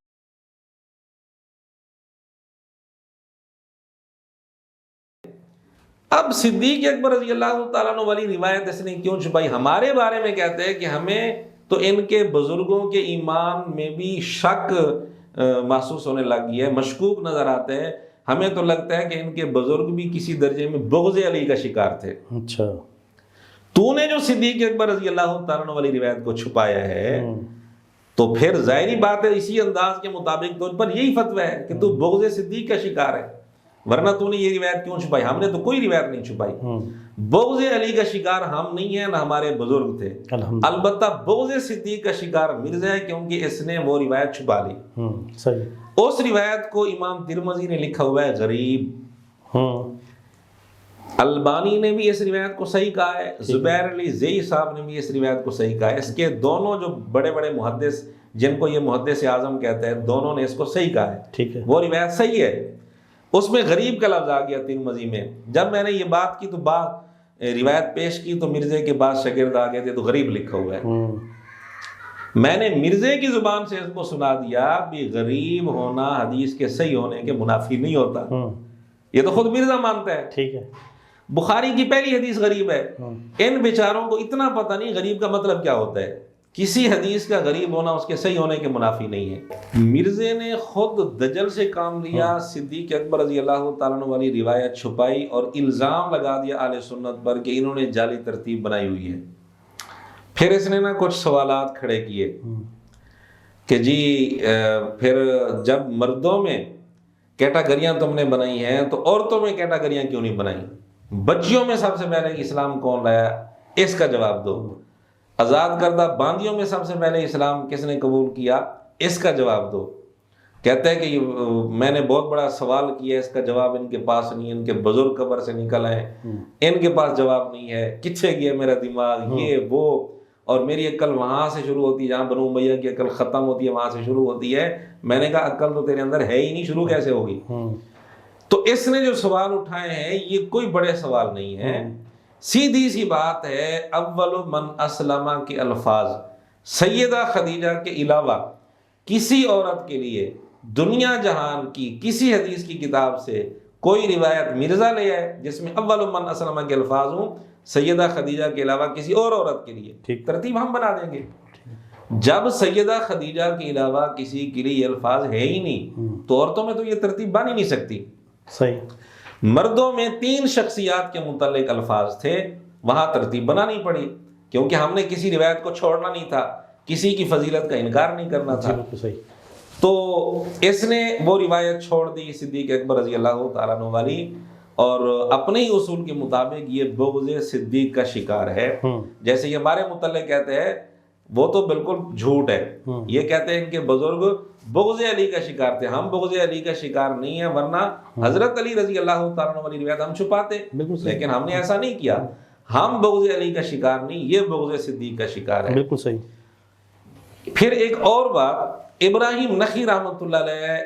اب صدیق اکبر رضی اللہ تعالیٰ عنہ والی روایت اس نے کیوں چھپائی؟ ہمارے بارے میں کہتے ہیں کہ ہمیں تو ان کے بزرگوں کے ایمان میں بھی شک محسوس ہونے لگ گیا ہے، مشکوک نظر آتے ہیں، ہمیں تو لگتا ہے کہ ان کے بزرگ بھی کسی درجے میں بغض علی کا شکار تھے۔ اچھا، تو نے جو صدیق اکبر رضی اللہ تعالیٰ عنہ والی روایت کو چھپایا ہے تو پھر ظاہری بات ہے اسی انداز کے مطابق تو پر یہی فتویٰ ہے کہ تو بغض صدیق کا شکار ہے، ورنہ تو نے یہ روایت کیوں چھپائی؟ ہم نے تو کوئی روایت نہیں چھپائی۔ بغض علی کا شکار ہم نہیں ہیں، نہ ہمارے بزرگ تھے، البتہ بغض صدیق کا شکار مرزا ہے کیونکہ اس نے وہ روایت چھپا لی۔ صحیح۔ اس روایت کو امام ترمذی نے لکھا ہوا ہے غریب، البانی نے بھی اس روایت کو صحیح کہا ہے، زبیر علی زئی صاحب نے بھی اس روایت کو صحیح کہا ہے۔ اس کے دونوں جو بڑے بڑے محدث جن کو یہ محدث اعظم کہتے ہیں، دونوں نے اس کو صحیح کہا ہے، ٹھیک ہے، وہ روایت صحیح ہے۔ اس میں غریب کا لفظ آ گیا ترمذی میں۔ جب میں نے یہ بات کی تو روایت پیش کی تو مرزے کے بعد شاگرد آ گئے تھے تو غریب لکھا ہوا ہے۔ میں نے مرزے کی زبان سے اس کو سنا دیا بھی غریب ہونا حدیث کے صحیح ہونے کے منافی نہیں ہوتا، یہ تو خود مرزا مانتا ہے۔ ٹھیک ہے، بخاری کی پہلی حدیث غریب ہے، ان بیچاروں کو اتنا پتہ نہیں غریب کا مطلب کیا ہوتا ہے۔ کسی حدیث کا غریب ہونا اس کے صحیح ہونے کے منافی نہیں ہے۔ مرزے نے خود دجل سے کام لیا، صدیق اکبر رضی اللہ تعالیٰ عنہ والی روایت چھپائی اور الزام لگا دیا اہل سنت پر کہ انہوں نے جعلی ترتیب بنائی ہوئی ہے۔ پھر اس نے کچھ سوالات کھڑے کیے کہ جی پھر جب مردوں میں کیٹاگریاں تم نے بنائی ہیں تو عورتوں میں کیٹاگریاں کیوں نہیں بنائی؟ بچیوں میں سب سے پہلے اسلام کون لایا، اس کا جواب دو۔ آزاد کردہ باندیوں میں سب سے پہلے اسلام کس نے قبول کیا، اس کا جواب دو۔ کہتے ہیں کہ میں نے بہت بڑا سوال کیا، اس کا جواب ان کے پاس نہیں، ان کے بزرگ قبر سے نکل آئے، ان کے پاس جواب نہیں ہے، کتنے گیا میرا دماغ، یہ وہ، اور میری عقل وہاں سے شروع ہوتی ہے جہاں بنو امیہ کی عقل ختم ہوتی ہے، وہاں سے شروع ہوتی ہے۔ میں نے کہا عقل تو تیرے اندر ہے ہی نہیں، شروع کیسے ہوگی؟ تو اس نے جو سوال اٹھائے ہیں یہ کوئی بڑے سوال نہیں ہے، سیدھی سی بات ہے۔ اول من اسلم کے الفاظ سیدہ خدیجہ کے علاوہ کسی عورت کے لیے دنیا جہان کی کسی حدیث کی کتاب سے کوئی روایت مرزا لے آئے جس میں اول من اسلم کے الفاظ ہوں سیدہ خدیجہ کے علاوہ کسی اور عورت کے لیے، ترتیب ہم بنا دیں گے۔ جب سیدہ خدیجہ کے علاوہ کسی کے لیے یہ الفاظ ہے ہی نہیں تو عورتوں میں تو یہ ترتیب بن ہی نہیں سکتی۔ صحیح۔ مردوں میں 3 شخصیات کے متعلق الفاظ تھے، وہاں ترتیب بنانی پڑی کیونکہ ہم نے کسی روایت کو چھوڑنا نہیں تھا، کسی کی فضیلت کا انکار نہیں کرنا تھا۔ تو اس نے وہ روایت چھوڑ دی صدیق اکبر رضی اللہ تعالیٰ عنہ والی، اور اپنے ہی اصول کے مطابق یہ بغض صدیق کا شکار ہے۔ جیسے یہ ہمارے متعلق کہتے ہیں وہ تو بالکل جھوٹ ہے، یہ کہتے ہیں ان کے بزرگ بغض علی کا شکار تھے، ہم بغض علی کا شکار نہیں ہیں، ورنہ حضرت علی رضی اللہ تعالیٰ عنہ والی روایت ہم چھپاتے، لیکن ہم نے ایسا نہیں کیا، ہم بغض علی کا شکار نہیں، یہ بغض صدیق کا شکار ہے۔ بالکل صحیح۔ پھر ایک اور بات، ابراہیم نخعی رحمۃ اللہ علیہ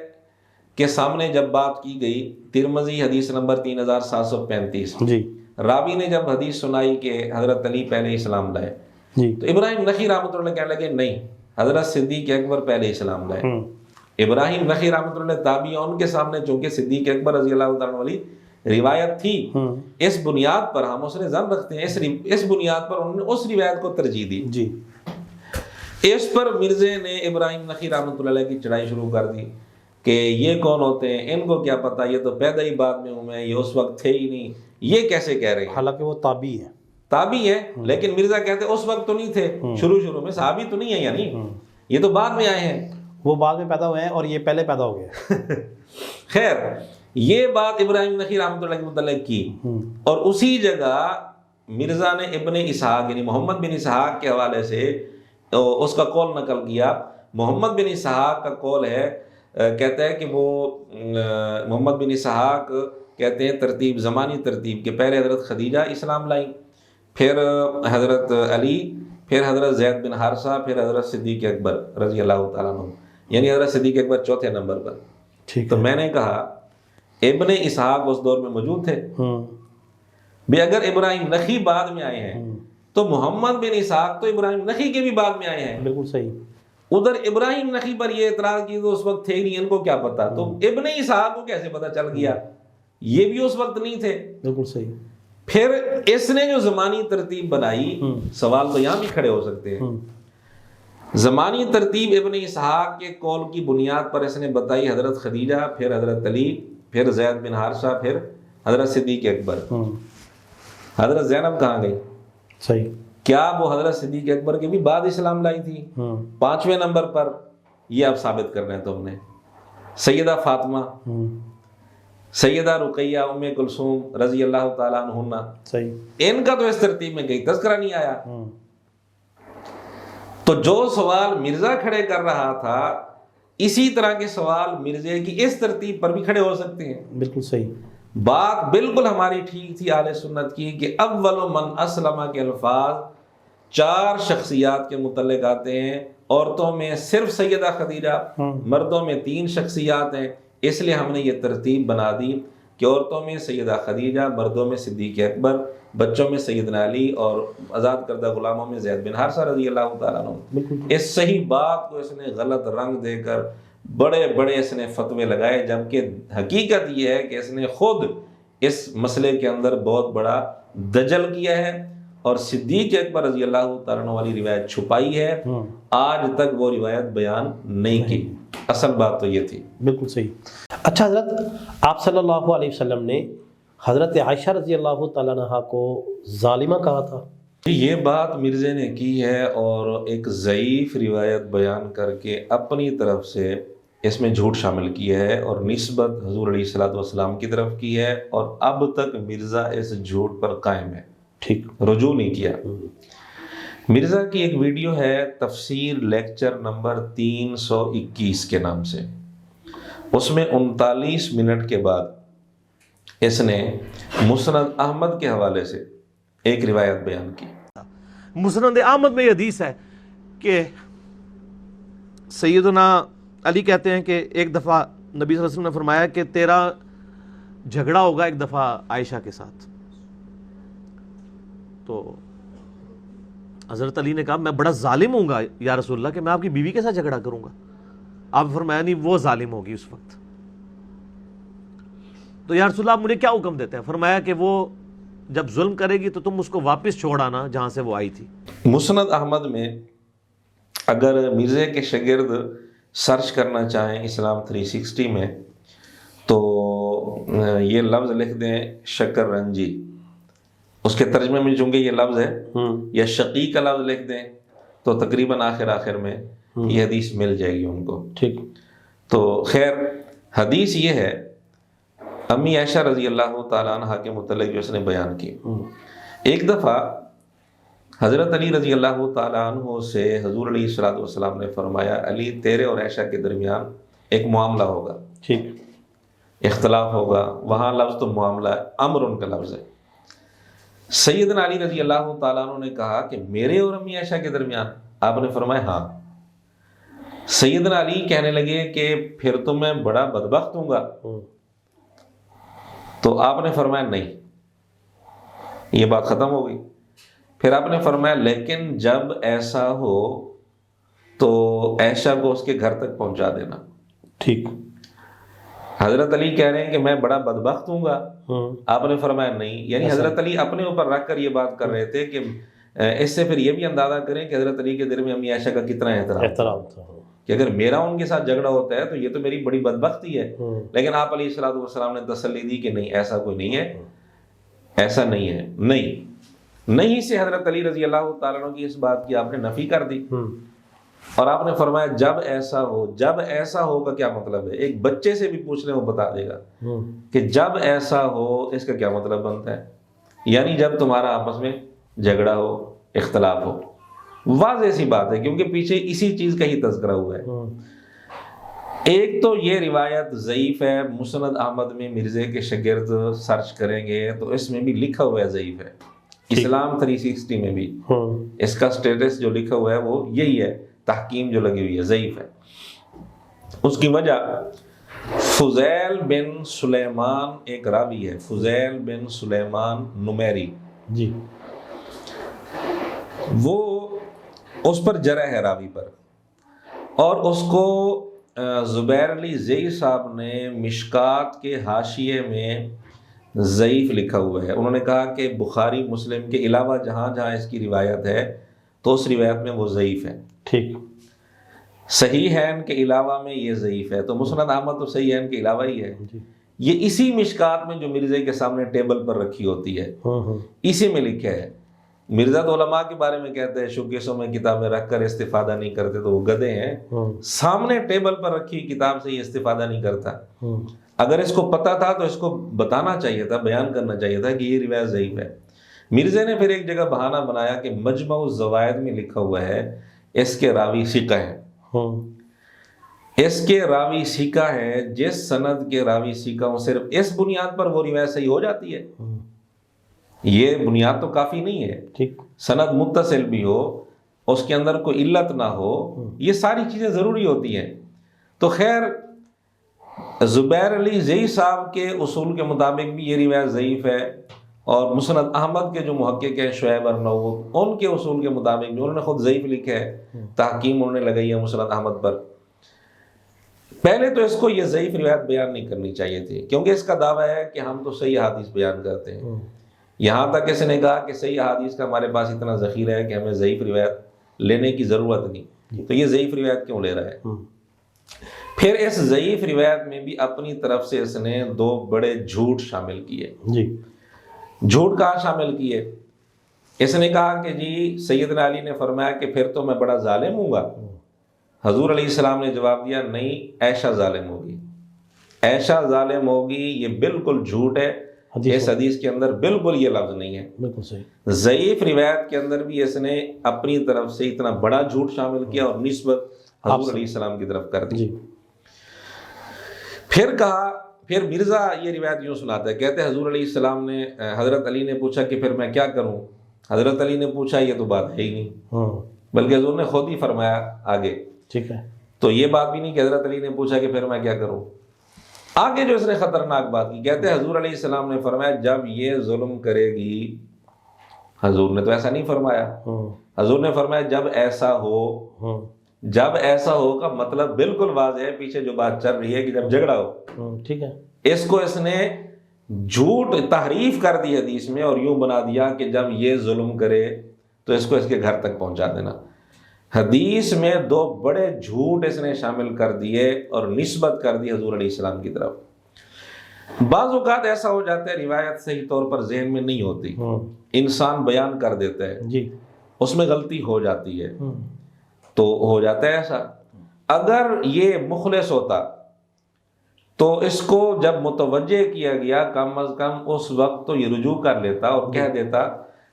کے سامنے جب بات کی گئی، ترمذی حدیث نمبر 3735، جی راوی نے جب حدیث سنائی کہ حضرت علی پہلے اسلام لائے، جی تو ابراہیم نخعی رحمۃ اللہ کہنے لگے نہیں، حضرت صدیق اکبر پہلے اسلام لائے۔ ابراہیم نخعی رحمۃ اللہ تابعی، ان کے سامنے چونکہ صدیق اکبر رضی اللہ تعالیٰ والی روایت تھی، اس بنیاد پر ہم اس نے ظن رکھتے ہیں، اس بنیاد پر انہوں نے اس روایت کو ترجیح دی۔ جی اس پر مرزے نے ابراہیم نخعی رحمۃ اللہ کی چڑھائی شروع کر دی کہ یہ کون ہوتے ہیں، ان کو کیا پتہ، یہ تو پیدا ہی بعد میں ہوئے ہیں، یہ اس وقت تھے ہی نہیں، یہ کیسے کہہ رہے ہیں؟ حالانکہ وہ تابعی ہیں، تابعی ہے، لیکن مرزا کہتے اس وقت تو نہیں تھے، شروع میں صحابی تو نہیں ہے، یعنی یہ تو بعد میں آئے ہیں۔ وہ بعد میں پیدا ہوئے ہیں اور یہ پہلے پیدا ہو گئے. خیر یہ بات ابراہیم نخعی رحمۃ اللہ متعلق کی، اور اسی جگہ مرزا نے ابن اسحاق یعنی محمد بن اسحاق کے حوالے سے اس کا قول نقل کیا. محمد بن اسحاق کا قول ہے، کہتا ہے کہ وہ محمد بن اسحاق کہتے ہیں ترتیب زمانی ترتیب کے پہلے حضرت خدیجہ اسلام لائیں، پھر حضرت علی، پھر حضرت زید بن حارثہ، پھر حضرت صدیق اکبر رضی اللہ تعالیٰ عنہ، یعنی حضرت صدیق اکبر چوتھے نمبر پر. تو میں نے کہا ابن اسحاق اس دور میں موجود تھے بھی، اگر ابراہیم نخعی بعد میں آئے ہیں تو محمد بن اسحاق تو ابراہیم نخعی کے بھی بعد میں آئے ہیں. بالکل صحیح. ادھر ابراہیم نخعی پر یہ اعتراض کی تو اس وقت تھے ہی نہیں، ان کو کیا پتا، تو ابن اسحاق کو کیسے پتا چل گیا، یہ بھی اس وقت نہیں تھے. بالکل صحیح. پھر اس نے جو زمانی ترتیب بنائی، سوال تو یہاں بھی کھڑے ہو سکتے ہیں. زمانی ترتیب ابن اسحاق کے قول کی بنیاد پر اس نے بتائی حضرت خدیجہ، پھر حضرت علی، پھر زید بن حارثہ، پھر حضرت صدیق اکبر. حضرت زینب کہاں گئی؟ صحیح. کیا وہ حضرت صدیق اکبر کے بھی بعد اسلام لائی تھی؟ 5ویں نمبر پر یہ اب ثابت کر رہے ہیں تم نے. سیدہ فاطمہ، سیدہ رقیہ، ام کلثوم رضی اللہ تعالیٰ عنہن، صحیح، ان کا تو اس ترتیب میں کہیں تذکرہ نہیں آیا. تو جو سوال مرزا کھڑے کر رہا تھا اسی طرح کے سوال مرزے کی اس ترتیب پر بھی کھڑے ہو سکتے ہیں. بالکل صحیح. بات بالکل ہماری ٹھیک تھی اہل سنت کی کہ اول من اسلم کے الفاظ 4 شخصیات کے متعلق آتے ہیں. عورتوں میں صرف سیدہ خدیجہ، مردوں میں 3 شخصیات ہیں. اس لیے ہم نے یہ ترتیب بنا دی کہ عورتوں میں سیدہ خدیجہ، مردوں میں صدیق اکبر، بچوں میں سیدنا علی، اور آزاد کردہ غلاموں میں زید بن حارثہ رضی اللہ تعالیٰ عنہ. اس صحیح بات کو اس نے غلط رنگ دے کر بڑے بڑے اس نے فتوے لگائے، جبکہ حقیقت یہ ہے کہ اس نے خود اس مسئلے کے اندر بہت بڑا دجل کیا ہے اور صدیق اکبر رضی اللہ تعالیٰ عنہ والی روایت چھپائی ہے. آج تک وہ روایت بیان نہیں کی. اصل بات تو یہ تھی. بالکل صحیح. اچھا حضرت، آپ صلی اللہ علیہ وسلم نے حضرت عائشہ رضی اللہ تعالیٰ عنہ کو ظالمہ کہا تھا. یہ بات مرزے نے کی ہے اور ایک ضعیف روایت بیان کر کے اپنی طرف سے اس میں جھوٹ شامل کیا ہے اور نسبت حضور علیہ الصلوۃ والسلام کی طرف کی ہے، اور اب تک مرزا اس جھوٹ پر قائم ہے. ٹھیک، رجوع نہیں کیا. مرزا کی ایک ویڈیو ہے تفسیر لیکچر نمبر 321 کے نام سے. اس میں 39 منٹ کے بعد اس نے مسند احمد کے حوالے سے ایک روایت بیان کی. مسند احمد میں یہ حدیث ہے کہ سیدنا علی کہتے ہیں کہ ایک دفعہ نبی صلی اللہ علیہ وسلم نے فرمایا کہ تیرا جھگڑا ہوگا ایک دفعہ عائشہ کے ساتھ. تو حضرت علی نے کہا میں بڑا ظالم ہوں گا یا رسول اللہ کہ میں آپ کی بیوی کے ساتھ جھگڑا کروں گا. آپ فرمایا نہیں، وہ ظالم ہوگی اس وقت. تو یا رسول اللہ آپ مجھے کیا حکم دیتے ہیں؟ فرمایا کہ وہ جب ظلم کرے گی تو تم اس کو واپس چھوڑ آنا جہاں سے وہ آئی تھی. مسند احمد میں اگر مرزے کے شاگرد سرچ کرنا چاہیں اسلام 360 میں تو یہ لفظ لکھ دیں شکر رنجی. اس کے ترجمے میں چونکہ یہ لفظ ہے، یا شقیق کا لفظ لکھ دیں تو تقریباً آخر میں یہ حدیث مل جائے گی ان کو. ٹھیک. تو خیر حدیث یہ ہے امی عائشہ رضی اللہ تعالیٰ عنہ کے متعلق جو اس نے بیان کی. ایک دفعہ حضرت علی رضی اللہ تعالیٰ عنہ سے حضور علیہ الصلوۃ والسلام نے فرمایا علی تیرے اور عائشہ کے درمیان ایک معاملہ ہوگا. ٹھیک. اختلاف ہوگا. وہاں لفظ تو معاملہ امر ان کا لفظ ہے. سیدنا علی رضی اللہ تعالیٰ عنہ نے کہا کہ میرے اور امی عائشہ کے درمیان؟ آپ نے فرمایا ہاں. سیدنا علی کہنے لگے کہ پھر تو میں بڑا بدبخت ہوں گا. تو آپ نے فرمایا نہیں. یہ بات ختم ہو گئی. پھر آپ نے فرمایا لیکن جب ایسا ہو تو عائشہ کو اس کے گھر تک پہنچا دینا. ٹھیک. حضرت علی کہہ رہے ہیں کہ میں بڑا بدبخت ہوں گا. آپ نے فرمایا نہیں. یعنی حضرت علی اپنے اوپر رکھ کر یہ بات کر رہے تھے کہ اس سے پھر یہ بھی اندازہ کریں کہ حضرت علی کے دل میں امی عائشہ کا کتنا احترام تھا کہ اگر میرا ان کے ساتھ جھگڑا ہوتا ہے تو یہ تو میری بڑی بدبختی ہے. لیکن آپ علیہ الصلوۃ والسلام نے تسلی دی کہ نہیں ایسا کوئی نہیں ہے، ایسا نہیں ہے. نہیں سے حضرت علی رضی اللہ تعالیٰ عنہ کی اس بات کی آپ نے نفی کر دی. اور آپ نے فرمایا جب ایسا ہو. جب ایسا ہو کا کیا مطلب ہے؟ ایک بچے سے بھی پوچھ لیں وہ بتا دے گا کہ جب ایسا ہو اس کا کیا مطلب بنتا ہے. یعنی جب تمہارا آپس میں جھگڑا ہو، اختلاف ہو. واضح سی بات ہے کیونکہ پیچھے اسی چیز کا ہی تذکرہ ہوا ہے. ایک تو یہ روایت ضعیف ہے. مسند احمد میں مرزے کے شاگرد سرچ کریں گے تو اس میں بھی لکھا ہوا ہے ضعیف ہے. اسلام 360 میں بھی اس کا سٹیٹس جو لکھا ہوا ہے وہ یہی ہے، تحکیم جو لگی ہوئی ہے ضعیف ہے. اس کی وجہ فضیل بن سلیمان ایک راوی ہے، فضیل بن سلیمان نمیری جی، وہ اس پر جرح ہے راوی پر، اور اس کو زبیر علی زئی صاحب نے مشکات کے حاشیے میں ضعیف لکھا ہوا ہے. انہوں نے کہا کہ بخاری مسلم کے علاوہ جہاں جہاں اس کی روایت ہے تو اس روایت میں وہ ضعیف ہے. ٹھیک. صحیح ہین کے علاوہ میں یہ ضعیف ہے. تو مسند احمد تو صحیح ہین کے علاوہ ہی ہے. یہ اسی مشکات میں جو مرزے کے سامنے ٹیبل پر رکھی ہوتی ہے اسی میں لکھا ہے. مرزا تو علماء کے بارے میں کہتے ہیں شوکیسوں میں کتابیں رکھ کر استفادہ نہیں کرتے تو وہ گدھے ہیں. سامنے ٹیبل پر رکھی کتاب سے یہ استفادہ نہیں کرتا. اگر اس کو پتا تھا تو اس کو بتانا چاہیے تھا، بیان کرنا چاہیے تھا کہ یہ روایت ضعیف ہے. مرزا نے پھر ایک جگہ بہانہ بنایا کہ مجمع الزوائد میں لکھا ہوا ہے اس کے راوی ثقہ ہیں. اس کے راوی ثقہ ہے. جس سند کے راوی ثقہ ہوں صرف اس بنیاد پر وہ روایت صحیح ہو جاتی ہے. یہ بنیاد تو کافی نہیں ہے. ٹھیک. سند متصل بھی ہو، اس کے اندر کوئی علت نہ ہو، یہ ساری چیزیں ضروری ہوتی ہیں. تو خیر زبیر علی زئی صاحب کے اصول کے مطابق بھی یہ روایت ضعیف ہے، اور مسند احمد کے جو محقق ہیں شعیب ارناؤوط ان کے اصول کے مطابق بھی انہوں نے خود ضعیف لکھا ہے. تحکیم انہوں نے لگائی ہے مسند احمد پر. پہلے تو اس کو یہ ضعیف روایت بیان نہیں کرنی چاہیے تھی کیونکہ اس کا دعویٰ ہے کہ ہم تو صحیح حدیث بیان کرتے ہیں. یہاں تک اس نے کہا کہ صحیح حدیث کا ہمارے پاس اتنا ذخیرہ ہے کہ ہمیں ضعیف روایت لینے کی ضرورت نہیں. تو یہ ضعیف روایت کیوں لے رہا ہے؟ پھر اس ضعیف روایت میں بھی اپنی طرف سے اس نے 2 بڑے جھوٹ شامل کیے. جی. جھوٹ کہاں شامل کیے؟ اس نے کہا کہ جی سیدنا علی نے فرمایا کہ پھر تو میں بڑا ظالم ہوں گا. حضور علیہ السلام نے جواب دیا نہیں، عائشہ ظالم ہوگی. عائشہ ظالم ہوگی یہ بالکل جھوٹ ہے. اس حدیث کے اندر بالکل یہ لفظ نہیں ہے. بالکل صحیح. ضعیف روایت کے اندر بھی اس نے اپنی طرف سے اتنا بڑا جھوٹ شامل کیا اور نسبت حضور علیہ السلام کی طرف کر دی. پھر کہا، پھر مرزا یہ روایت یوں سناتا ہے، کہتے ہیں حضور علیہ السلام نے، حضرت علی نے پوچھا کہ پھر میں کیا کروں. حضرت علی نے پوچھا یہ تو بات ہے ہی نہیں، بلکہ حضور نے خود ہی فرمایا آگے. ٹھیک ہے. تو یہ بات بھی نہیں کہ حضرت علی نے پوچھا کہ پھر میں کیا کروں. آگے جو اس نے خطرناک بات کی، کہتے ہیں حضور علیہ السلام نے فرمایا جب یہ ظلم کرے گی. حضور نے تو ایسا نہیں فرمایا. حضور نے فرمایا جب ایسا ہو. جب ایسا ہو کا مطلب بالکل واضح ہے، پیچھے جو بات چل رہی ہے کہ جب جھگڑا ہو. ٹھیک ہے. اس کو اس نے جھوٹ تحریف کر دی حدیث میں اور یوں بنا دیا کہ جب یہ ظلم کرے تو اس کو اس کے گھر تک پہنچا دینا. حدیث میں 2 بڑے جھوٹ اس نے شامل کر دیے اور نسبت کر دی حضور علیہ السلام کی طرف. بعض اوقات ایسا ہو جاتا ہے روایت صحیح طور پر ذہن میں نہیں ہوتی، انسان بیان کر دیتا ہے جی، اس میں غلطی ہو جاتی ہے تو ہو جاتا ہے ایسا. اگر یہ مخلص ہوتا تو اس کو جب متوجہ کیا گیا کم از کم اس وقت تو یہ رجوع کر لیتا اور کہہ دیتا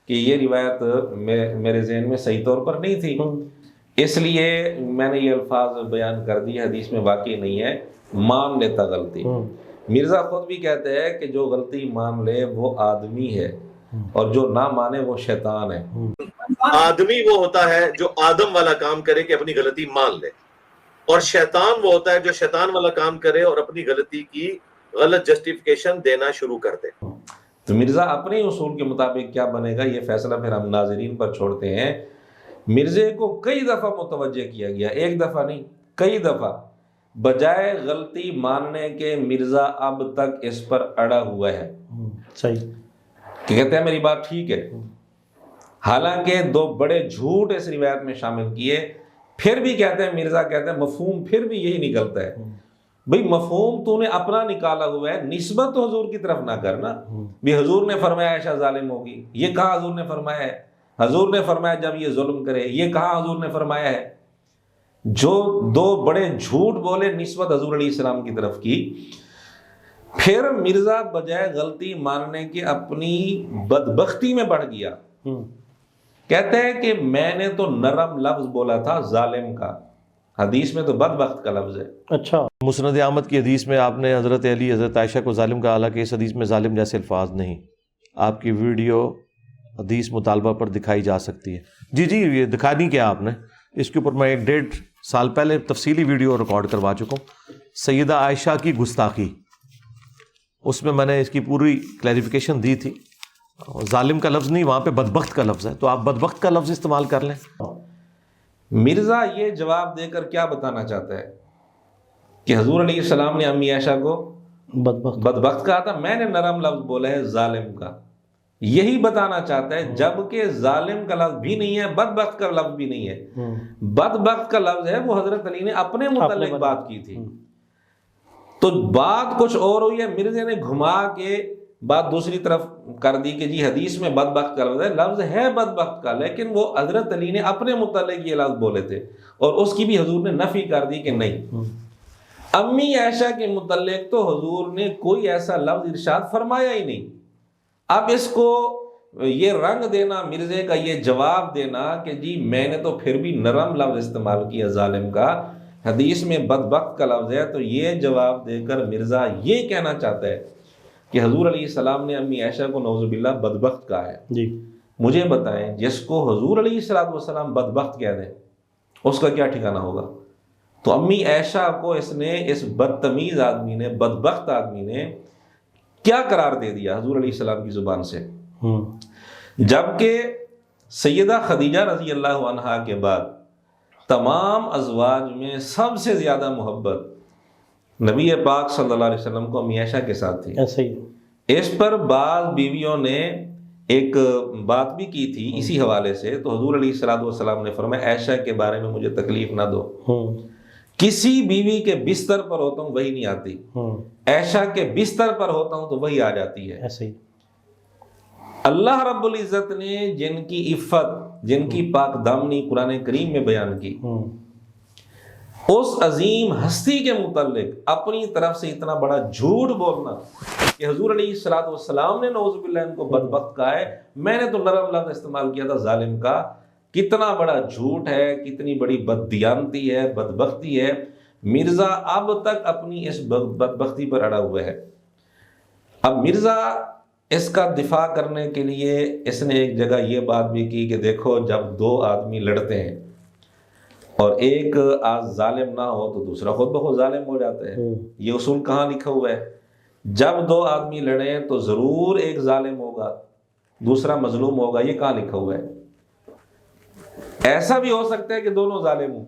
کہ یہ روایت میرے ذہن میں صحیح طور پر نہیں تھی، اس لیے میں نے یہ الفاظ بیان کر دی، حدیث میں واقع نہیں ہے. مان لیتا غلطی. مرزا خود بھی کہتے ہیں کہ جو غلطی مان لے وہ آدمی ہے اور جو نہ مانے وہ شیطان ہے. آدمی وہ ہوتا ہے جو آدم والا کام کرے کہ اپنی غلطی مان لے، اور شیطان وہ ہوتا ہے جو شیطان والا کام کرے اور اپنی غلطی کی غلط جسٹیفیکیشن دینا شروع کر دے. تو مرزا اپنے اصول کے مطابق کیا بنے گا یہ فیصلہ پھر ہم ناظرین پر چھوڑتے ہیں. مرزے کو کئی دفعہ متوجہ کیا گیا، ایک دفعہ نہیں کئی دفعہ. بجائے غلطی ماننے کے مرزا اب تک اس پر اڑا ہوا ہے. صحیح. کہ کہتے ہیں میری بات ٹھیک ہے، حالانکہ 2 بڑے جھوٹ اس روایت میں شامل کیے. پھر بھی کہتے ہیں مرزا کہتے ہیں مفہوم پھر بھی یہی نکلتا ہے. بھئی مفہوم تو نے اپنا نکالا ہوا ہے، نسبت تو حضور کی طرف نہ کرنا. بھی حضور نے فرمایا عائشہ ظالم ہوگی، یہ کہاں حضور نے فرمایا ہے؟ حضور نے فرمایا جب یہ ظلم کرے، یہ کہاں حضور نے فرمایا ہے؟ جو دو بڑے جھوٹ بولے نسبت حضور علیہ السلام کی طرف کی، پھر مرزا بجائے غلطی ماننے کے اپنی بدبختی میں بڑھ گیا، کہتے ہیں کہ میں نے تو نرم لفظ بولا تھا ظالم کا، حدیث میں تو بدبخت کا لفظ ہے۔ اچھا، مسند احمد کی حدیث میں آپ نے حضرت علی حضرت عائشہ کو ظالم کہا، حالانکہ اس حدیث میں ظالم جیسے الفاظ نہیں۔ آپ کی ویڈیو حدیث مطالبہ پر دکھائی جا سکتی ہے۔ جی یہ دکھانی کیا آپ نے، اس کے اوپر میں 1.5 سال پہلے تفصیلی ویڈیو ریکارڈ کروا چکا ہوں، سیدہ عائشہ کی گستاخی، اس میں نے اس کی پوری کلیریفیکیشن دی تھی۔ ظالم کا لفظ نہیں، وہاں پہ بدبخت کا لفظ ہے، تو آپ بدبخت کا لفظ استعمال کر لیں۔ مرزا یہ جواب دے کر کیا بتانا چاہتا ہے کہ حضور علیہ السلام نے امی عائشہ کو بدبخت کہا تھا، میں نے نرم لفظ بولا ہے ظالم کا، یہی بتانا چاہتا ہے، جبکہ ظالم کا لفظ بھی نہیں ہے، بدبخت کا لفظ بھی نہیں ہے۔ بدبخت کا لفظ ہے وہ حضرت علی نے اپنے متعلق بات کی تھی، تو بات کچھ اور ہوئی ہے، مرزا نے گھما کے بات دوسری طرف کر دی کہ جی حدیث میں بدبخت کا لفظ ہے بدبخت کا، لیکن وہ حضرت علی نے اپنے متعلق یہ لفظ بولے تھے، اور اس کی بھی حضور نے نفی کر دی کہ نہیں۔ امی عائشہ کے متعلق تو حضور نے کوئی ایسا لفظ ارشاد فرمایا ہی نہیں۔ اب اس کو یہ رنگ دینا، مرزے کا یہ جواب دینا کہ جی میں نے تو پھر بھی نرم لفظ استعمال کیا ظالم کا، حدیث میں بدبخت کا لفظ ہے، تو یہ جواب دے کر مرزا یہ کہنا چاہتا ہے کہ حضور علیہ السلام نے امی عائشہ کو نعوذ باللہ بدبخت کہا ہے۔ جی مجھے بتائیں، جس کو حضور علیہ السلام بدبخت کہہ دیں اس کا کیا ٹھکانہ ہوگا؟ تو امی عائشہ کو اس بدتمیز آدمی نے، بدبخت آدمی نے کیا قرار دے دیا حضور علیہ السلام کی زبان سے، جبکہ سیدہ خدیجہ رضی اللہ عنہا کے بعد تمام ازواج میں سب سے زیادہ محبت نبی پاک صلی اللہ علیہ وسلم کو امی عائشہ کے ساتھ تھی۔ ایسے ہی اس پر بعض بیویوں نے ایک بات بھی کی تھی اسی حوالے سے، تو حضور علیہ السلام نے فرمایا عائشہ کے بارے میں مجھے تکلیف نہ دو، کسی بیوی کے بستر پر ہوتا ہوں وہی نہیں آتی، عائشہ کے بستر پر ہوتا ہوں تو وہی آ جاتی ہے۔ ایسے ہی اللہ رب العزت نے جن کی عفت، جن کی پاک دامنی قرآن کریم میں بیان کی، اس عظیم ہستی کے متعلق اپنی طرف سے اتنا بڑا جھوٹ بولنا کہ حضور علیہ السلام نے نعوذ باللہ ان کو بدبخت کہا ہے، میں نے تو نرم لفظ استعمال کیا تھا ظالم کا، کتنا بڑا جھوٹ ہے، کتنی بڑی بددیانتی ہے، بدبختی ہے۔ مرزا اب تک اپنی اس بدبختی پر اڑا ہوا ہے۔ اب مرزا اس کا دفاع کرنے کے لیے اس نے ایک جگہ یہ بات بھی کی کہ دیکھو جب دو آدمی لڑتے ہیں اور ایک ظالم نہ ہو تو دوسرا خود بخود ظالم ہو جاتا ہے۔ یہ اصول کہاں لکھا ہوا ہے؟ جب دو آدمی لڑیں تو ضرور ایک ظالم ہوگا، دوسرا مظلوم ہوگا، یہ کہاں لکھا ہوا ہے؟ ایسا بھی ہو سکتا ہے کہ دونوں ظالم ہوں،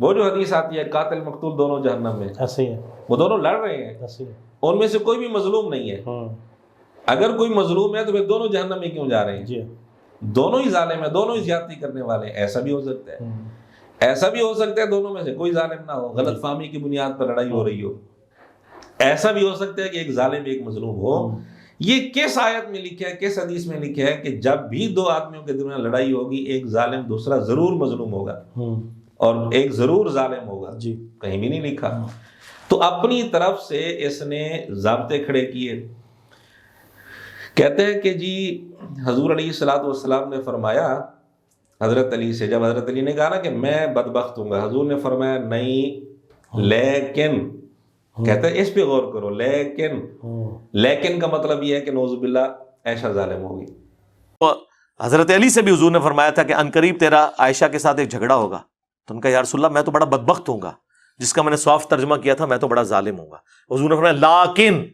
وہ جو حدیث آتی ہے قاتل مقتول دونوں جہنم میں، ایسے ہی ہے، وہ دونوں لڑ رہے ہیں، ایسے ہی ان میں سے کوئی بھی مظلوم نہیں ہے۔ اگر کوئی مظلوم ہے تو پھر دونوں جہنم میں کیوں جا رہے ہیں؟ جی دونوں ہی ظالم ہیں، دونوں ہی زیادتی کرنے والے ہیں۔ ایسا بھی ہو سکتا ہے، ایسا بھی ہو سکتا ہے دونوں میں سے کوئی ظالم نہ ہو، غلط فہمی کی بنیاد پر لڑائی ہو رہی ہو، ایسا بھی ہو سکتا ہے کہ ایک ظالم ایک مظلوم ہو۔ یہ کس آیت میں لکھا ہے، کس حدیث میں لکھا ہے کہ جب بھی دو آدمیوں کے درمیان لڑائی ہوگی ایک ظالم دوسرا ضرور مظلوم ہوگا اور ایک ضرور ظالم ہوگا؟ جی کہیں بھی نہیں لکھا۔ تو اپنی طرف سے اس نے ضابطے کھڑے کیے، کہتے ہیں کہ جی حضور علیہ السلام نے فرمایا حضرت علی سے، جب حضرت علی نے کہا نا کہ میں بدبخت ہوں گا، حضور نے فرمایا نہیں لیکن، کہتے ہیں اس پہ غور کرو، لیکن کا مطلب یہ ہے کہ نعوذ باللہ عائشہ ظالم ہوگی۔ حضرت علی سے بھی حضور نے فرمایا تھا کہ عنقریب تیرا عائشہ کے ساتھ ایک جھگڑا ہوگا، تو ان کا یا رسول اللہ میں تو بڑا بدبخت ہوں گا، جس کا میں نے صاف ترجمہ کیا تھا میں تو بڑا ظالم ہوں گا۔ حضور نے فرمایا لیکن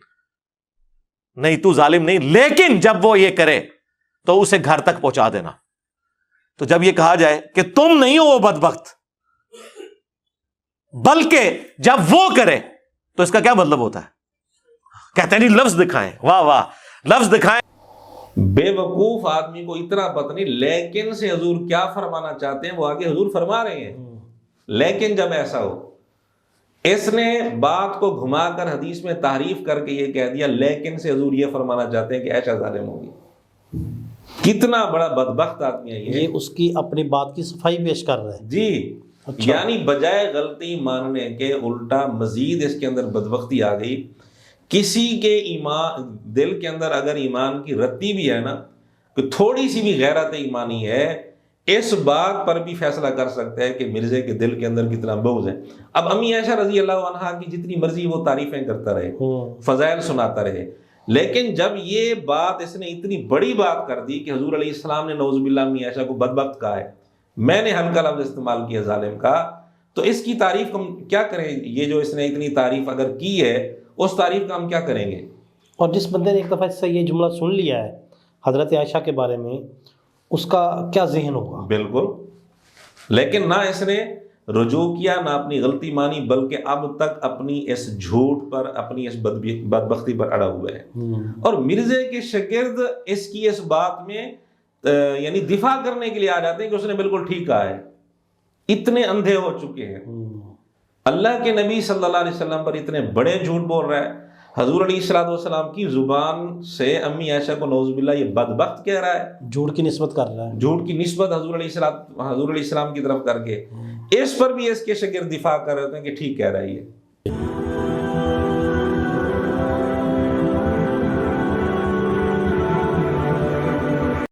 نہیں، تو ظالم نہیں، لیکن جب وہ یہ کرے تو اسے گھر تک پہنچا دینا۔ تو جب یہ کہا جائے کہ تم نہیں ہو وہ بدبخت، بلکہ جب وہ کرے تو اس کا کیا مطلب ہوتا ہے؟ کہتے ہیں نہیں لفظ دکھائیں، واہ واہ لفظ دکھائیں۔ بے وقوف آدمی کو اتنا پتہ نہیں لیکن سے حضور کیا فرمانا چاہتے ہیں، وہ آگے حضور فرما رہے ہیں لیکن جب ایسا ہو، اس نے بات کو گھما کر حدیث میں تحریف کر کے یہ کہہ دیا لیکن سے حضور یہ فرمانا چاہتے ہیں کہ عائشہ ظالم ہوگی۔ کتنا بڑا بدبخت آدمی ہے یہ اس کی اپنی بات کی صفائی پیش کر رہا ہے جی۔ یعنی بجائے غلطی ماننے کے الٹا مزید اس کے اندر بدبختی آ گئی. کسی کے ایمان دل کے اندر اگر ایمان کی رتی بھی ہے نا، کہ تھوڑی سی بھی غیرت ایمانی ہے، اس بات پر بھی فیصلہ کر سکتا ہے کہ مرزے کے دل کے اندر کتنا بغض ہے. اب امی عائشہ رضی اللہ عنہا کی جتنی مرضی وہ تعریفیں کرتا رہے، فضائل سناتا رہے، لیکن جب یہ بات اس نے اتنی بڑی بات کر دی کہ حضور علیہ السلام نے نعوذ باللہ امی عائشہ کو بدبخت کہا ہے، میں نے ہلکا لفظ استعمال کیا ظالم کا، تو اس کی تعریف ہم کیا کریں؟ یہ جو اس نے اتنی تعریف اگر کی ہے، اس تعریف کا ہم کیا کریں گے؟ اور جس بندے نے ایک دفعہ سے یہ جملہ سن لیا ہے حضرت عائشہ کے بارے میں، اس کا کیا ذہن ہوگا؟ بالکل. لیکن نہ اس نے رجوع کیا، نہ اپنی غلطی مانی، بلکہ اب تک اپنی اس جھوٹ پر، اپنی اس بدبختی پر اڑا ہوا ہے. اور مرزے کے شاگرد اس کی اس بات میں یعنی دفاع کرنے کے لیے آ جاتے ہیں کہ اس نے بالکل ٹھیک کہا ہے. اتنے اندھے ہو چکے ہیں. اللہ کے نبی صلی اللہ علیہ وسلم پر اتنے بڑے جھوٹ بول رہا ہے. حضور علیہ السلام کی زبان سے امی عائشہ کو نعوذ باللہ یہ بدبخت کہہ رہا ہے، جھوٹ کی نسبت کر رہا ہے، جھوٹ کی نسبت حضور علیہ السلام کی طرف کر کے. اس پر بھی اس کے شاگرد دفاع کر رہے ہوتے ہیں کہ ٹھیک کہہ رہا ہے یہ.